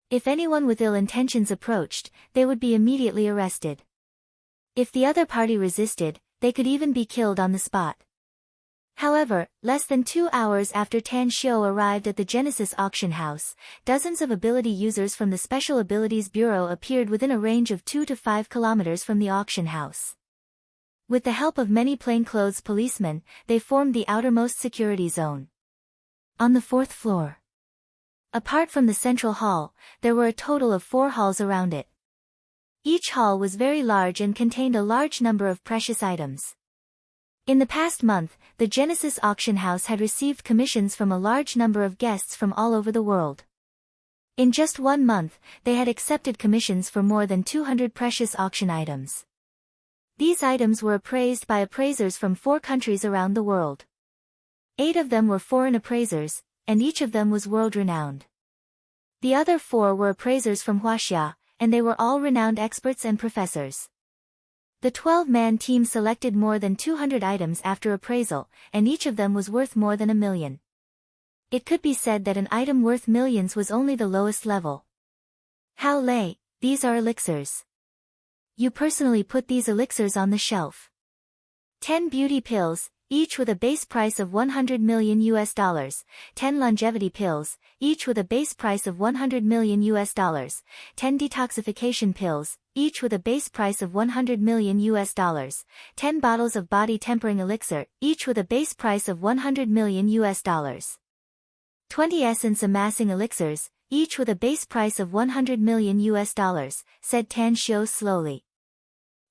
If anyone with ill intentions approached, they would be immediately arrested. If the other party resisted, they could even be killed on the spot. However, less than 2 hours after Tan Xiu arrived at the Genesis auction house, dozens of ability users from the Special Abilities Bureau appeared within a range of 2 to 5 kilometers from the auction house. With the help of many plainclothes policemen, they formed the outermost security zone. On the 4th floor. Apart from the central hall, there were a total of 4 halls around it. Each hall was very large and contained a large number of precious items. In the past month, the Genesis auction house had received commissions from a large number of guests from all over the world. In just 1 month, they had accepted commissions for more than 200 precious auction items. These items were appraised by appraisers from 4 countries around the world. 8 of them were foreign appraisers, and each of them was world-renowned. The other 4 were appraisers from Huaxia, and they were all renowned experts and professors. The 12-man team selected more than 200 items after appraisal, and each of them was worth more than $1 million. It could be said that an item worth millions was only the lowest level. Hao Lei, these are elixirs. You personally put these elixirs on the shelf. 10 beauty pills, each with a base price of $100 million, 10 longevity pills, each with a base price of $100 million, 10 detoxification pills, each with a base price of $100 million, 10 bottles of body tempering elixir, each with a base price of $100 million, 20 essence amassing elixirs, each with a base price of $100 million, said Tan Xiu slowly.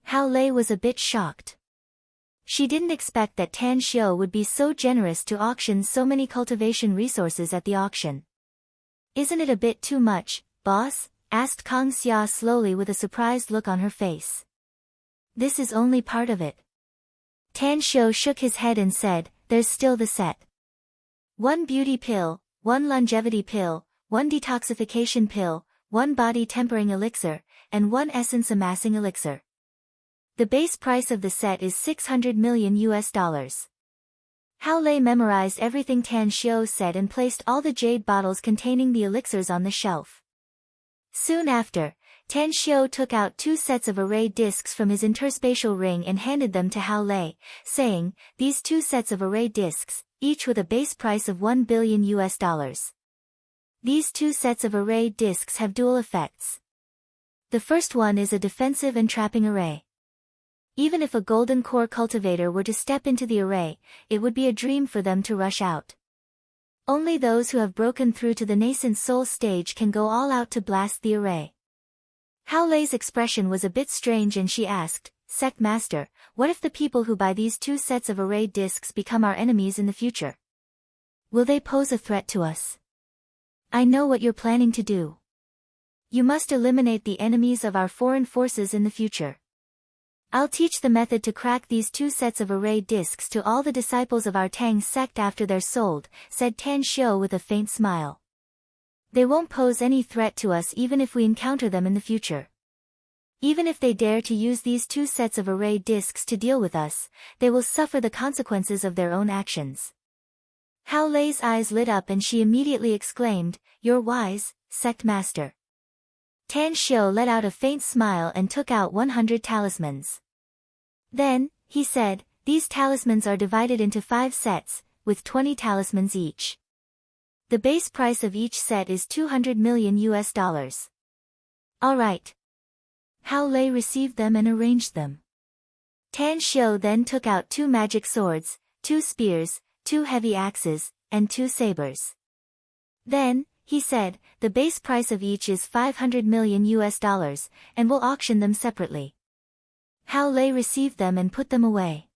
Hao Lei was a bit shocked. She didn't expect that Tan Xiu would be so generous to auction so many cultivation resources at the auction. Isn't it a bit too much, boss? Asked Kang Xia slowly with a surprised look on her face. This is only part of it. Tan Xiu shook his head and said, there's still the set. 1 beauty pill, 1 longevity pill, 1 detoxification pill, 1 body tempering elixir, and 1 essence amassing elixir. The base price of the set is $600 million. Hao Lei memorized everything Tan Xiu said and placed all the jade bottles containing the elixirs on the shelf. Soon after, Tan Xiu took out 2 sets of array discs from his interspatial ring and handed them to Hao Lei, saying, these 2 sets of array discs, each with a base price of $1 billion US. These two sets of array discs have dual effects. The first one is a defensive and trapping array. Even if a golden core cultivator were to step into the array, it would be a dream for them to rush out. Only those who have broken through to the nascent soul stage can go all out to blast the array. Hao Lei's expression was a bit strange and she asked, Sect Master, what if the people who buy these two sets of array discs become our enemies in the future? Will they pose a threat to us? I know what you're planning to do. You must eliminate the enemies of our foreign forces in the future. I'll teach the method to crack these two sets of array discs to all the disciples of our Tang sect after they're sold, said Tan Xiu with a faint smile. They won't pose any threat to us even if we encounter them in the future. Even if they dare to use these two sets of array discs to deal with us, they will suffer the consequences of their own actions. Hao Lei's eyes lit up and she immediately exclaimed, You're wise, Sect Master. Tan Xiu let out a faint smile and took out 100 talismans. Then, he said, these talismans are divided into 5 sets, with 20 talismans each. The base price of each set is $200 million US. All right. Hao Lei received them and arranged them. Tan Xiu then took out 2 magic swords, 2 spears, 2 heavy axes, and 2 sabers. Then, he said, the base price of each is $500 million US, and we'll auction them separately. Hao Lei received them and put them away.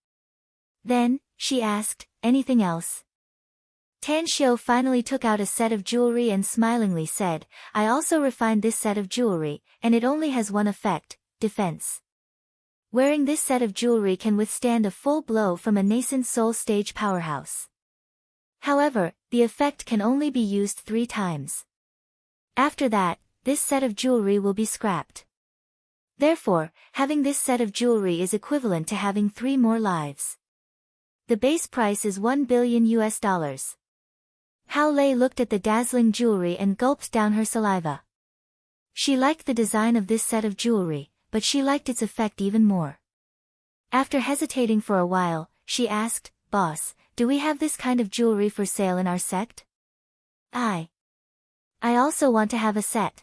Then, she asked, anything else? Tan Xiu finally took out a set of jewelry and smilingly said, I also refined this set of jewelry, and it only has one effect, defense. Wearing this set of jewelry can withstand a full blow from a nascent soul stage powerhouse. However, the effect can only be used 3 times. After that, this set of jewelry will be scrapped. Therefore, having this set of jewelry is equivalent to having 3 more lives. The base price is $1 billion US. Hao Lei looked at the dazzling jewelry and gulped down her saliva. She liked the design of this set of jewelry, but she liked its effect even more. After hesitating for a while, she asked, Boss, do we have this kind of jewelry for sale in our sect? I also want to have a set.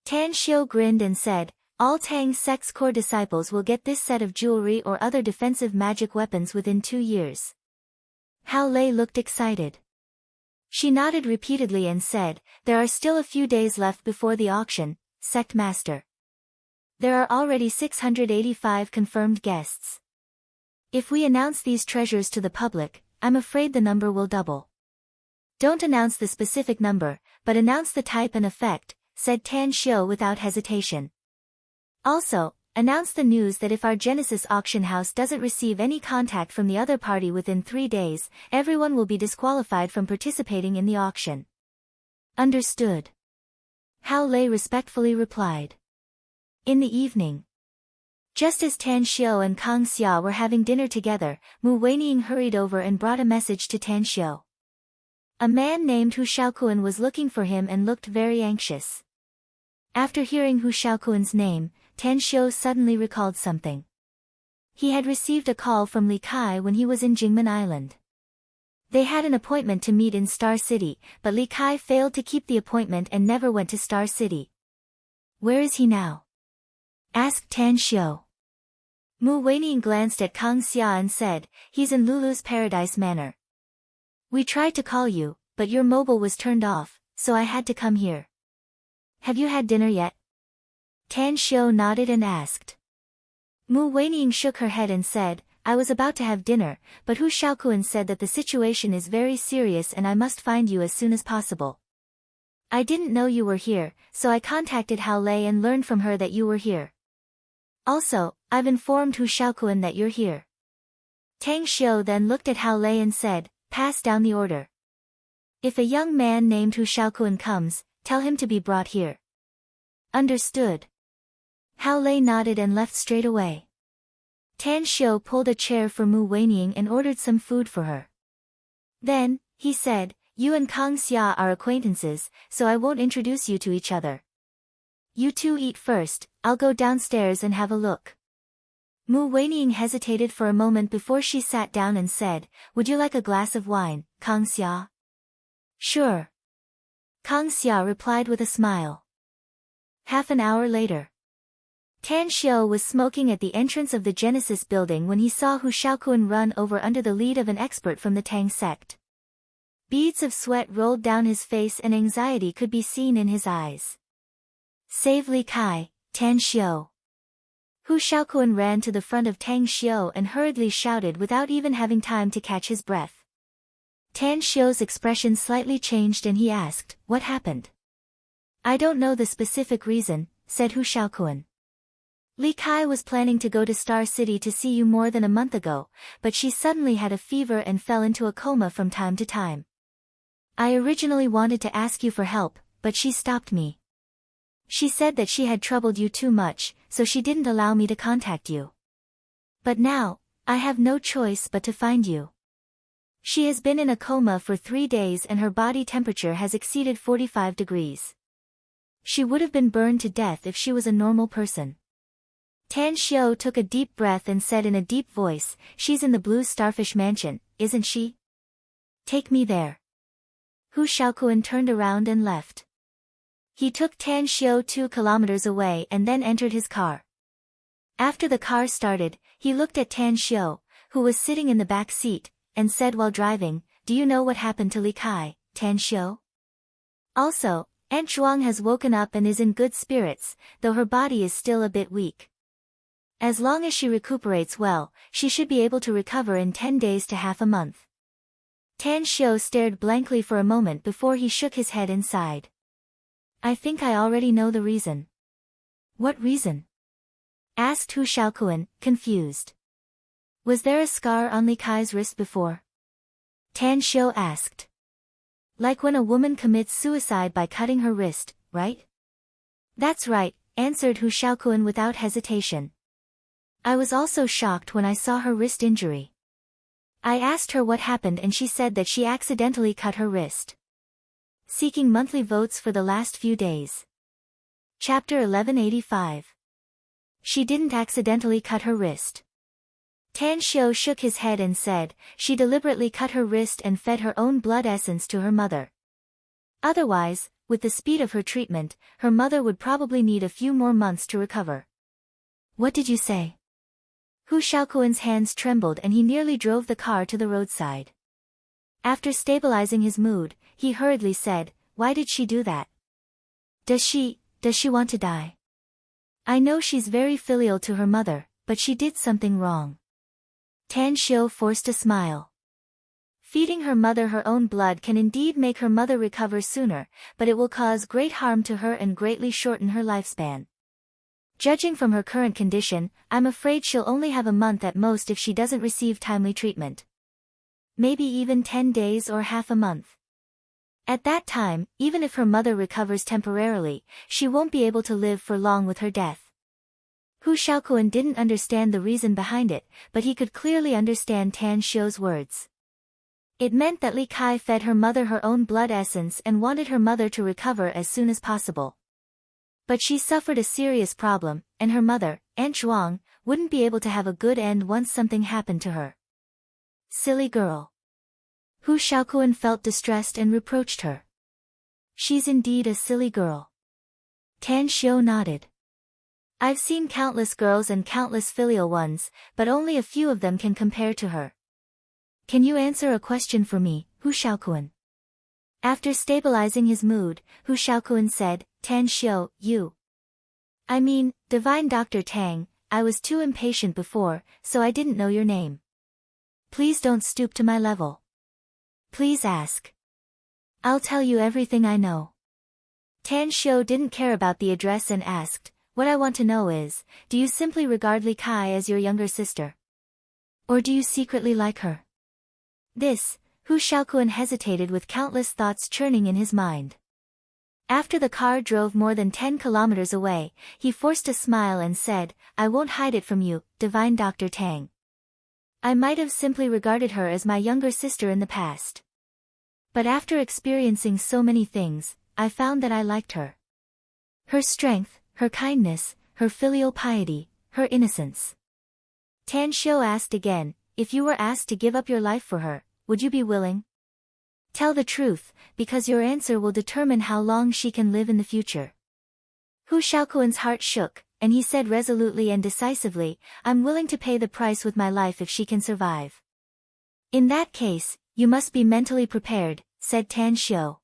Tan Xiu grinned and said, all Tang sect's core disciples will get this set of jewelry or other defensive magic weapons within 2 years. Hao Lei looked excited. She nodded repeatedly and said, there are still a few days left before the auction, Sect Master. There are already 685 confirmed guests. If we announce these treasures to the public, I'm afraid the number will double. Don't announce the specific number, but announce the type and effect, said Tan Xiu without hesitation. Also, announce the news that if our Genesis auction house doesn't receive any contact from the other party within 3 days, everyone will be disqualified from participating in the auction. Understood. Hao Lei respectfully replied. In the evening, just as Tan Xiu and Kang Xia were having dinner together, Mu Weining hurried over and brought a message to Tan Xiu. A man named Hu Shaokuan was looking for him and looked very anxious. After hearing Hu Shaokuan's name, Tan Xiu suddenly recalled something. He had received a call from Li Kai when he was in Jingmen Island. They had an appointment to meet in Star City, but Li Kai failed to keep the appointment and never went to Star City. Where is he now? Asked Tan Xiu. Mu Weining glanced at Kang Xia and said, he's in Lulu's Paradise Manor. We tried to call you, but your mobile was turned off, so I had to come here. Have you had dinner yet? Tan Xiu nodded and asked. Mu Weining shook her head and said, I was about to have dinner, but Hu Shaokuan said that the situation is very serious and I must find you as soon as possible. I didn't know you were here, so I contacted Hao Lei and learned from her that you were here. Also, I've informed Hu Shaokuan that you're here. Tang Xiu then looked at Hao Lei and said, pass down the order. If a young man named Hu Shaokuan comes, tell him to be brought here. Understood. Hao Lei nodded and left straight away. Tan Xiu pulled a chair for Mu Weining and ordered some food for her. Then, he said, you and Kang Xia are acquaintances, so I won't introduce you to each other. You two eat first, I'll go downstairs and have a look. Mu Weining hesitated for a moment before she sat down and said, "Would you like a glass of wine, Kang Xia?" "Sure." Kang Xia replied with a smile. Half an hour later. Tan Xiao was smoking at the entrance of the Genesis building when he saw Hu Shaoquan run over under the lead of an expert from the Tang sect. Beads of sweat rolled down his face and anxiety could be seen in his eyes. "Save Li Kai, Tan Xiao." Hu Shaoquan ran to the front of Tang Xiao and hurriedly shouted without even having time to catch his breath. Tan Xiao's expression slightly changed and he asked, "What happened?" "I don't know the specific reason," said Hu Shaoquan. "Li Kai was planning to go to Star City to see you more than a month ago, but she suddenly had a fever and fell into a coma from time to time. I originally wanted to ask you for help, but she stopped me. She said that she had troubled you too much, so she didn't allow me to contact you. But now, I have no choice but to find you. She has been in a coma for 3 days and her body temperature has exceeded 45 degrees. She would have been burned to death if she was a normal person." Tan Xiao took a deep breath and said in a deep voice, "She's in the Blue Starfish Mansion, isn't she? Take me there." Hu Shaoquan turned around and left. He took Tan Xiao 2 kilometers away and then entered his car. After the car started, he looked at Tan Xiao, who was sitting in the back seat, and said while driving, "Do you know what happened to Li Kai, Tan Xiao? Also, Aunt Zhuang has woken up and is in good spirits, though her body is still a bit weak. As long as she recuperates well, she should be able to recover in 10 days to half a month." Tan Xiao stared blankly for a moment before he shook his head and sighed. "I think I already know the reason." "What reason?" asked Hu Shaoquan, confused. "Was there a scar on Li Kai's wrist before?" Tan Xiao asked. "Like when a woman commits suicide by cutting her wrist, right?" "That's right," answered Hu Shaoquan without hesitation. "I was also shocked when I saw her wrist injury. I asked her what happened and she said that she accidentally cut her wrist." Seeking monthly votes for the last few days. Chapter 1185. She didn't accidentally cut her wrist. Tan Xiao shook his head and said, "She deliberately cut her wrist and fed her own blood essence to her mother. Otherwise, with the speed of her treatment, her mother would probably need a few more months to recover." "What did you say?" Hu Shaoquan's hands trembled and he nearly drove the car to the roadside. After stabilizing his mood, he hurriedly said, "Why did she do that? Does she want to die? I know she's very filial to her mother, but she did something wrong." Tan Xiao forced a smile. Feeding her mother her own blood can indeed make her mother recover sooner, but it will cause great harm to her and greatly shorten her lifespan. Judging from her current condition, I'm afraid she'll only have a month at most if she doesn't receive timely treatment. Maybe even 10 days or half a month. At that time, even if her mother recovers temporarily, she won't be able to live for long with her death." Hu Shaoquan didn't understand the reason behind it, but he could clearly understand Tan Xiao's words. It meant that Li Kai fed her mother her own blood essence and wanted her mother to recover as soon as possible. But she suffered a serious problem, and her mother, Aunt Zhuang, wouldn't be able to have a good end once something happened to her. Silly girl. Hu Shaoquan felt distressed and reproached her. "She's indeed a silly girl." Tan Xiao nodded. "I've seen countless girls and countless filial ones, but only a few of them can compare to her. Can you answer a question for me, Hu Shaoquan?" After stabilizing his mood, Hu Shaoquan said, "Tan Xiao, I mean, Divine Dr. Tang, I was too impatient before, so I didn't know your name. Please don't stoop to my level. Please ask. I'll tell you everything I know." Tan Xiao didn't care about the address and asked, "What I want to know is, do you simply regard Li Kai as your younger sister? Or do you secretly like her?" Hu Shaoquan hesitated with countless thoughts churning in his mind. After the car drove more than 10 kilometers away, he forced a smile and said, "I won't hide it from you, Divine Dr. Tang. I might have simply regarded her as my younger sister in the past. But after experiencing so many things, I found that I liked her. Her strength, her kindness, her filial piety, her innocence. Tan Shou asked again, if you were asked to give up your life for her, would you be willing? Tell the truth, because your answer will determine how long she can live in the future. Hu Shaoquan's heart shook, and he said resolutely and decisively, I'm willing to pay the price with my life if she can survive. In that case, you must be mentally prepared, said Tan Shou.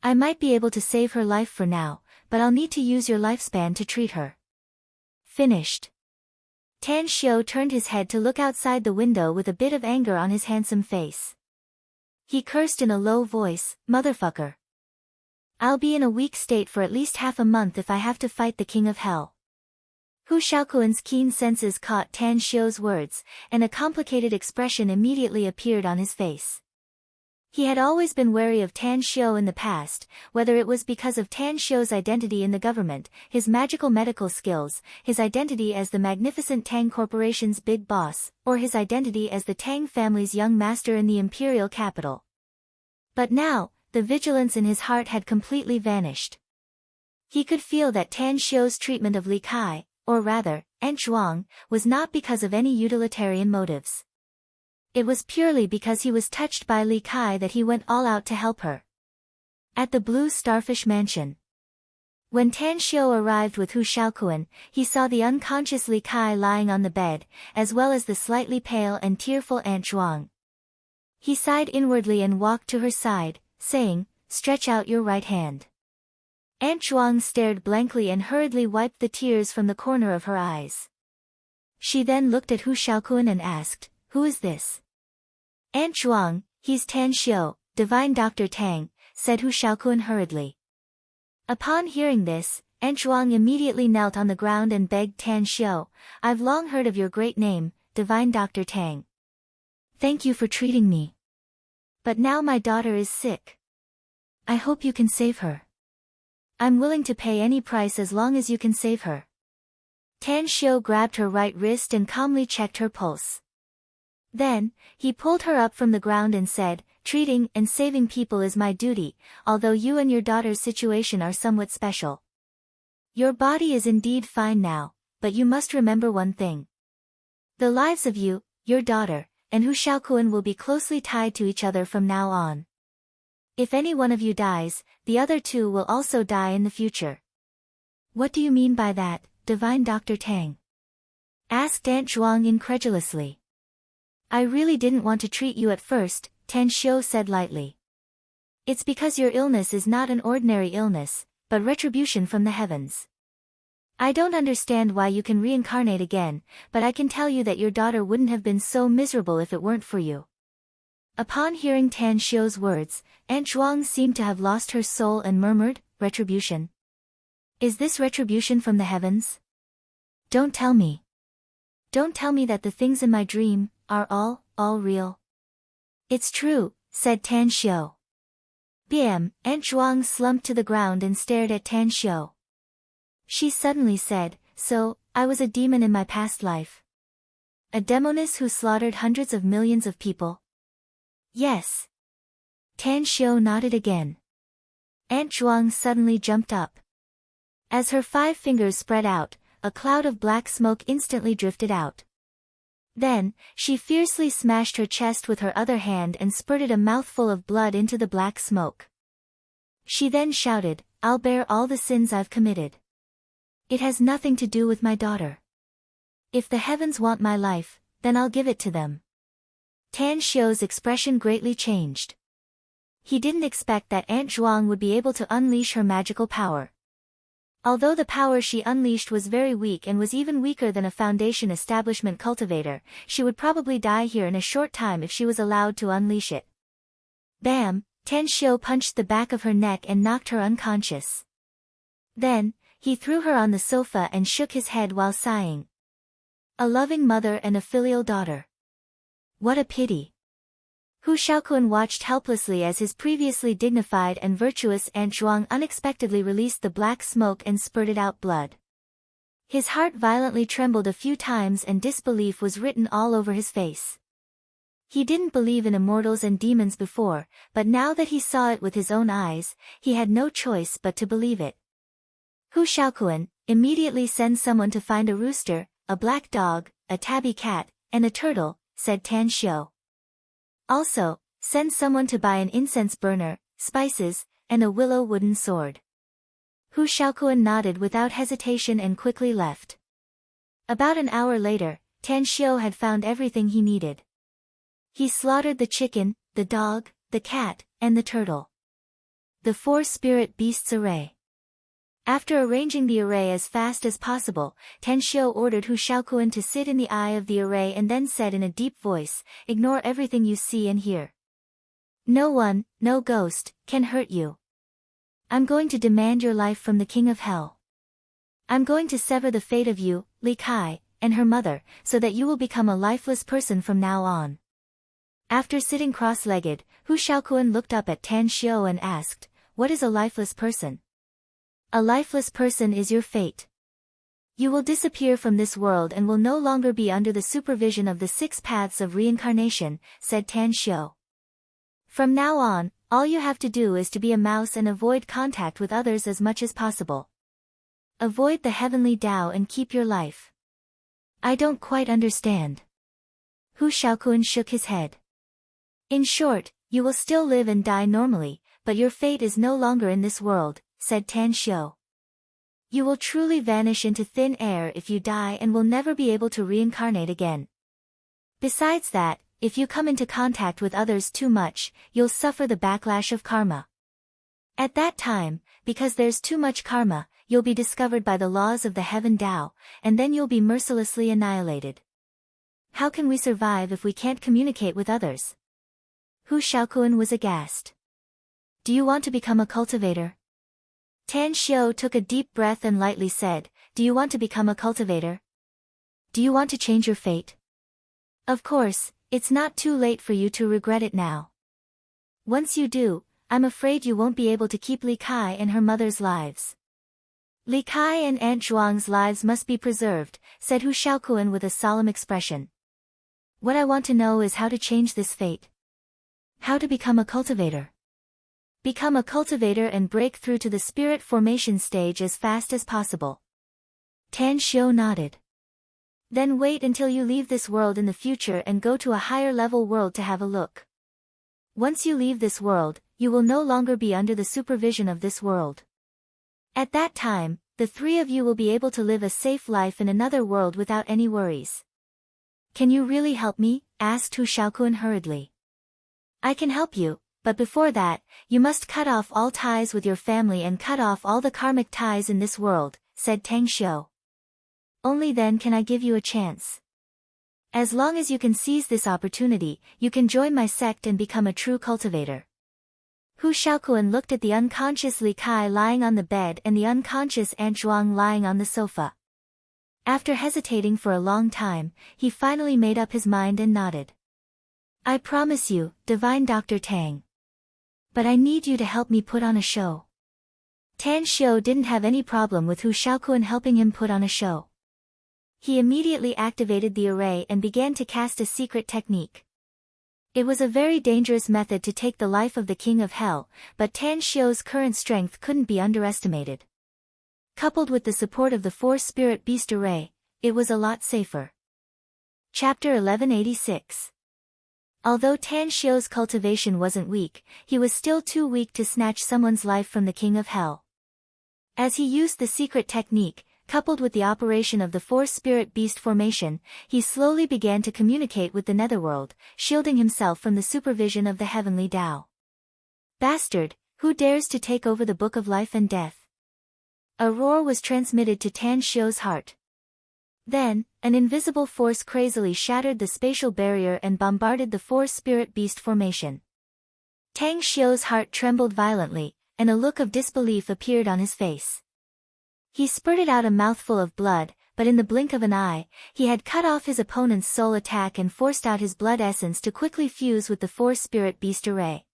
I might be able to save her life for now, but I'll need to use your lifespan to treat her. Finished. Tan Shou turned his head to look outside the window with a bit of anger on his handsome face. He cursed in a low voice, motherfucker. I'll be in a weak state for at least half a month if I have to fight the king of hell. Hu Shaoquan's keen senses caught Tan Shou's words, and a complicated expression immediately appeared on his face. He had always been wary of Tan Shou in the past, whether it was because of Tan Shou's identity in the government, his magical medical skills, his identity as the magnificent Tang Corporation's big boss, or his identity as the Tang family's young master in the imperial capital. But now, the vigilance in his heart had completely vanished. He could feel that Tan Shou's treatment of Li Kai, or rather, An Zhuang, was not because of any utilitarian motives. It was purely because he was touched by Li Kai that he went all out to help her. At the Blue Starfish Mansion. When Tan Shou arrived with Hu Shaoquan, he saw the unconscious Li Kai lying on the bed, as well as the slightly pale and tearful An Zhuang. He sighed inwardly and walked to her side, saying, stretch out your right hand. An Zhuang stared blankly and hurriedly wiped the tears from the corner of her eyes. She then looked at Hu Shaoquan and asked, who is this? An Zhuang, he's Tan Shou, Divine Dr. Tang, said Hu Shaoquan hurriedly. Upon hearing this, An Zhuang immediately knelt on the ground and begged Tan Shou, I've long heard of your great name, Divine Dr. Tang. Thank you for treating me. But now my daughter is sick. I hope you can save her. I'm willing to pay any price as long as you can save her. Tan Shou grabbed her right wrist and calmly checked her pulse. Then, he pulled her up from the ground and said, treating and saving people is my duty, although you and your daughter's situation are somewhat special. Your body is indeed fine now, but you must remember one thing. The lives of you, your daughter, and Hu Shaoquan will be closely tied to each other from now on. If any one of you dies, the other two will also die in the future. What do you mean by that, Divine Dr. Tang? Asked An Zhuang incredulously. I really didn't want to treat you at first, Tan Shou said lightly. It's because your illness is not an ordinary illness, but retribution from the heavens. I don't understand why you can reincarnate again, but I can tell you that your daughter wouldn't have been so miserable if it weren't for you. Upon hearing Tan Shou's words, An Zhuang seemed to have lost her soul and murmured, retribution. Is this retribution from the heavens? Don't tell me. Don't tell me that the things in my dream are all real. It's true, said Tan Shou. Bam, An Zhuang slumped to the ground and stared at Tan Shou. She suddenly said, so, I was a demon in my past life. A demoness who slaughtered hundreds of millions of people? Yes. Tan Shou nodded again. An Zhuang suddenly jumped up. As her 5 fingers spread out, a cloud of black smoke instantly drifted out. Then, she fiercely smashed her chest with her other hand and spurted a mouthful of blood into the black smoke. She then shouted, I'll bear all the sins I've committed. It has nothing to do with my daughter. If the heavens want my life, then I'll give it to them. Tan Shou's expression greatly changed. He didn't expect that An Zhuang would be able to unleash her magical power. Although the power she unleashed was very weak and was even weaker than a Foundation establishment cultivator, she would probably die here in a short time if she was allowed to unleash it. Bam! Tan Shou punched the back of her neck and knocked her unconscious. Then, he threw her on the sofa and shook his head while sighing. A loving mother and a filial daughter. What a pity. Hu Shaoquan watched helplessly as his previously dignified and virtuous An Zhuang unexpectedly released the black smoke and spurted out blood. His heart violently trembled a few times and disbelief was written all over his face. He didn't believe in immortals and demons before, but now that he saw it with his own eyes, he had no choice but to believe it. Hu Shaoquan, immediately send someone to find a rooster, a black dog, a tabby cat, and a turtle, said Tan Xiu. Also, send someone to buy an incense burner, spices, and a willow wooden sword. Hu Shaokuan nodded without hesitation and quickly left. About an hour later, Tan Xiu had found everything he needed. He slaughtered the chicken, the dog, the cat, and the turtle. The 4 spirit beasts array. After arranging the array as fast as possible, Tan Xiu ordered Hu Shaokuan to sit in the eye of the array and then said in a deep voice, "Ignore everything you see and hear. No one, no ghost, can hurt you. I'm going to demand your life from the King of Hell. I'm going to sever the fate of you, Li Kai, and her mother, so that you will become a lifeless person from now on." After sitting cross-legged, Hu Shaokuan looked up at Tan Xiu and asked, "What is a lifeless person?" "A lifeless person is your fate. You will disappear from this world and will no longer be under the supervision of the 6 paths of reincarnation," said Tan Xiu. "From now on, all you have to do is to be a mouse and avoid contact with others as much as possible. Avoid the heavenly Tao and keep your life." "I don't quite understand." Hu Shaokuan shook his head. "In short, you will still live and die normally, but your fate is no longer in this world," said Tan Xiu. "You will truly vanish into thin air if you die and will never be able to reincarnate again. Besides that, if you come into contact with others too much, you'll suffer the backlash of karma. At that time, because there's too much karma, you'll be discovered by the laws of the heaven Tao, and then you'll be mercilessly annihilated. How can we survive if we can't communicate with others?" Hu Shaokuan was aghast. "Do you want to become a cultivator?" Tan Xiu took a deep breath and lightly said, "Do you want to become a cultivator? Do you want to change your fate? Of course, it's not too late for you to regret it now. Once you do, I'm afraid you won't be able to keep Li Kai and her mother's lives." "Li Kai and Aunt Zhuang's lives must be preserved," said Hu Shaokuan with a solemn expression. "What I want to know is how to change this fate. How to become a cultivator. Become a cultivator and break through to the spirit formation stage as fast as possible." Tan Xiu nodded. "Then wait until you leave this world in the future and go to a higher level world to have a look. Once you leave this world, you will no longer be under the supervision of this world. At that time, the 3 of you will be able to live a safe life in another world without any worries." "Can you really help me?" asked Hu Shaokuan hurriedly. "I can help you, but before that, you must cut off all ties with your family and cut off all the karmic ties in this world," said Tan Xiu. "Only then can I give you a chance. As long as you can seize this opportunity, you can join my sect and become a true cultivator." Hu Shaokuan looked at the unconscious Li Kai lying on the bed and the unconscious Aunt Zhuang lying on the sofa. After hesitating for a long time, he finally made up his mind and nodded. "I promise you, Divine Dr. Tang. But I need you to help me put on a show." Tan Xiu didn't have any problem with Hu Shaokuan helping him put on a show. He immediately activated the array and began to cast a secret technique. It was a very dangerous method to take the life of the King of Hell, but Tan Xiu's current strength couldn't be underestimated. Coupled with the support of the 4 spirit beast array, it was a lot safer. Chapter 1186. Although Tan Xiu's cultivation wasn't weak, he was still too weak to snatch someone's life from the King of Hell. As he used the secret technique, coupled with the operation of the 4 spirit beast formation, he slowly began to communicate with the netherworld, shielding himself from the supervision of the heavenly Tao. "Bastard, who dares to take over the Book of Life and Death?" A roar was transmitted to Tan Xiu's heart. Then, an invisible force crazily shattered the spatial barrier and bombarded the 4 spirit beast formation. Tan Xiu's heart trembled violently, and a look of disbelief appeared on his face. He spurted out a mouthful of blood, but in the blink of an eye, he had cut off his opponent's soul attack and forced out his blood essence to quickly fuse with the 4 spirit beast array.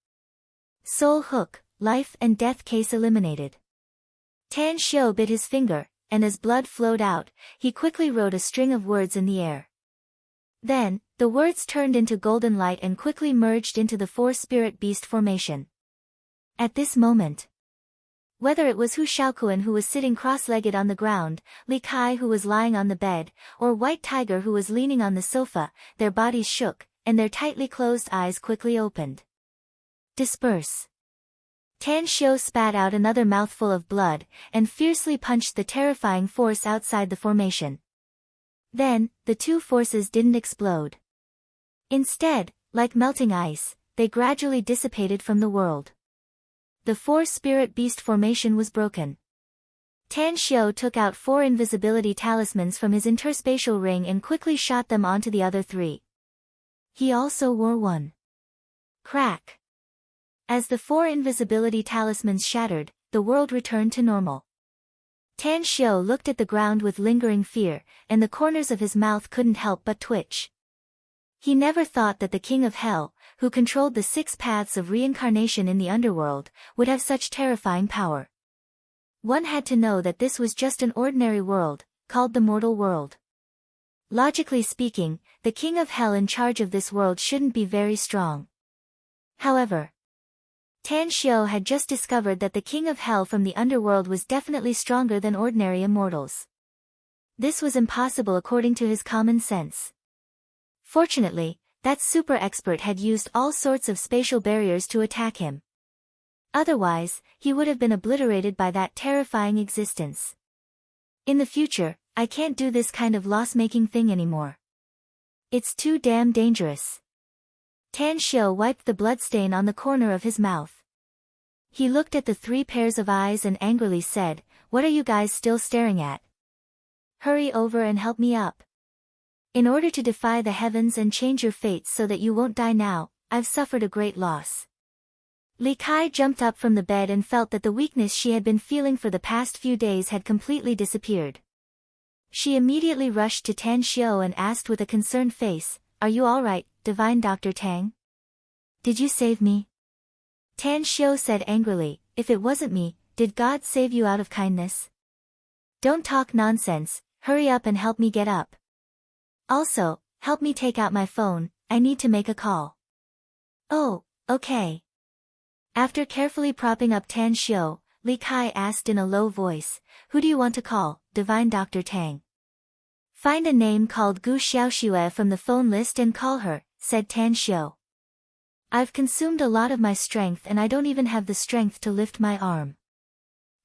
Soul hook, life and death case eliminated. Tan Xiu bit his finger, and as blood flowed out, he quickly wrote a string of words in the air. Then, the words turned into golden light and quickly merged into the 4 spirit beast formation. At this moment, Whether it was Hu Shaokuan who was sitting cross-legged on the ground, Li Kai who was lying on the bed, or White Tiger who was leaning on the sofa, their bodies shook, and their tightly closed eyes quickly opened. Disperse. Tan Xiu spat out another mouthful of blood, and fiercely punched the terrifying force outside the formation. Then, the two forces didn't explode. Instead, like melting ice, they gradually dissipated from the world. The four-spirit beast formation was broken. Tan Xiu took out 4 invisibility talismans from his interspatial ring and quickly shot them onto the other 3. He also wore one. Crack. As the 4 invisibility talismans shattered, the world returned to normal. Tan Xiu looked at the ground with lingering fear, and the corners of his mouth couldn't help but twitch. He never thought that the King of Hell, who controlled the 6 paths of reincarnation in the underworld, would have such terrifying power. One had to know that this was just an ordinary world, called the mortal world. Logically speaking, the King of Hell in charge of this world shouldn't be very strong. However, Tan Xiu had just discovered that the King of Hell from the underworld was definitely stronger than ordinary immortals. This was impossible according to his common sense. Fortunately, that super expert had used all sorts of spatial barriers to attack him. Otherwise, he would have been obliterated by that terrifying existence. In the future, I can't do this kind of loss-making thing anymore. It's too damn dangerous. Tan Xiu wiped the bloodstain on the corner of his mouth. He looked at the 3 pairs of eyes and angrily said, "What are you guys still staring at? Hurry over and help me up. In order to defy the heavens and change your fates so that you won't die now, I've suffered a great loss." Li Kai jumped up from the bed and felt that the weakness she had been feeling for the past few days had completely disappeared. She immediately rushed to Tan Xiu and asked with a concerned face, "Are you all right, Divine Dr. Tang? Did you save me?" Tan Xiu said angrily, "If it wasn't me, did God save you out of kindness? Don't talk nonsense, hurry up and help me get up. Also, help me take out my phone, I need to make a call." "Oh, okay." After carefully propping up Tan Xiu, Li Kai asked in a low voice, "Who do you want to call, Divine Dr. Tang?" "Find a name called Gu Xiaoxue from the phone list and call her," said Tan Xiu. "I've consumed a lot of my strength and I don't even have the strength to lift my arm."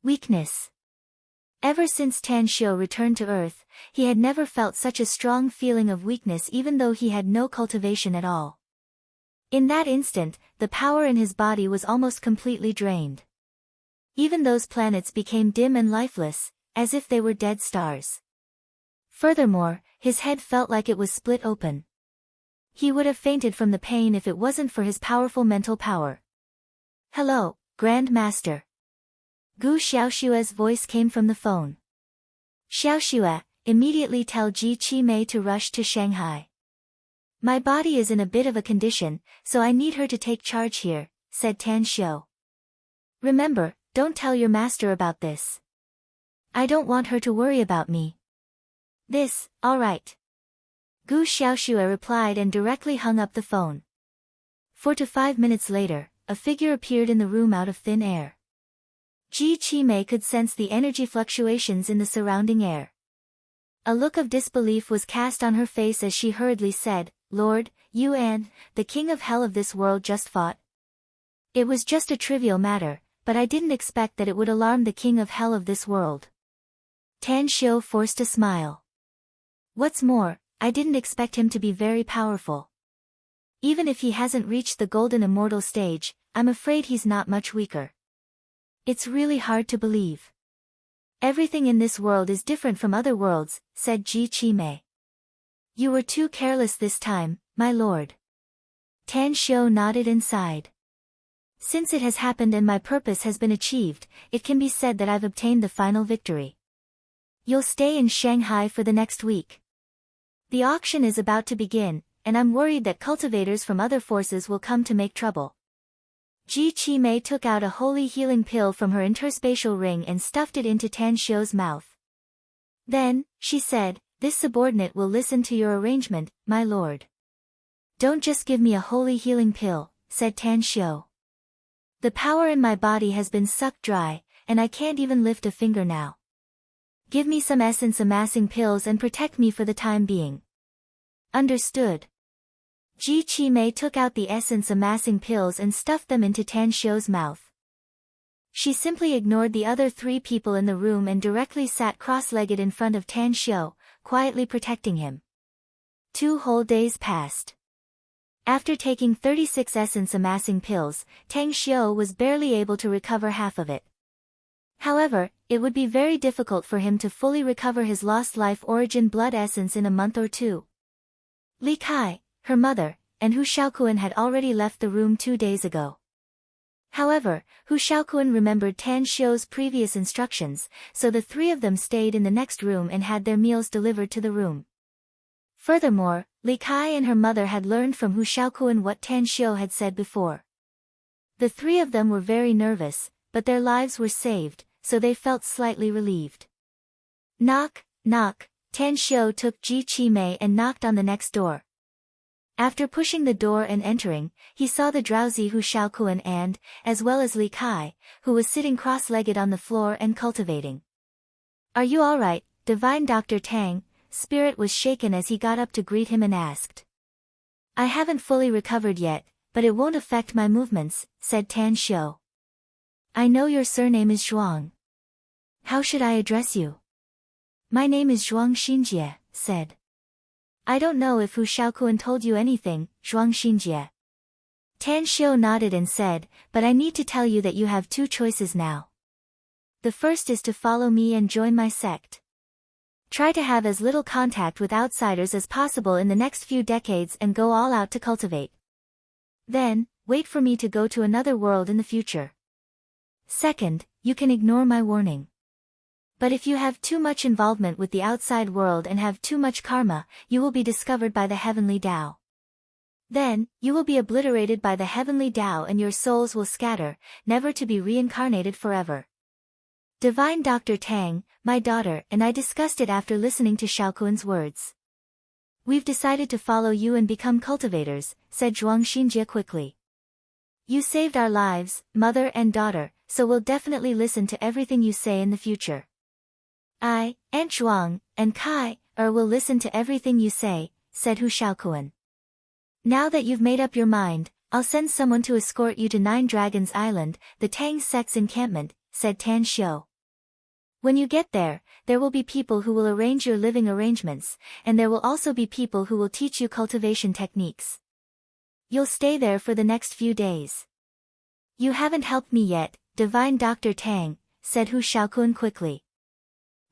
Weakness. Ever since Tan Xiu returned to Earth, he had never felt such a strong feeling of weakness even though he had no cultivation at all. In that instant, the power in his body was almost completely drained. Even those planets became dim and lifeless, as if they were dead stars. Furthermore, his head felt like it was split open. He would have fainted from the pain if it wasn't for his powerful mental power. "Hello, Grand Master." Gu Xiaoxue's voice came from the phone. "Xiaoxue, immediately tell Ji Qimei to rush to Shanghai. My body is in a bit of a condition, so I need her to take charge here," said Tan Xiu. "Remember, don't tell your master about this. I don't want her to worry about me." "This, all right." Gu Xiaoxue replied and directly hung up the phone. 4 to 5 minutes later, a figure appeared in the room out of thin air. Ji Qimei could sense the energy fluctuations in the surrounding air. A look of disbelief was cast on her face as she hurriedly said, "Lord, Yuan, the King of Hell of this world just fought. It was just a trivial matter, but I didn't expect that it would alarm the King of Hell of this world." Tan Xiu forced a smile. "What's more, I didn't expect him to be very powerful. Even if he hasn't reached the golden immortal stage, I'm afraid he's not much weaker. It's really hard to believe. Everything in this world is different from other worlds," said Ji Qimei. "You were too careless this time, my lord." Tan Xiu nodded and sighed. "Since it has happened and my purpose has been achieved, it can be said that I've obtained the final victory. You'll stay in Shanghai for the next week. The auction is about to begin, and I'm worried that cultivators from other forces will come to make trouble." Ji Qimei took out a holy healing pill from her interspatial ring and stuffed it into Tan Xiu's mouth. Then, she said, "This subordinate will listen to your arrangement, my lord." "Don't just give me a holy healing pill," said Tan Xiu. "The power in my body has been sucked dry, and I can't even lift a finger now. Give me some essence amassing pills and protect me for the time being. Understood. Ji Qimei took out the essence amassing pills and stuffed them into Tan Xiu's mouth. She simply ignored the other 3 people in the room and directly sat cross-legged in front of Tan Xiu, quietly protecting him. 2 whole days passed. After taking 36 essence amassing pills, Tang Xiu was barely able to recover half of it. However, it would be very difficult for him to fully recover his lost life origin blood essence in a month or 2. Li Kai, her mother, and Hu Xiaoquan had already left the room 2 days ago. However, Hu Xiaoquan remembered Tan Xiu's previous instructions, so the 3 of them stayed in the next room and had their meals delivered to the room. Furthermore, Li Kai and her mother had learned from Hu Xiaoquan what Tan Xiu had said before. The 3 of them were very nervous, but their lives were saved, so they felt slightly relieved. Knock, knock, Tan Xiu took Ji Qimei and knocked on the next door. After pushing the door and entering, he saw the drowsy Hu Xiaoquan and, as well as Li Kai, who was sitting cross-legged on the floor and cultivating. Are you all right, Divine Dr. Tang? Spirit was shaken as he got up to greet him and asked. I haven't fully recovered yet, but it won't affect my movements, said Tan Xiu. I know your surname is Zhuang. How should I address you? My name is Zhuang Xinjie, said. I don't know if Hu Xiaoquan told you anything, Zhuang Xinjie. Tan Xiu nodded and said, but I need to tell you that you have 2 choices now. The first is to follow me and join my sect. Try to have as little contact with outsiders as possible in the next few decades and go all out to cultivate. Then, wait for me to go to another world in the future. Second, you can ignore my warning. But if you have too much involvement with the outside world and have too much karma, you will be discovered by the heavenly Tao. Then, you will be obliterated by the heavenly Tao and your souls will scatter, never to be reincarnated forever. Divine Dr. Tang, my daughter, and I discussed it after listening to Xiaoquan's words. We've decided to follow you and become cultivators, said Zhuang Xinjie quickly. You saved our lives, mother and daughter, so we'll definitely listen to everything you say in the future. I, Aunt Zhuang, and Kai, will listen to everything you say, said Hu Xiaoquan. Now that you've made up your mind, I'll send someone to escort you to 9 Dragons Island, the Tang sect's encampment, said Tan Xiu. When you get there, there will be people who will arrange your living arrangements, and there will also be people who will teach you cultivation techniques. You'll stay there for the next few days. You haven't helped me yet, Divine Dr. Tang, said Hu Xiaoquan quickly.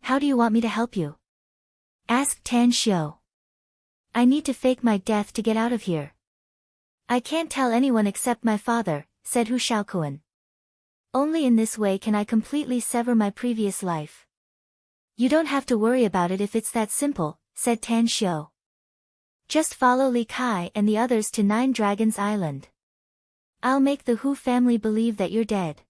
How do you want me to help you? Asked Tan Xiu. I need to fake my death to get out of here. I can't tell anyone except my father, said Hu Xiaoquan. Only in this way can I completely sever my previous life. You don't have to worry about it if it's that simple, said Tan Xiu. Just follow Li Kai and the others to 9 Dragons Island. I'll make the Hu family believe that you're dead.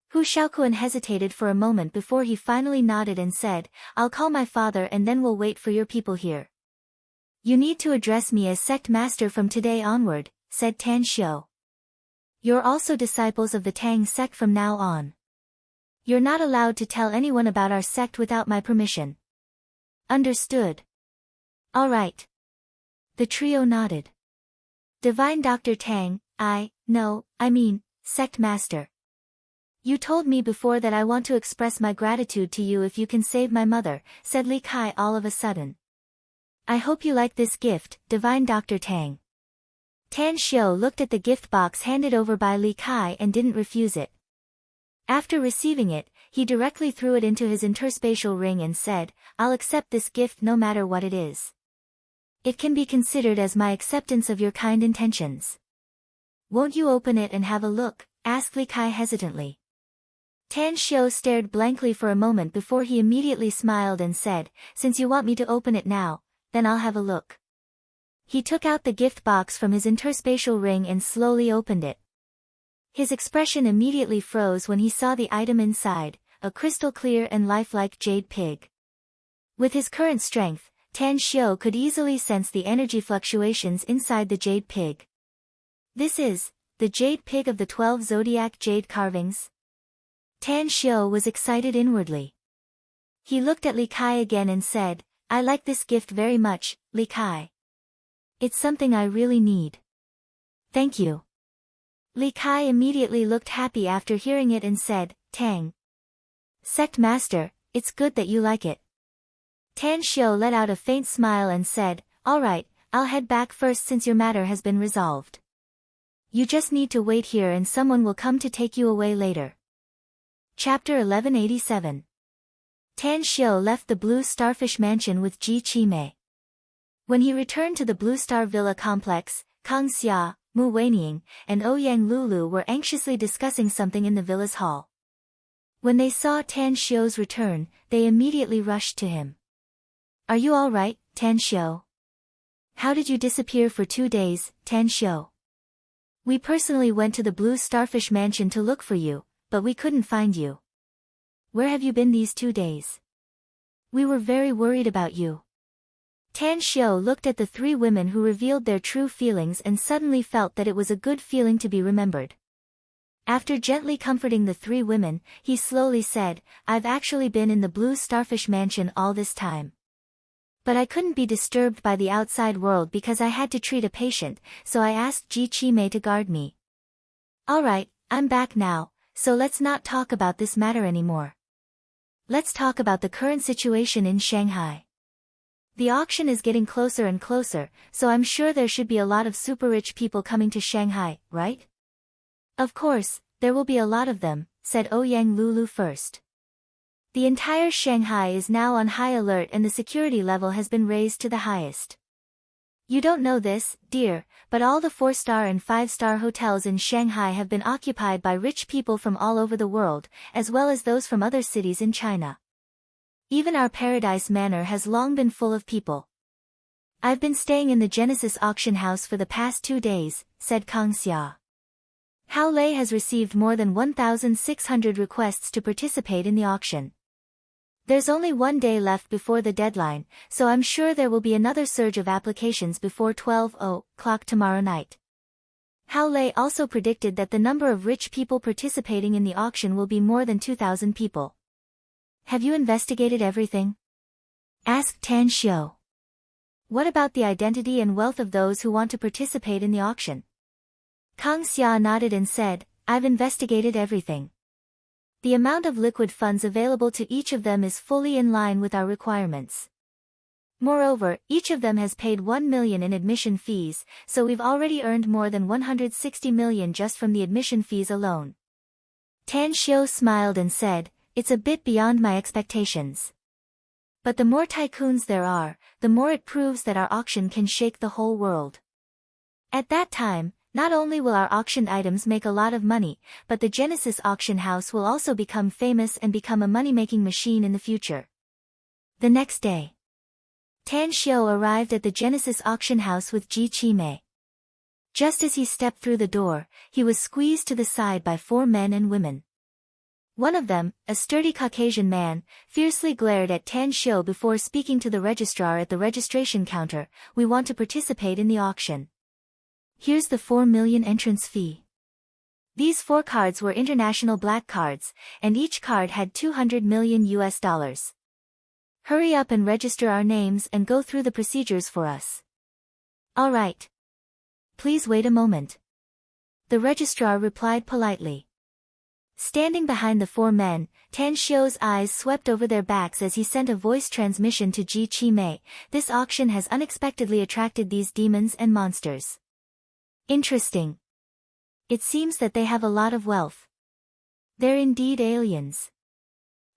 Hu Xiaoquan hesitated for a moment before he finally nodded and said, I'll call my father and then we'll wait for your people here. You need to address me as sect master from today onward, said Tan Xiu. You're also disciples of the Tang sect from now on. You're not allowed to tell anyone about our sect without my permission. Understood. All right. The trio nodded. Divine Dr. Tang, sect master. You told me before that I want to express my gratitude to you if you can save my mother, said Li Kai all of a sudden. I hope you like this gift, Divine Dr. Tang. Tan Xiu looked at the gift box handed over by Li Kai and didn't refuse it. After receiving it, he directly threw it into his interspatial ring and said, I'll accept this gift no matter what it is. It can be considered as my acceptance of your kind intentions. Won't you open it and have a look? Asked Li Kai hesitantly. Tan Xiu stared blankly for a moment before he immediately smiled and said, Since you want me to open it now, then I'll have a look. He took out the gift box from his interspatial ring and slowly opened it. His expression immediately froze when he saw the item inside, a crystal clear and lifelike jade pig. With his current strength, Tan Xiu could easily sense the energy fluctuations inside the jade pig. This is the jade pig of the 12 zodiac jade carvings. Tan Xiu was excited inwardly. He looked at Li Kai again and said, I like this gift very much, Li Kai. It's something I really need. Thank you. Li Kai immediately looked happy after hearing it and said, Tang. Sect Master, it's good that you like it. Tan Xiu let out a faint smile and said, all right, I'll head back first since your matter has been resolved. You just need to wait here and someone will come to take you away later. Chapter 1187. Tan Xiu left the Blue Starfish Mansion with Ji Qimei. When he returned to the Blue Star Villa complex, Kang Xia, Mu Weining, and Ouyang Lulu were anxiously discussing something in the villa's hall. When they saw Tan Xiu's return, they immediately rushed to him. Are you all right, Tan Xiu? How did you disappear for 2 days, Tan Xiu? We personally went to the Blue Starfish Mansion to look for you, but we couldn't find you. Where have you been these 2 days? We were very worried about you. Tan Xiu looked at the 3 women who revealed their true feelings and suddenly felt that it was a good feeling to be remembered. After gently comforting the 3 women, he slowly said, I've actually been in the Blue Starfish Mansion all this time. But I couldn't be disturbed by the outside world because I had to treat a patient, so I asked Ji Qimei to guard me. Alright, I'm back now, so let's not talk about this matter anymore. Let's talk about the current situation in Shanghai. The auction is getting closer and closer, so I'm sure there should be a lot of super rich people coming to Shanghai, right? Of course, there will be a lot of them, said Ouyang Lulu first. The entire Shanghai is now on high alert and the security level has been raised to the highest. You don't know this, dear, but all the 4-star and 5-star hotels in Shanghai have been occupied by rich people from all over the world, as well as those from other cities in China. Even our Paradise Manor has long been full of people. I've been staying in the Genesis auction house for the past 2 days, said Kang Xia. Hao Lei has received more than 1,600 requests to participate in the auction. There's only 1 day left before the deadline, so I'm sure there will be another surge of applications before 12 o'clock tomorrow night. Hao Lei also predicted that the number of rich people participating in the auction will be more than 2,000 people. Have you investigated everything? Asked Tan Xiu. What about the identity and wealth of those who want to participate in the auction? Kang Xia nodded and said, I've investigated everything. The amount of liquid funds available to each of them is fully in line with our requirements. Moreover, each of them has paid 1 million in admission fees, so we've already earned more than 160 million just from the admission fees alone. Tan Xiu smiled and said, it's a bit beyond my expectations. But the more tycoons there are, the more it proves that our auction can shake the whole world. At that time, not only will our auctioned items make a lot of money, but the Genesis auction house will also become famous and become a money-making machine in the future. The next day, Tan Xiu arrived at the Genesis auction house with Ji Qimei. Just as he stepped through the door, he was squeezed to the side by 4 men and women. One of them, a sturdy Caucasian man, fiercely glared at Tan Xiu before speaking to the registrar at the registration counter. We want to participate in the auction. Here's the 4 million entrance fee. These 4 cards were international black cards, and each card had 200 million US dollars. Hurry up and register our names and go through the procedures for us. All right. Please wait a moment. The registrar replied politely. Standing behind the 4 men, Tan Xiu's eyes swept over their backs as he sent a voice transmission to Ji Qimei. This auction has unexpectedly attracted these demons and monsters. Interesting. It seems that they have a lot of wealth. They're indeed aliens.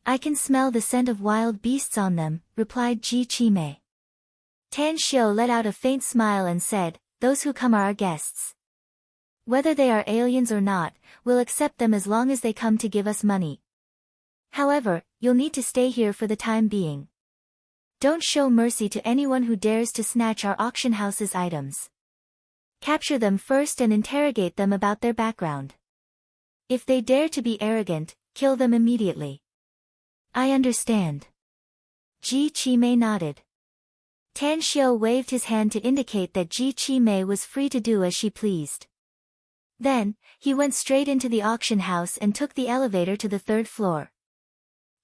I can smell the scent of wild beasts on them, replied Ji Qimei. Tan Xiu let out a faint smile and said, those who come are our guests. Whether they are aliens or not, we'll accept them as long as they come to give us money. However, you'll need to stay here for the time being. Don't show mercy to anyone who dares to snatch our auction house's items. Capture them first and interrogate them about their background. If they dare to be arrogant, kill them immediately. I understand. Ji Qimei nodded. Tan Xiu waved his hand to indicate that Ji Qimei was free to do as she pleased. Then, he went straight into the auction house and took the elevator to the third floor.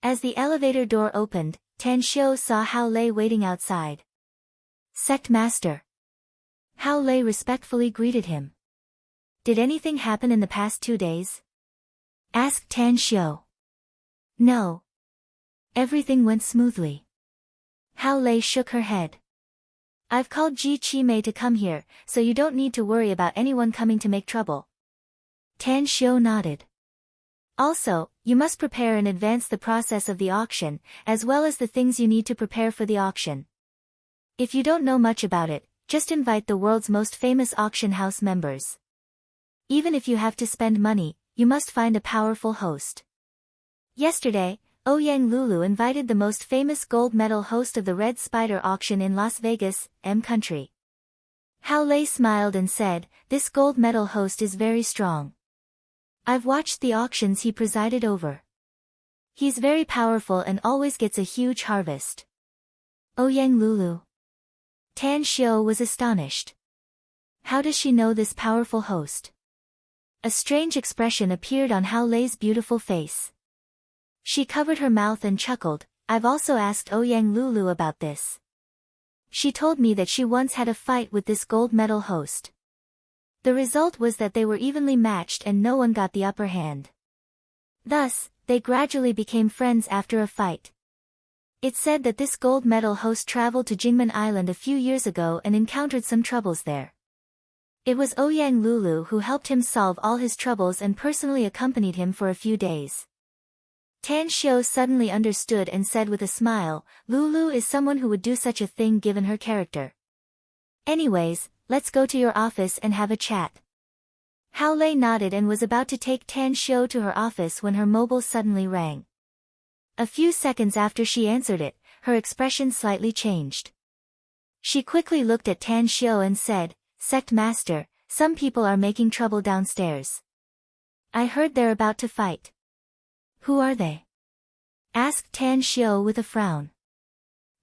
As the elevator door opened, Tan Xiu saw Hao Lei waiting outside. Sect Master. Hao Lei respectfully greeted him. Did anything happen in the past 2 days? Asked Tan Xiu. No. Everything went smoothly. Hao Lei shook her head. I've called Ji Qimei to come here, so you don't need to worry about anyone coming to make trouble. Tan Xiu nodded. Also, you must prepare in advance the process of the auction, as well as the things you need to prepare for the auction. If you don't know much about it, just invite the world's most famous auction house members. Even if you have to spend money, you must find a powerful host. Yesterday, Ouyang Lulu invited the most famous gold medal host of the Red Spider auction in Las Vegas, M Country. Hao Lei smiled and said, this gold medal host is very strong. I've watched the auctions he presided over. He's very powerful and always gets a huge harvest. Ouyang Lulu. Tan Xiu was astonished. How does she know this powerful host? A strange expression appeared on Hao Lei's beautiful face. She covered her mouth and chuckled. I've also asked Ouyang Lulu about this. She told me that she once had a fight with this gold medal host. The result was that they were evenly matched and no one got the upper hand. Thus, they gradually became friends after a fight. It's said that this gold medal host traveled to Jingmen Island a few years ago and encountered some troubles there. It was Ouyang Lulu who helped him solve all his troubles and personally accompanied him for a few days. Tan Xiu suddenly understood and said with a smile, Lulu is someone who would do such a thing given her character. Anyways, let's go to your office and have a chat. Hao Lei nodded and was about to take Tan Xiu to her office when her mobile suddenly rang. A few seconds after she answered it, her expression slightly changed. She quickly looked at Tan Xiu and said, Sect Master, some people are making trouble downstairs. I heard they're about to fight. Who are they? Asked Tan Xiu with a frown.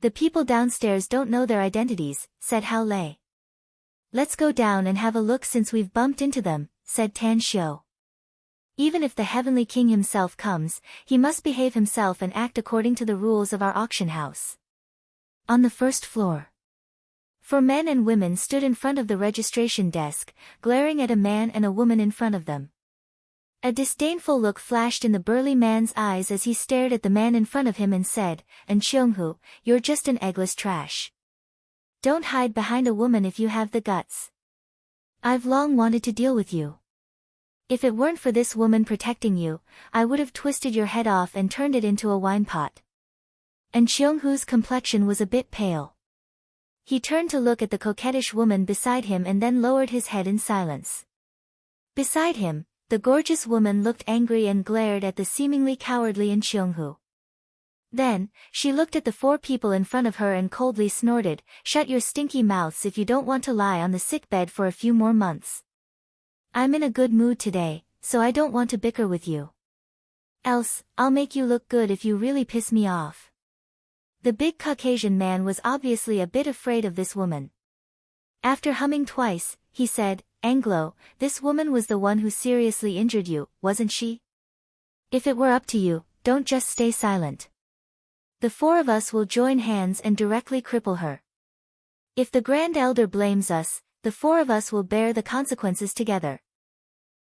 The people downstairs don't know their identities, said Hao Lei. Let's go down and have a look since we've bumped into them, said Tan Xiu. Even if the Heavenly King himself comes, he must behave himself and act according to the rules of our auction house. On the first floor. 4 men and women stood in front of the registration desk, glaring at a man and a woman in front of them. A disdainful look flashed in the burly man's eyes as he stared at the man in front of him and said, "And Xionghu, you're just an eggless trash. Don't hide behind a woman if you have the guts. I've long wanted to deal with you. If it weren't for this woman protecting you, I would have twisted your head off and turned it into a wine pot." And Xionghu's complexion was a bit pale. He turned to look at the coquettish woman beside him and then lowered his head in silence. Beside him, the gorgeous woman looked angry and glared at the seemingly cowardly Xionghu. Then, she looked at the 4 people in front of her and coldly snorted, "Shut your stinky mouths if you don't want to lie on the sickbed for a few more months. I'm in a good mood today, so I don't want to bicker with you. Else, I'll make you look good if you really piss me off." The big Caucasian man was obviously a bit afraid of this woman. After humming twice, he said, "Anglo, this woman was the one who seriously injured you, wasn't she? If it were up to you, don't just stay silent. The 4 of us will join hands and directly cripple her. If the Grand Elder blames us, the 4 of us will bear the consequences together.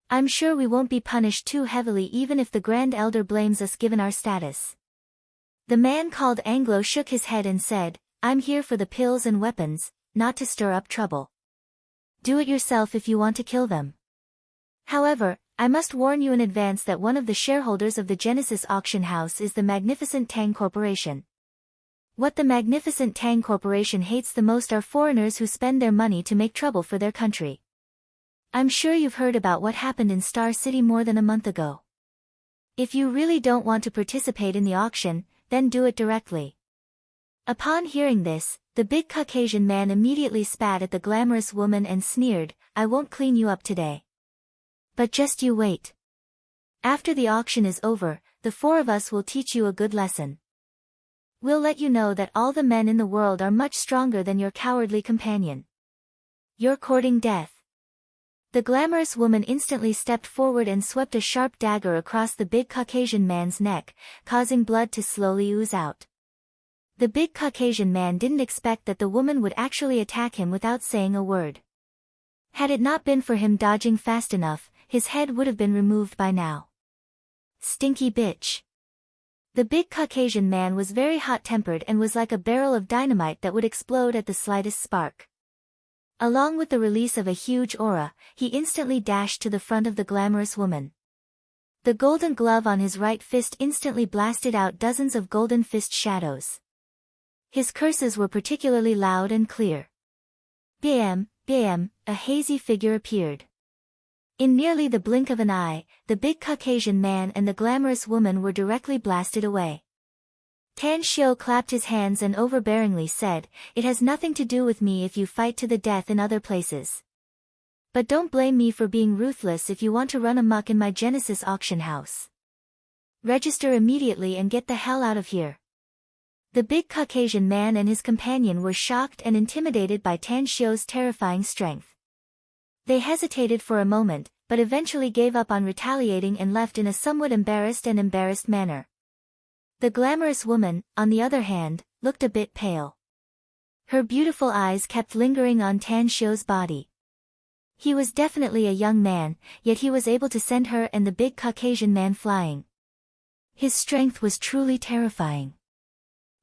I'm sure we won't be punished too heavily even if the Grand Elder blames us given our status." The man called Anglo shook his head and said, "I'm here for the pills and weapons, not to stir up trouble. Do it yourself if you want to kill them. However, I must warn you in advance that one of the shareholders of the Genesis auction house is the Magnificent Tang Corporation. What the Magnificent Tang Corporation hates the most are foreigners who spend their money to make trouble for their country. I'm sure you've heard about what happened in Star City more than a month ago. If you really don't want to participate in the auction, then do it directly." Upon hearing this, the big Caucasian man immediately spat at the glamorous woman and sneered, "I won't clean you up today. But just you wait. After the auction is over, the 4 of us will teach you a good lesson. We'll let you know that all the men in the world are much stronger than your cowardly companion. You're courting death. The glamorous woman instantly stepped forward and swept a sharp dagger across the big Caucasian man's neck, causing blood to slowly ooze out. The big Caucasian man didn't expect that the woman would actually attack him without saying a word. Had it not been for him dodging fast enough, his head would have been removed by now. Stinky bitch. The big Caucasian man was very hot-tempered and was like a barrel of dynamite that would explode at the slightest spark. Along with the release of a huge aura, he instantly dashed to the front of the glamorous woman. The golden glove on his right fist instantly blasted out dozens of golden fist shadows. His curses were particularly loud and clear. Bam, bam, a hazy figure appeared. In nearly the blink of an eye, the big Caucasian man and the glamorous woman were directly blasted away. Tan Xiu clapped his hands and overbearingly said, "It has nothing to do with me if you fight to the death in other places. But don't blame me for being ruthless if you want to run amok in my Genesis auction house. Register immediately and get the hell out of here." The big Caucasian man and his companion were shocked and intimidated by Tan Xiu's terrifying strength. They hesitated for a moment, but eventually gave up on retaliating and left in a somewhat embarrassed manner. The glamorous woman, on the other hand, looked a bit pale. Her beautiful eyes kept lingering on Tan Xiu's body. He was definitely a young man, yet he was able to send her and the big Caucasian man flying. His strength was truly terrifying.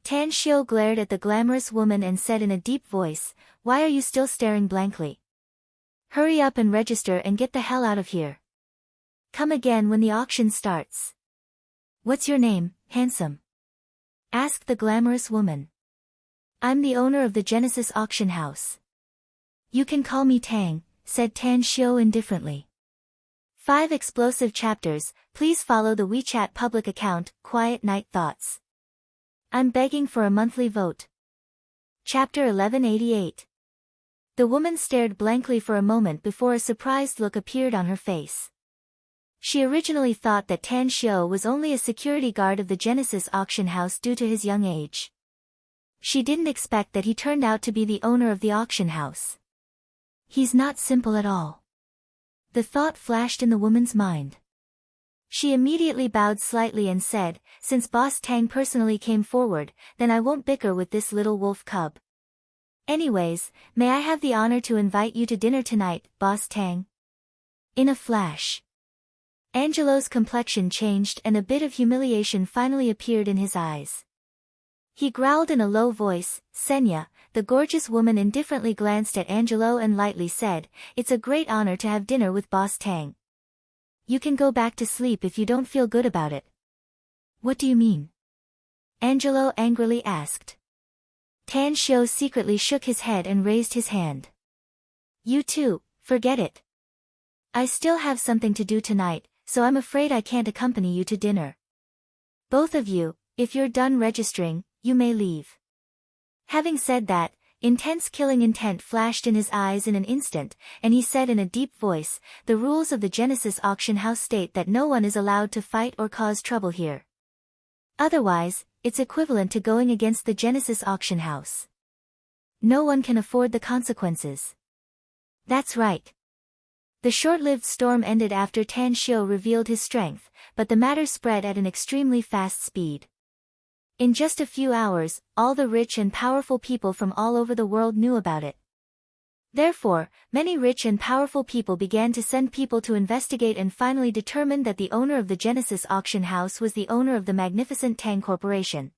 Tan Xiu glared at the glamorous woman and said in a deep voice, "Why are you still staring blankly? Hurry up and register and get the hell out of here. Come again when the auction starts." "What's your name, handsome?" asked the glamorous woman. "I'm the owner of the Genesis auction house." "You can call me Tang," said Tan Xiu indifferently. 5 explosive chapters. Please follow the WeChat public account, Quiet Night Thoughts. I'm begging for a monthly vote. Chapter 1188. The woman stared blankly for a moment before a surprised look appeared on her face. She originally thought that Tan Xiu was only a security guard of the Genesis auction house due to his young age. She didn't expect that he turned out to be the owner of the auction house. He's not simple at all. The thought flashed in the woman's mind. She immediately bowed slightly and said, "Since Boss Tang personally came forward, then I won't bicker with this little wolf cub. Anyways, may I have the honor to invite you to dinner tonight, Boss Tang?" In a flash, Angelo's complexion changed and a bit of humiliation finally appeared in his eyes. He growled in a low voice, "Senya." The gorgeous woman indifferently glanced at Angelo and lightly said, "It's a great honor to have dinner with Boss Tang. You can go back to sleep if you don't feel good about it." "What do you mean?" Angelo angrily asked. Tan Xiu secretly shook his head and raised his hand. "You too, forget it. I still have something to do tonight, so I'm afraid I can't accompany you to dinner. Both of you, if you're done registering, you may leave." Having said that, intense killing intent flashed in his eyes in an instant, and he said in a deep voice, "The rules of the Genesis auction house state that no one is allowed to fight or cause trouble here. Otherwise, it's equivalent to going against the Genesis auction house. No one can afford the consequences." "That's right." The short-lived storm ended after Tan Xiu revealed his strength, but the matter spread at an extremely fast speed. In just a few hours, all the rich and powerful people from all over the world knew about it. Therefore, many rich and powerful people began to send people to investigate and finally determined that the owner of the Genesis auction house was the owner of the magnificent Tang Corporation.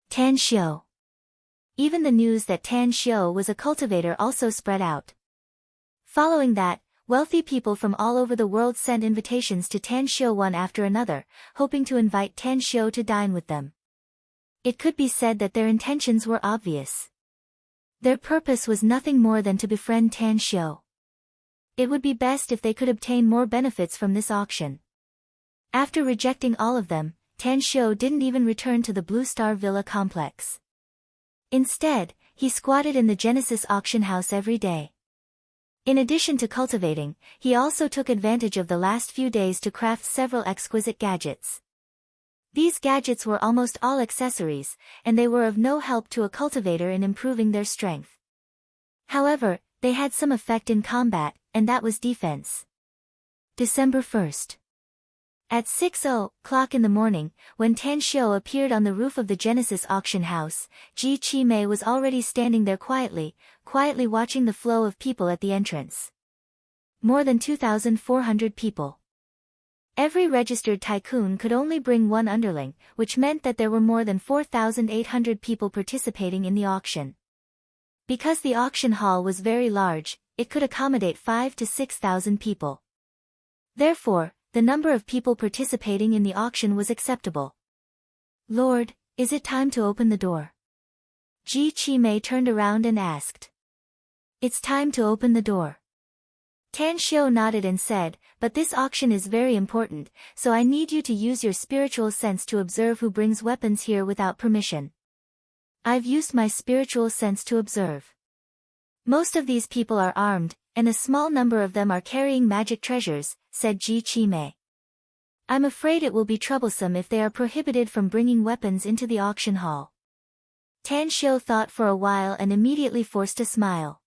Tan Xiu. Even the news that Tan Xiu was a cultivator also spread out. Following that, wealthy people from all over the world sent invitations to Tan Xiu one after another, hoping to invite Tan Xiu to dine with them. It could be said that their intentions were obvious. Their purpose was nothing more than to befriend Tan Xiu. It would be best if they could obtain more benefits from this auction. After rejecting all of them, Tan Xiu didn't even return to the Blue Star Villa complex. Instead, he squatted in the Genesis auction house every day. In addition to cultivating, he also took advantage of the last few days to craft several exquisite gadgets. These gadgets were almost all accessories, and they were of no help to a cultivator in improving their strength. However, They had some effect in combat, and that was defense. December 1st. At 6:00 in the morning, when Tan Xiu appeared on the roof of the Genesis auction house, Ji Qimei was already standing there quietly watching the flow of people at the entrance. More than 2,400 people. Every registered tycoon could only bring one underling, which meant that there were more than 4,800 people participating in the auction. Because the auction hall was very large, it could accommodate 5,000 to 6,000 people. Therefore, the number of people participating in the auction was acceptable. Lord, is it time to open the door? Ji Qimei turned around and asked. It's time to open the door. Tan Xiu nodded and said, but this auction is very important, so I need you to use your spiritual sense to observe who brings weapons here without permission. I've used my spiritual sense to observe. Most of these people are armed, and a small number of them are carrying magic treasures, said Ji Qimei. I'm afraid it will be troublesome if they are prohibited from bringing weapons into the auction hall. Tan Xiu thought for a while and immediately forced a smile.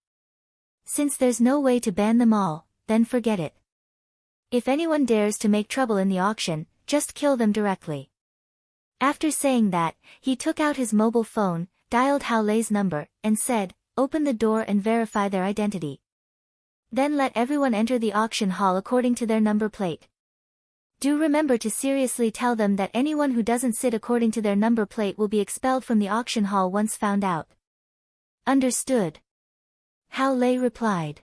Since there's no way to ban them all, then forget it. If anyone dares to make trouble in the auction, just kill them directly. After saying that, he took out his mobile phone, dialed Hao Lei's number, and said, open the door and verify their identity. Then let everyone enter the auction hall according to their number plate. Do remember to seriously tell them that anyone who doesn't sit according to their number plate will be expelled from the auction hall once found out. Understood. Hao Lei replied.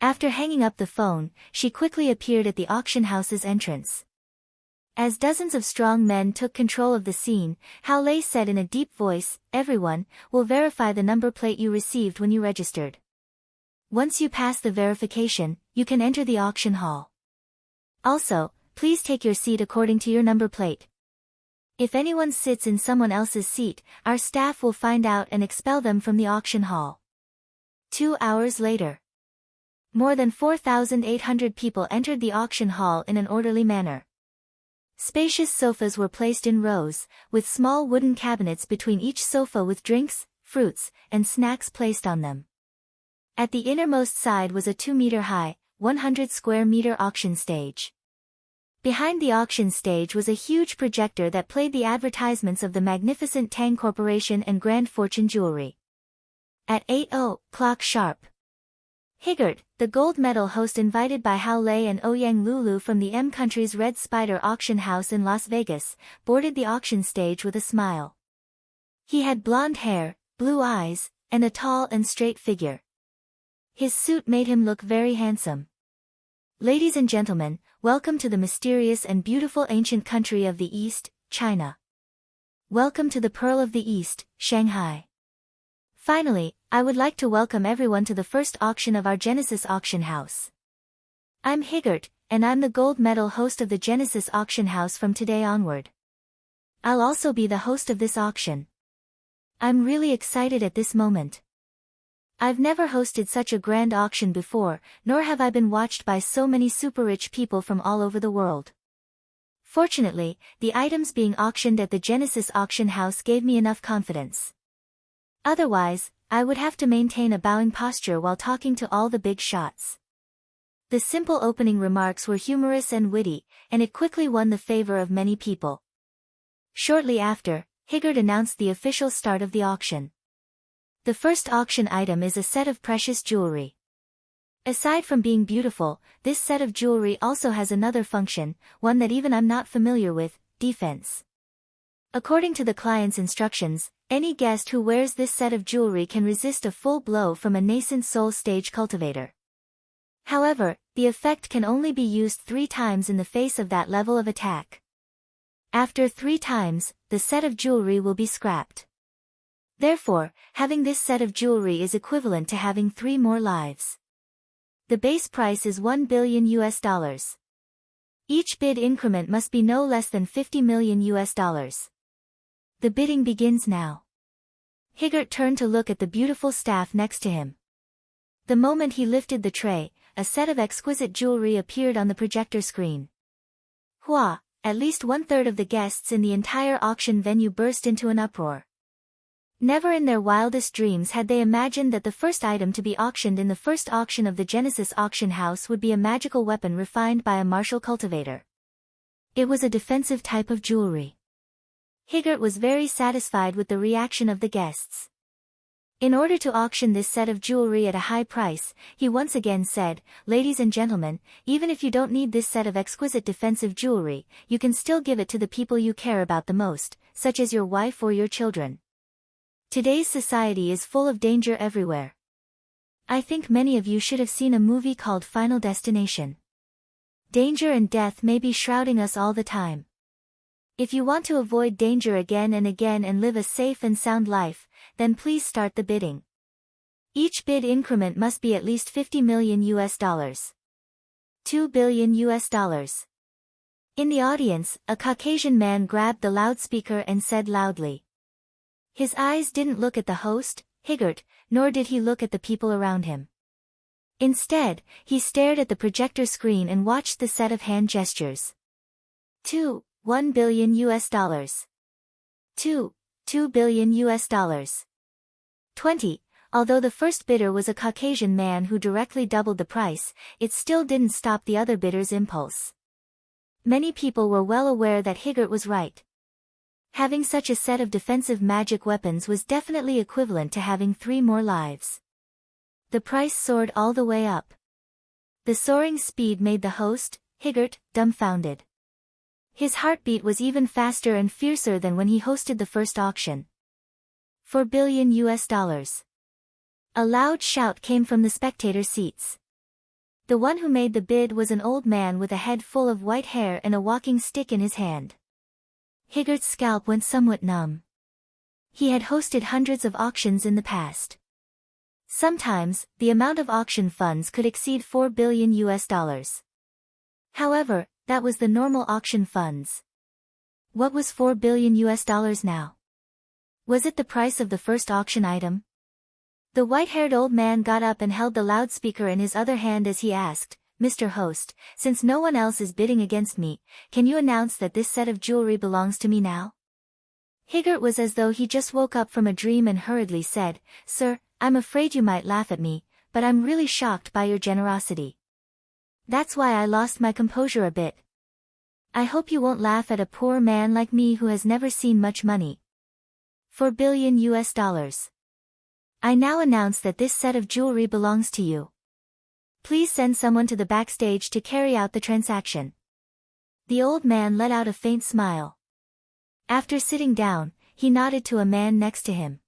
After hanging up the phone, she quickly appeared at the auction house's entrance. As dozens of strong men took control of the scene, Hao Lei said in a deep voice, everyone, will verify the number plate you received when you registered. Once you pass the verification, you can enter the auction hall. Also, please take your seat according to your number plate. If anyone sits in someone else's seat, our staff will find out and expel them from the auction hall. 2 hours later. More than 4,800 people entered the auction hall in an orderly manner. Spacious sofas were placed in rows, with small wooden cabinets between each sofa with drinks, fruits, and snacks placed on them. At the innermost side was a 2-meter-high, 100-square-meter auction stage. Behind the auction stage was a huge projector that played the advertisements of the magnificent Tang Corporation and Grand Fortune Jewelry. At 8:00 sharp, Higgert, the gold medal host invited by Hao Lei and Ouyang Lulu from the M Country's Red Spider auction house in Las Vegas, boarded the auction stage with a smile. He had blonde hair, blue eyes, and a tall and straight figure. His suit made him look very handsome. Ladies and gentlemen, welcome to the mysterious and beautiful ancient country of the East, China. Welcome to the Pearl of the East, Shanghai. Finally, I would like to welcome everyone to the first auction of our Genesis auction house. I'm Higgert, and I'm the gold medal host of the Genesis auction house from today onward. I'll also be the host of this auction. I'm really excited at this moment. I've never hosted such a grand auction before, nor have I been watched by so many super-rich people from all over the world. Fortunately, the items being auctioned at the Genesis auction house gave me enough confidence. Otherwise, I would have to maintain a bowing posture while talking to all the big shots. The simple opening remarks were humorous and witty, and it quickly won the favor of many people. Shortly after, Higgert announced the official start of the auction. The first auction item is a set of precious jewelry. Aside from being beautiful, this set of jewelry also has another function, one that even I'm not familiar with, defense. According to the client's instructions, any guest who wears this set of jewelry can resist a full blow from a nascent soul stage cultivator. However, the effect can only be used 3 times in the face of that level of attack. After 3 times, the set of jewelry will be scrapped. Therefore, having this set of jewelry is equivalent to having 3 more lives. The base price is $1 billion. Each bid increment must be no less than $50 million. The bidding begins now. Higgert turned to look at the beautiful staff next to him. The moment he lifted the tray, a set of exquisite jewelry appeared on the projector screen. Hua! At least 1/3 of the guests in the entire auction venue burst into an uproar. Never in their wildest dreams had they imagined that the first item to be auctioned in the first auction of the Genesis auction house would be a magical weapon refined by a martial cultivator. It was a defensive type of jewelry. Higgert was very satisfied with the reaction of the guests. In order to auction this set of jewelry at a high price, he once again said, "Ladies and gentlemen, even if you don't need this set of exquisite defensive jewelry, you can still give it to the people you care about the most, such as your wife or your children. Today's society is full of danger everywhere. I think many of you should have seen a movie called Final Destination. Danger and death may be shrouding us all the time. If you want to avoid danger again and again and live a safe and sound life, then please start the bidding. Each bid increment must be at least $50 million US. $2 billion US. In the audience, a Caucasian man grabbed the loudspeaker and said loudly. His eyes didn't look at the host, Higgert, nor did he look at the people around him. Instead, he stared at the projector screen and watched the set of hand gestures. $1 billion US. $2 billion US. 20. Although the first bidder was a Caucasian man who directly doubled the price, it still didn't stop the other bidders' impulse. Many people were well aware that Higgert was right. Having such a set of defensive magic weapons was definitely equivalent to having 3 more lives. The price soared all the way up. The soaring speed made the host, Higgert, dumbfounded. His heartbeat was even faster and fiercer than when he hosted the first auction. $4 billion US. A loud shout came from the spectator seats. The one who made the bid was an old man with a head full of white hair and a walking stick in his hand. Higgert's scalp went somewhat numb. He had hosted hundreds of auctions in the past. Sometimes, the amount of auction funds could exceed $4 billion US. However, that was the normal auction funds. What was $4 billion US now? Was it the price of the first auction item? The white-haired old man got up and held the loudspeaker in his other hand as he asked, "Mr. Host, since no one else is bidding against me, can you announce that this set of jewelry belongs to me now?" Higgert was as though he just woke up from a dream and hurriedly said, "Sir, I'm afraid you might laugh at me, but I'm really shocked by your generosity. That's why I lost my composure a bit. I hope you won't laugh at a poor man like me who has never seen much money. $4 billion US. I now announce that this set of jewelry belongs to you. Please send someone to the backstage to carry out the transaction." The old man let out a faint smile. After sitting down, he nodded to a man next to him.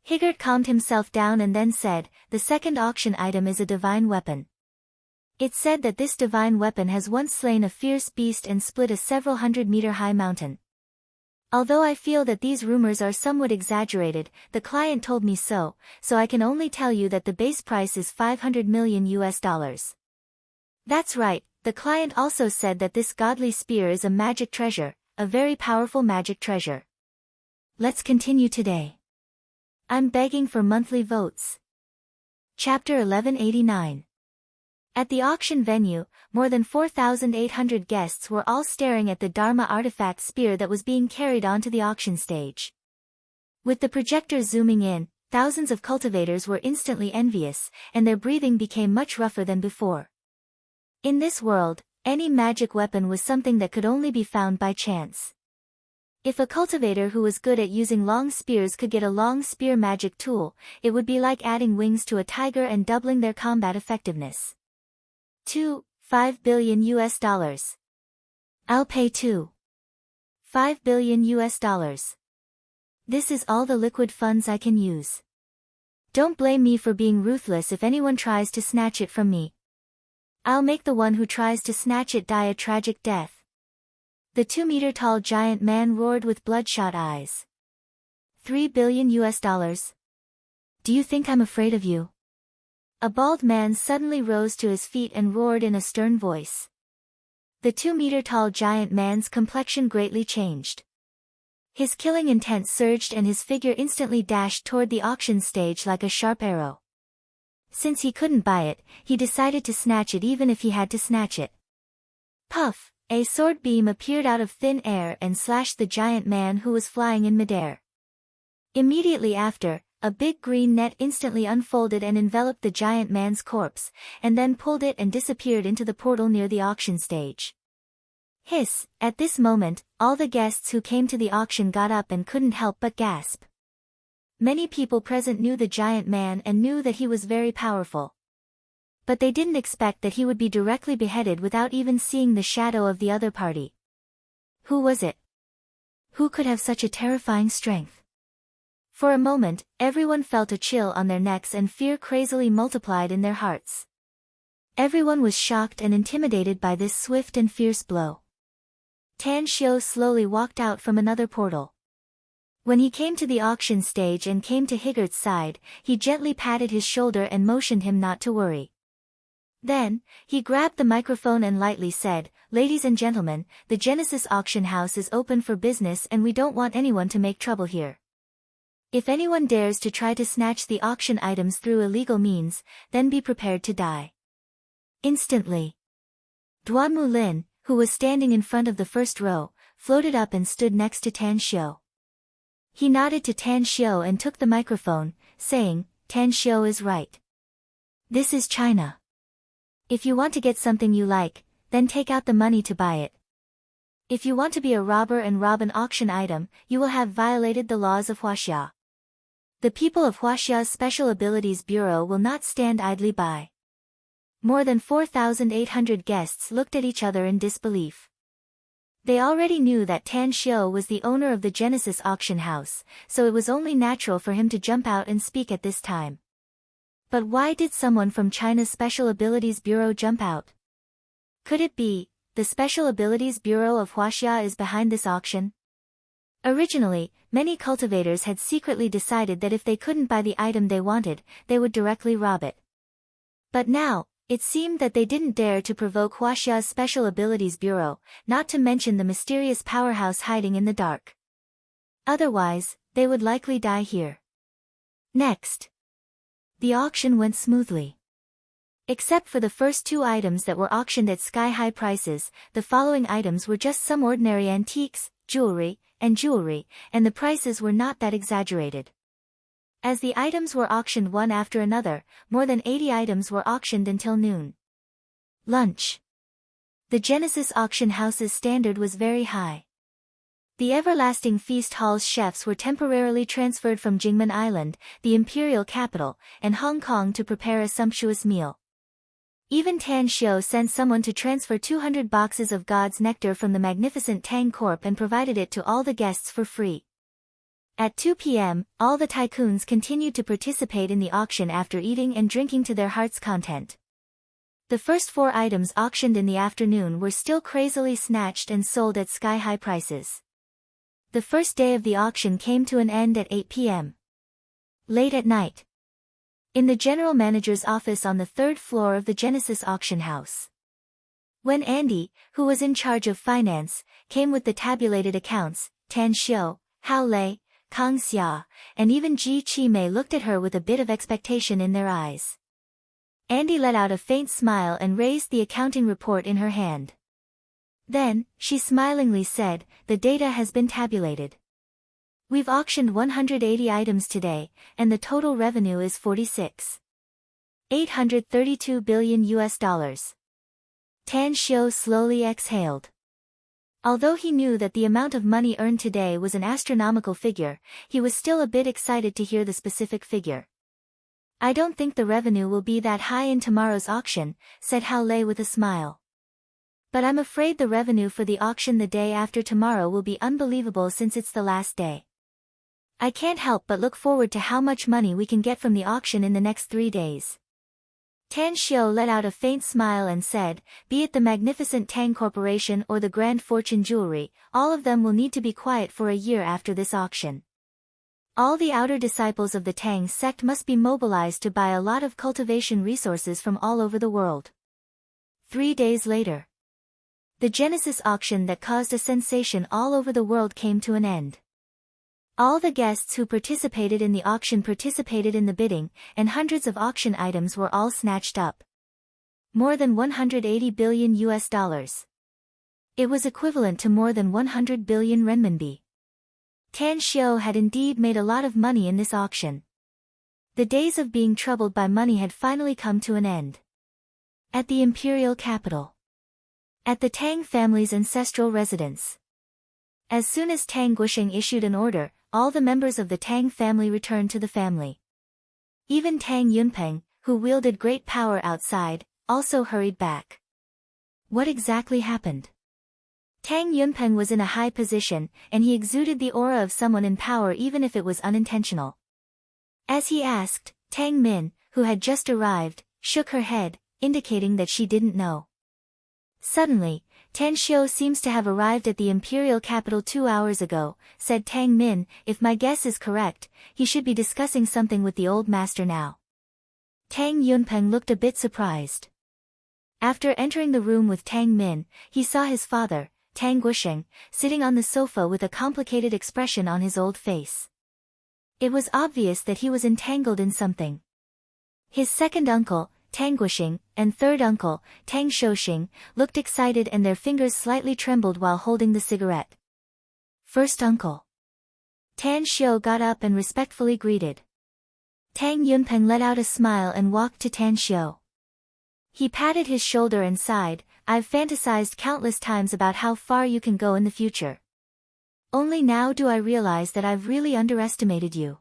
Higgert calmed himself down and then said, "The second auction item is a divine weapon. It's said that this divine weapon has once slain a fierce beast and split a several 100-meter-high mountain. Although I feel that these rumors are somewhat exaggerated, the client told me so I can only tell you that the base price is $500 million US. That's right, the client also said that this godly spear is a magic treasure, a very powerful magic treasure. Let's continue today. I'm begging for monthly votes." Chapter 1189. At the auction venue, more than 4,800 guests were all staring at the Dharma artifact spear that was being carried onto the auction stage. With the projector zooming in, thousands of cultivators were instantly envious, and their breathing became much rougher than before. In this world, any magic weapon was something that could only be found by chance. If a cultivator who was good at using long spears could get a long spear magic tool, it would be like adding wings to a tiger and doubling their combat effectiveness. $5 billion US. I'll pay $5 billion US. This is all the liquid funds I can use. Don't blame me for being ruthless if anyone tries to snatch it from me. I'll make the one who tries to snatch it die a tragic death." The 2-meter-tall giant man roared with bloodshot eyes. $3 billion US. Do you think I'm afraid of you? A bald man suddenly rose to his feet and roared in a stern voice. The 2-meter-tall giant man's complexion greatly changed. His killing intent surged and his figure instantly dashed toward the auction stage like a sharp arrow. Since he couldn't buy it, he decided to snatch it even if he had to snatch it. Puff! A sword beam appeared out of thin air and slashed the giant man who was flying in midair. Immediately after, a big green net instantly unfolded and enveloped the giant man's corpse, and then pulled it and disappeared into the portal near the auction stage. Hiss! At this moment, all the guests who came to the auction got up and couldn't help but gasp. Many people present knew the giant man and knew that he was very powerful. But they didn't expect that he would be directly beheaded without even seeing the shadow of the other party. Who was it? Who could have such a terrifying strength? For a moment, everyone felt a chill on their necks and fear crazily multiplied in their hearts. Everyone was shocked and intimidated by this swift and fierce blow. Tan Xiu slowly walked out from another portal. When he came to the auction stage and came to Higert's side, he gently patted his shoulder and motioned him not to worry. Then, he grabbed the microphone and lightly said, "Ladies and gentlemen, the Genesis auction house is open for business and we don't want anyone to make trouble here. If anyone dares to try to snatch the auction items through illegal means, then be prepared to die." Instantly, Duan Mulin, who was standing in front of the first row, floated up and stood next to Tan Xiu. He nodded to Tan Xiu and took the microphone, saying, "Tan Xiu is right. This is China. If you want to get something you like, then take out the money to buy it. If you want to be a robber and rob an auction item, you will have violated the laws of Huaxia. The people of Huaxia's Special Abilities Bureau will not stand idly by." More than 4,800 guests looked at each other in disbelief. They already knew that Tan Xiu was the owner of the Genesis auction house, so it was only natural for him to jump out and speak at this time. But why did someone from China's Special Abilities Bureau jump out? Could it be, the Special Abilities Bureau of Huaxia is behind this auction? Originally, many cultivators had secretly decided that if they couldn't buy the item they wanted, they would directly rob it. But now, it seemed that they didn't dare to provoke Huaxia's Special Abilities Bureau, not to mention the mysterious powerhouse hiding in the dark. Otherwise, they would likely die here. Next, the auction went smoothly. Except for the first two items that were auctioned at sky-high prices, the following items were just some ordinary antiques, jewelry, and the prices were not that exaggerated. As the items were auctioned one after another, more than 80 items were auctioned until noon. Lunch. The Genesis auction house's standard was very high. The Everlasting Feast Hall's chefs were temporarily transferred from Jingmen Island, the imperial capital, and Hong Kong to prepare a sumptuous meal. Even Tan Xiu sent someone to transfer 200 boxes of God's nectar from the magnificent Tang Corp and provided it to all the guests for free. At 2 p.m., all the tycoons continued to participate in the auction after eating and drinking to their heart's content. The first 4 items auctioned in the afternoon were still crazily snatched and sold at sky-high prices. The first day of the auction came to an end at 8 p.m. Late at night, in the general manager's office on the 3rd floor of the Genesis auction house, when Andy, who was in charge of finance, came with the tabulated accounts, Tan Xiu, Hao Lei, Kang Xia, and even Ji Qimei looked at her with a bit of expectation in their eyes. Andy let out a faint smile and raised the accounting report in her hand. Then, she smilingly said, "The data has been tabulated. We've auctioned 180 items today, and the total revenue is $46.832 billion. Tan Xiu slowly exhaled. Although he knew that the amount of money earned today was an astronomical figure, he was still a bit excited to hear the specific figure. "I don't think the revenue will be that high in tomorrow's auction," said Hao Lei with a smile. "But I'm afraid the revenue for the auction the day after tomorrow will be unbelievable since it's the last day. I can't help but look forward to how much money we can get from the auction in the next 3 days." Tan Xiu let out a faint smile and said, "Be it the magnificent Tang Corporation or the Grand Fortune Jewelry, all of them will need to be quiet for a year after this auction. All the outer disciples of the Tang sect must be mobilized to buy a lot of cultivation resources from all over the world." 3 days later, the Genesis auction that caused a sensation all over the world came to an end. All the guests who participated in the auction participated in the bidding, and hundreds of auction items were all snatched up. More than $180 billion. It was equivalent to more than 100 billion renminbi. Tan Xiu had indeed made a lot of money in this auction. The days of being troubled by money had finally come to an end. At the imperial capital. At the Tang family's ancestral residence. As soon as Tang Guosheng issued an order, all the members of the Tang family returned to the family. Even Tang Yunpeng, who wielded great power outside, also hurried back. What exactly happened? Tang Yunpeng was in a high position, and he exuded the aura of someone in power even if it was unintentional. As he asked, Tang Min, who had just arrived, shook her head, indicating that she didn't know. Suddenly, Tan Xiu seems to have arrived at the imperial capital 2 hours ago, said Tang Min. If my guess is correct, he should be discussing something with the old master now. Tang Yunpeng looked a bit surprised. After entering the room with Tang Min, he saw his father, Tang Guosheng, sitting on the sofa with a complicated expression on his old face. It was obvious that he was entangled in something. His second uncle, Tang Guosheng, and third uncle, Tang Shouxing, looked excited and their fingers slightly trembled while holding the cigarette. First uncle. Tan Xiu got up and respectfully greeted. Tang Yunpeng let out a smile and walked to Tan Xiu. He patted his shoulder and sighed, I've fantasized countless times about how far you can go in the future. Only now do I realize that I've really underestimated you.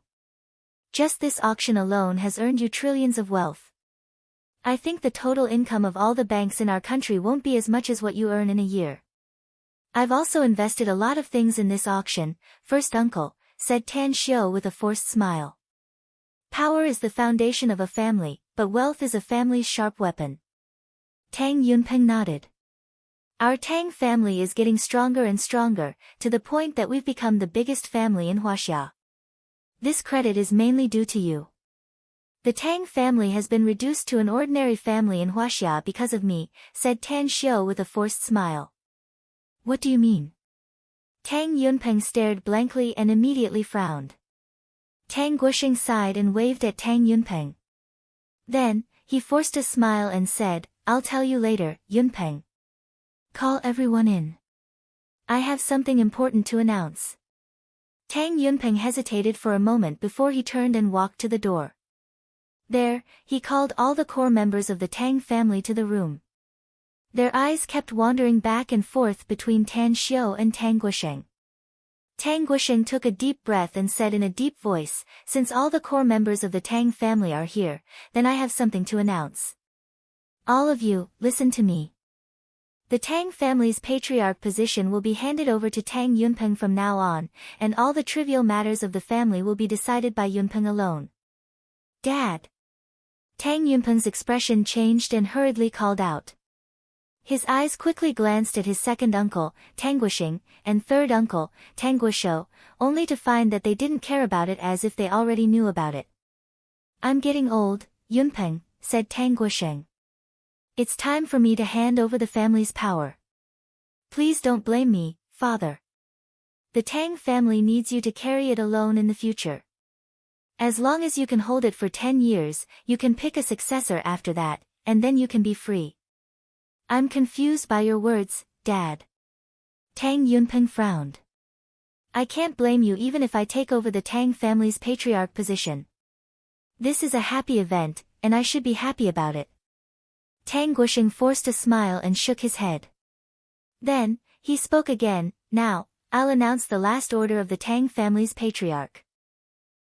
Just this auction alone has earned you trillions of wealth. I think the total income of all the banks in our country won't be as much as what you earn in a year. I've also invested a lot of things in this auction, first uncle, said Tan Xiu with a forced smile. Power is the foundation of a family, but wealth is a family's sharp weapon. Tang Yunpeng nodded. Our Tang family is getting stronger and stronger, to the point that we've become the biggest family in Huaxia. This credit is mainly due to you. The Tang family has been reduced to an ordinary family in Huaxia because of me, said Tan Xiu with a forced smile. What do you mean? Tang Yunpeng stared blankly and immediately frowned. Tang Guosheng sighed and waved at Tang Yunpeng. Then, he forced a smile and said, I'll tell you later, Yunpeng. Call everyone in. I have something important to announce. Tang Yunpeng hesitated for a moment before he turned and walked to the door. There, he called all the core members of the Tang family to the room. Their eyes kept wandering back and forth between Tan Xiu and Tang Guosheng. Tang Guosheng took a deep breath and said in a deep voice, since all the core members of the Tang family are here, then I have something to announce. All of you, listen to me. The Tang family's patriarch position will be handed over to Tang Yunpeng from now on, and all the trivial matters of the family will be decided by Yunpeng alone. Dad. Tang Yunpeng's expression changed and hurriedly called out. His eyes quickly glanced at his second uncle, Tang Guosheng, and third uncle, Tang Guoshou, only to find that they didn't care about it as if they already knew about it. I'm getting old, Yunpeng, said Tang Guosheng. It's time for me to hand over the family's power. Please don't blame me, father. The Tang family needs you to carry it alone in the future. As long as you can hold it for 10 years, you can pick a successor after that, and then you can be free. I'm confused by your words, Dad. Tang Yunpeng frowned. I can't blame you even if I take over the Tang family's patriarch position. This is a happy event, and I should be happy about it. Tang Guosheng forced a smile and shook his head. Then, he spoke again, now, I'll announce the last order of the Tang family's patriarch.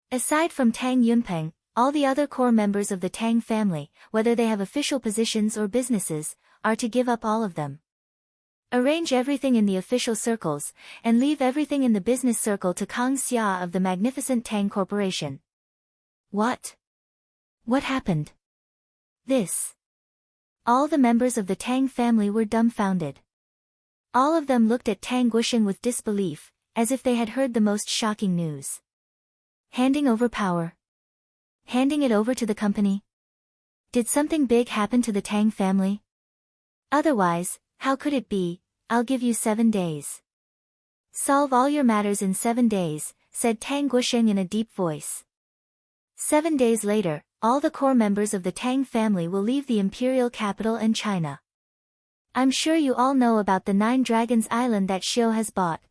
Aside from Tang Yunpeng, all the other core members of the Tang family, whether they have official positions or businesses, are to give up all of them. Arrange everything in the official circles, and leave everything in the business circle to Kang Xia of the magnificent Tang Corporation. What? What happened? This. All the members of the Tang family were dumbfounded. All of them looked at Tang Guosheng with disbelief, as if they had heard the most shocking news. Handing over power. Handing it over to the company. Did something big happen to the Tang family? Otherwise, how could it be? I'll give you 7 days. Solve all your matters in 7 days, said Tang Guosheng in a deep voice. 7 days later, all the core members of the Tang family will leave the imperial capital and China. I'm sure you all know about the 9 Dragons Island that Xiu has bought.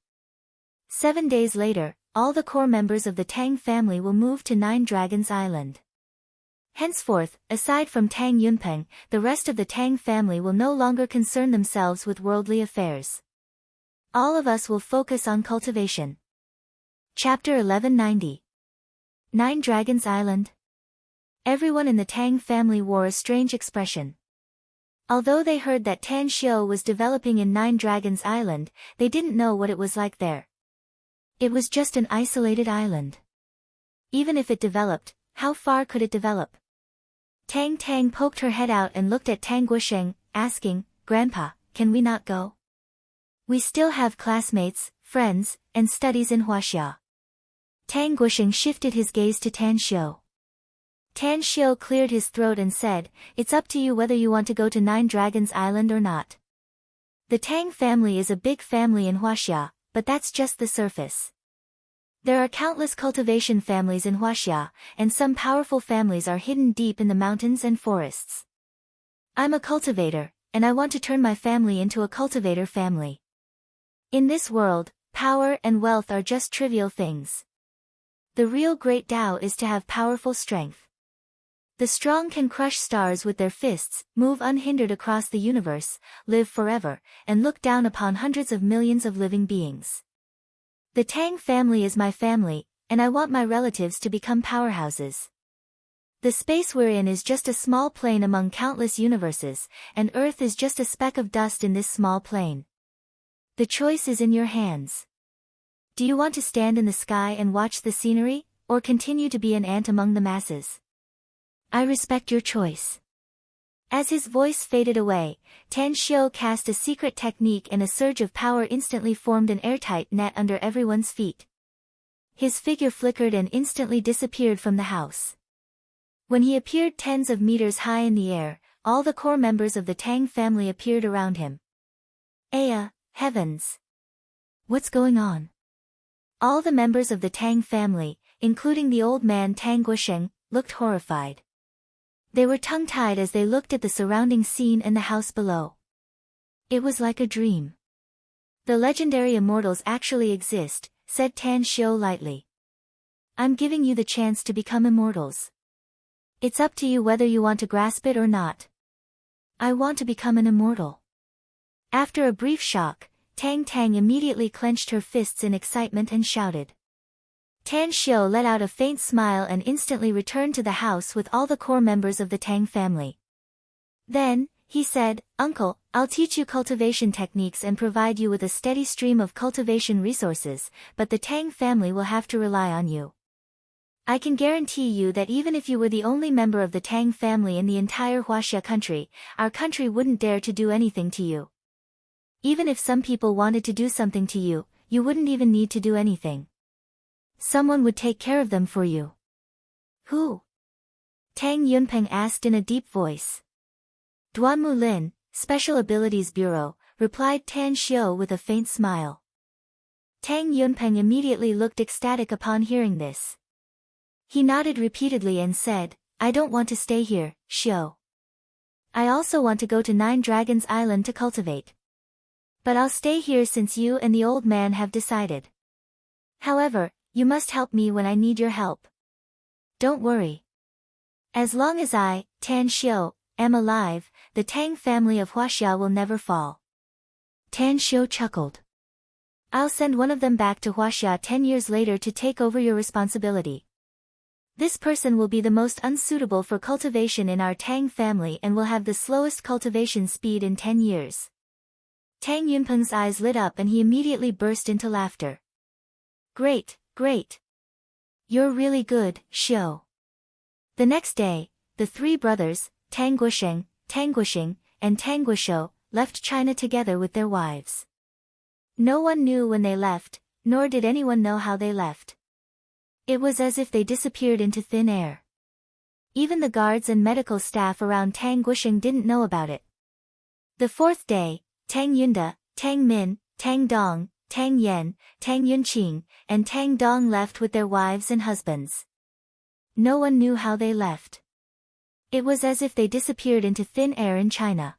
7 days later, all the core members of the Tang family will move to Nine Dragons Island. Henceforth, aside from Tang Yunpeng, the rest of the Tang family will no longer concern themselves with worldly affairs. All of us will focus on cultivation. Chapter 1190. Nine Dragons Island. Everyone in the Tang family wore a strange expression. Although they heard that Tan Xiu was developing in Nine Dragons Island, they didn't know what it was like there. It was just an isolated island. Even if it developed, how far could it develop? Tang Tang poked her head out and looked at Tang Guosheng, asking, "Grandpa, can we not go? We still have classmates, friends, and studies in Huaxia." Tang Guosheng shifted his gaze to Tan Xiu. Tan Xiu cleared his throat and said, "It's up to you whether you want to go to Nine Dragons Island or not. The Tang family is a big family in Huaxia, but that's just the surface. There are countless cultivation families in Huaxia, and some powerful families are hidden deep in the mountains and forests. I'm a cultivator, and I want to turn my family into a cultivator family. In this world, power and wealth are just trivial things. The real great Tao is to have powerful strength. The strong can crush stars with their fists, move unhindered across the universe, live forever, and look down upon hundreds of millions of living beings. The Tang family is my family, and I want my relatives to become powerhouses. The space we're in is just a small plane among countless universes, and Earth is just a speck of dust in this small plane. The choice is in your hands. Do you want to stand in the sky and watch the scenery, or continue to be an ant among the masses? I respect your choice." As his voice faded away, Tan Xiu cast a secret technique and a surge of power instantly formed an airtight net under everyone's feet. His figure flickered and instantly disappeared from the house. When he appeared tens of meters high in the air, all the core members of the Tang family appeared around him. Heavens! What's going on? All the members of the Tang family, including the old man Tang Guosheng, looked horrified. They were tongue-tied as they looked at the surrounding scene and the house below. It was like a dream. "The legendary immortals actually exist," said Tan Xiu lightly. "I'm giving you the chance to become immortals. It's up to you whether you want to grasp it or not." "I want to become an immortal." After a brief shock, Tang Tang immediately clenched her fists in excitement and shouted. Tan Xiu let out a faint smile and instantly returned to the house with all the core members of the Tang family. Then, he said, "Uncle, I'll teach you cultivation techniques and provide you with a steady stream of cultivation resources, but the Tang family will have to rely on you. I can guarantee you that even if you were the only member of the Tang family in the entire Huaxia country, our country wouldn't dare to do anything to you. Even if some people wanted to do something to you, you wouldn't even need to do anything. Someone would take care of them for you." "Who?" Tang Yunpeng asked in a deep voice. "Duanmu Lin, Special Abilities Bureau," replied Tan Xiu with a faint smile. Tang Yunpeng immediately looked ecstatic upon hearing this. He nodded repeatedly and said, "I don't want to stay here, Xiu. I also want to go to Nine Dragons Island to cultivate. But I'll stay here since you and the old man have decided. However, you must help me when I need your help. Don't worry. As long as I, Tan Xiu, am alive, the Tang family of Huaxia will never fall." Tan Xiu chuckled. "I'll send one of them back to Huaxia 10 years later to take over your responsibility. This person will be the most unsuitable for cultivation in our Tang family and will have the slowest cultivation speed in 10 years. Tang Yunpeng's eyes lit up and he immediately burst into laughter. "Great, great. You're really good, Xiu." The next day, the three brothers, Tang Guosheng, Tang Guoxing, and Tang Guoshou, left China together with their wives. No one knew when they left, nor did anyone know how they left. It was as if they disappeared into thin air. Even the guards and medical staff around Tang Guosheng didn't know about it. The fourth day, Tang Yunda, Tang Min, Tang Dong, Tang Yan, Tang Yunqing, and Tang Dong left with their wives and husbands. No one knew how they left. It was as if they disappeared into thin air in China.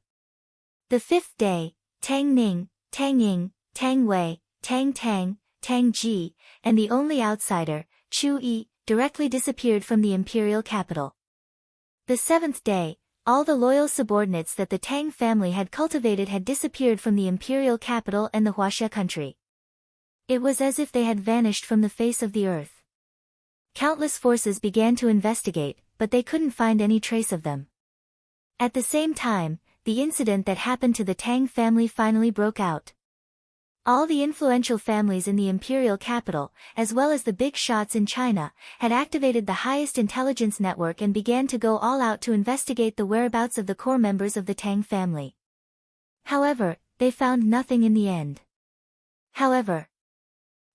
The fifth day, Tang Ning, Tang Ying, Tang Wei, Tang Tang, Tang Ji, and the only outsider, Chu Yi, directly disappeared from the imperial capital. The seventh day, all the loyal subordinates that the Tang family had cultivated had disappeared from the imperial capital and the Huaxia country. It was as if they had vanished from the face of the earth. Countless forces began to investigate, but they couldn't find any trace of them. At the same time, the incident that happened to the Tang family finally broke out. All the influential families in the imperial capital, as well as the big shots in China, had activated the highest intelligence network and began to go all out to investigate the whereabouts of the core members of the Tang family. However, they found nothing in the end. However,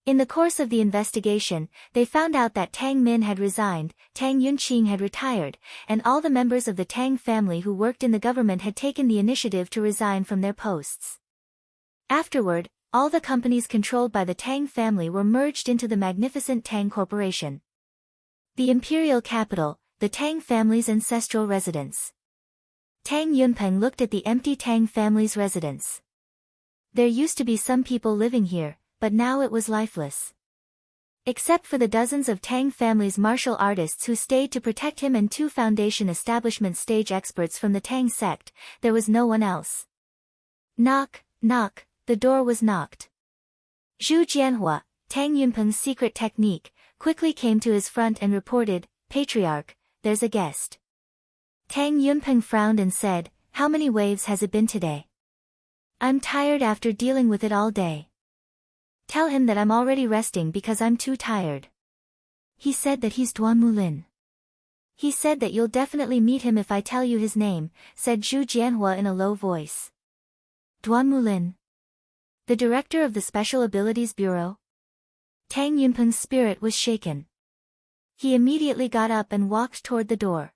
in the course of the investigation, they found out that Tang Min had resigned, Tang Yunqing had retired, and all the members of the Tang family who worked in the government had taken the initiative to resign from their posts. Afterward, all the companies controlled by the Tang family were merged into the magnificent Tang Corporation. The imperial capital, the Tang family's ancestral residence. Tang Yunpeng looked at the empty Tang family's residence. There used to be some people living here, but now it was lifeless. Except for the dozens of Tang family's martial artists who stayed to protect him and 2 foundation establishment stage experts from the Tang sect, there was no one else. Knock, knock. The door was knocked. Zhu Jianhua, Tang Yunpeng's secret technique, quickly came to his front and reported, "Patriarch, there's a guest." Tang Yunpeng frowned and said, "How many waves has it been today? I'm tired after dealing with it all day. Tell him that I'm already resting because I'm too tired." He said that he's Duan Mulin. He said that you'll definitely meet him if I tell you his name, said Zhu Jianhua in a low voice. Duan Mulin? The director of the Special Abilities Bureau? Tang Yunpeng's spirit was shaken. He immediately got up and walked toward the door.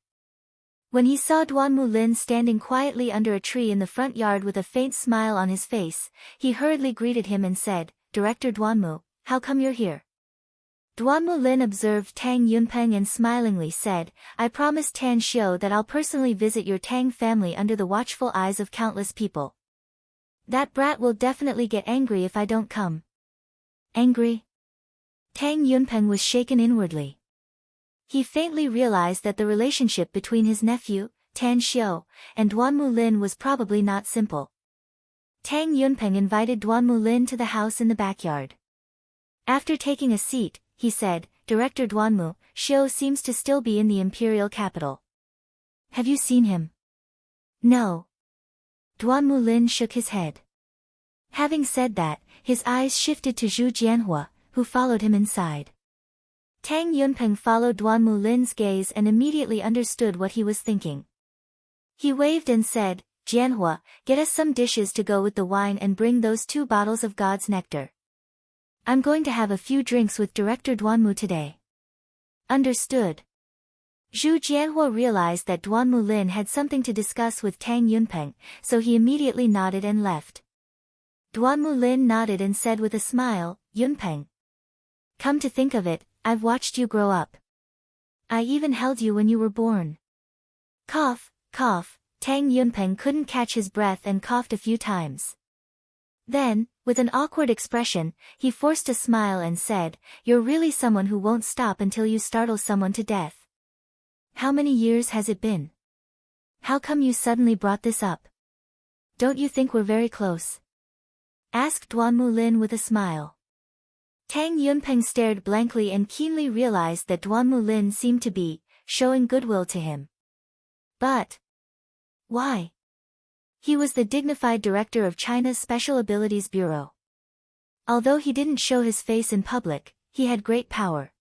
When he saw Duan Mulin standing quietly under a tree in the front yard with a faint smile on his face, he hurriedly greeted him and said, "Director Duanmu, how come you're here?" Duan Mulin observed Tang Yunpeng and smilingly said, "I promised Tan Xiu that I'll personally visit your Tang family under the watchful eyes of countless people. That brat will definitely get angry if I don't come." Angry? Tang Yunpeng was shaken inwardly. He faintly realized that the relationship between his nephew, Tan Xiu, and Duan Mulin was probably not simple. Tang Yunpeng invited Duan Mulin to the house in the backyard. After taking a seat, he said, "Director Duanmu, Xiu seems to still be in the imperial capital. Have you seen him?" "No." Duan Mulin shook his head. Having said that, his eyes shifted to Zhu Jianhua, who followed him inside. Tang Yunpeng followed Duan Mulin's gaze and immediately understood what he was thinking. He waved and said, "Jianhua, get us some dishes to go with the wine and bring those 2 bottles of God's nectar. I'm going to have a few drinks with Director Duanmu today." Understood. Zhu Jianhua realized that Duan Mulin had something to discuss with Tang Yunpeng, so he immediately nodded and left. Duan Mulin nodded and said with a smile, "Yunpeng. Come to think of it, I've watched you grow up. I even held you when you were born." Cough, cough, Tang Yunpeng couldn't catch his breath and coughed a few times. Then, with an awkward expression, he forced a smile and said, "You're really someone who won't stop until you startle someone to death. How many years has it been? How come you suddenly brought this up? Don't you think we're very close?" asked Duan Mulin with a smile. Tang Yunpeng stared blankly and keenly realized that Duan Mulin seemed to be showing goodwill to him. But why? He was the dignified director of China's Special Abilities Bureau. Although he didn't show his face in public, he had great power.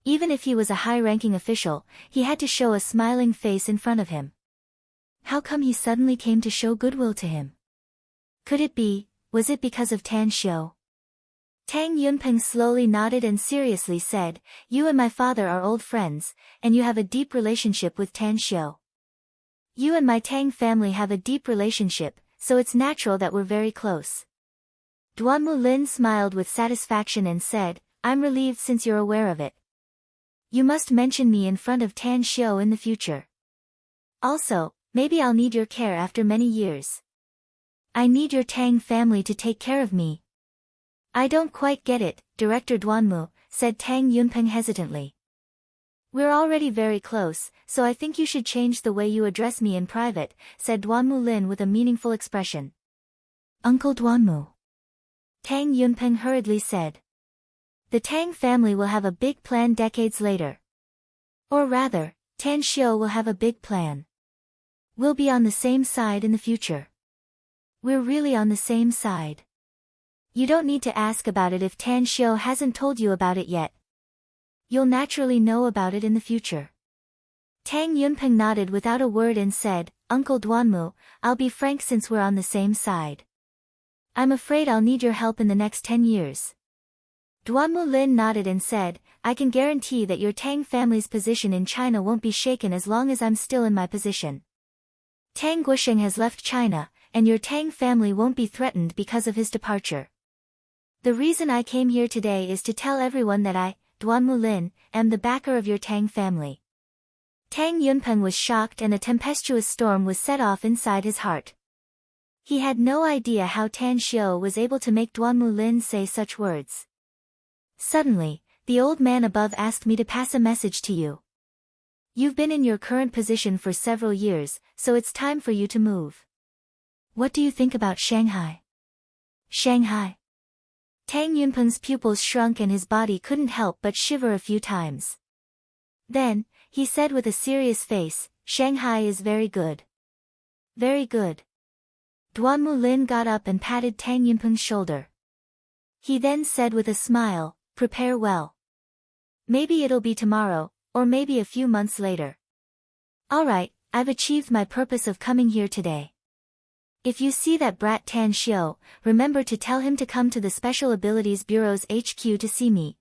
Even if he was a high-ranking official, he had to show a smiling face in front of him. How come he suddenly came to show goodwill to him? Was it because of Tan Xiu? Tang Yunpeng slowly nodded and seriously said, "You and my father are old friends, and you have a deep relationship with Tan Xiu. You and my Tang family have a deep relationship, so it's natural that we're very close." Duan Mulin smiled with satisfaction and said, "I'm relieved since you're aware of it. You must mention me in front of Tan Xiu in the future. Also, maybe I'll need your care after many years. I need your Tang family to take care of me." I don't quite get it, Director Duanmu, said Tang Yunpeng hesitantly. We're already very close, so I think you should change the way you address me in private, said Duanmu Lin with a meaningful expression. Uncle Duanmu. Tang Yunpeng hurriedly said. The Tang family will have a big plan decades later. Or rather, Tan Xiu will have a big plan. We'll be on the same side in the future. We're really on the same side. You don't need to ask about it if Tan Xiu hasn't told you about it yet. You'll naturally know about it in the future. Tang Yunpeng nodded without a word and said, Uncle Duanmu, I'll be frank since we're on the same side. I'm afraid I'll need your help in the next 10 years. Duanmu Lin nodded and said, I can guarantee that your Tang family's position in China won't be shaken as long as I'm still in my position. Tang Guosheng has left China, and your Tang family won't be threatened because of his departure. The reason I came here today is to tell everyone that I, Duanmu Lin, am the backer of your Tang family. Tang Yunpeng was shocked and a tempestuous storm was set off inside his heart. He had no idea how Tan Xiu was able to make Duanmu Lin say such words. Suddenly, the old man above asked me to pass a message to you. You've been in your current position for several years, so it's time for you to move. What do you think about Shanghai? Shanghai? Tang Yunpeng's pupils shrunk and his body couldn't help but shiver a few times. Then, he said with a serious face, Shanghai is very good. Very good. Duanmu Lin got up and patted Tang Yunpeng's shoulder. He then said with a smile, prepare well. Maybe it'll be tomorrow, or maybe a few months later. Alright, I've achieved my purpose of coming here today. If you see that brat Tan Xiu, remember to tell him to come to the Special Abilities Bureau's HQ to see me.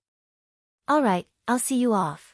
Alright, I'll see you off.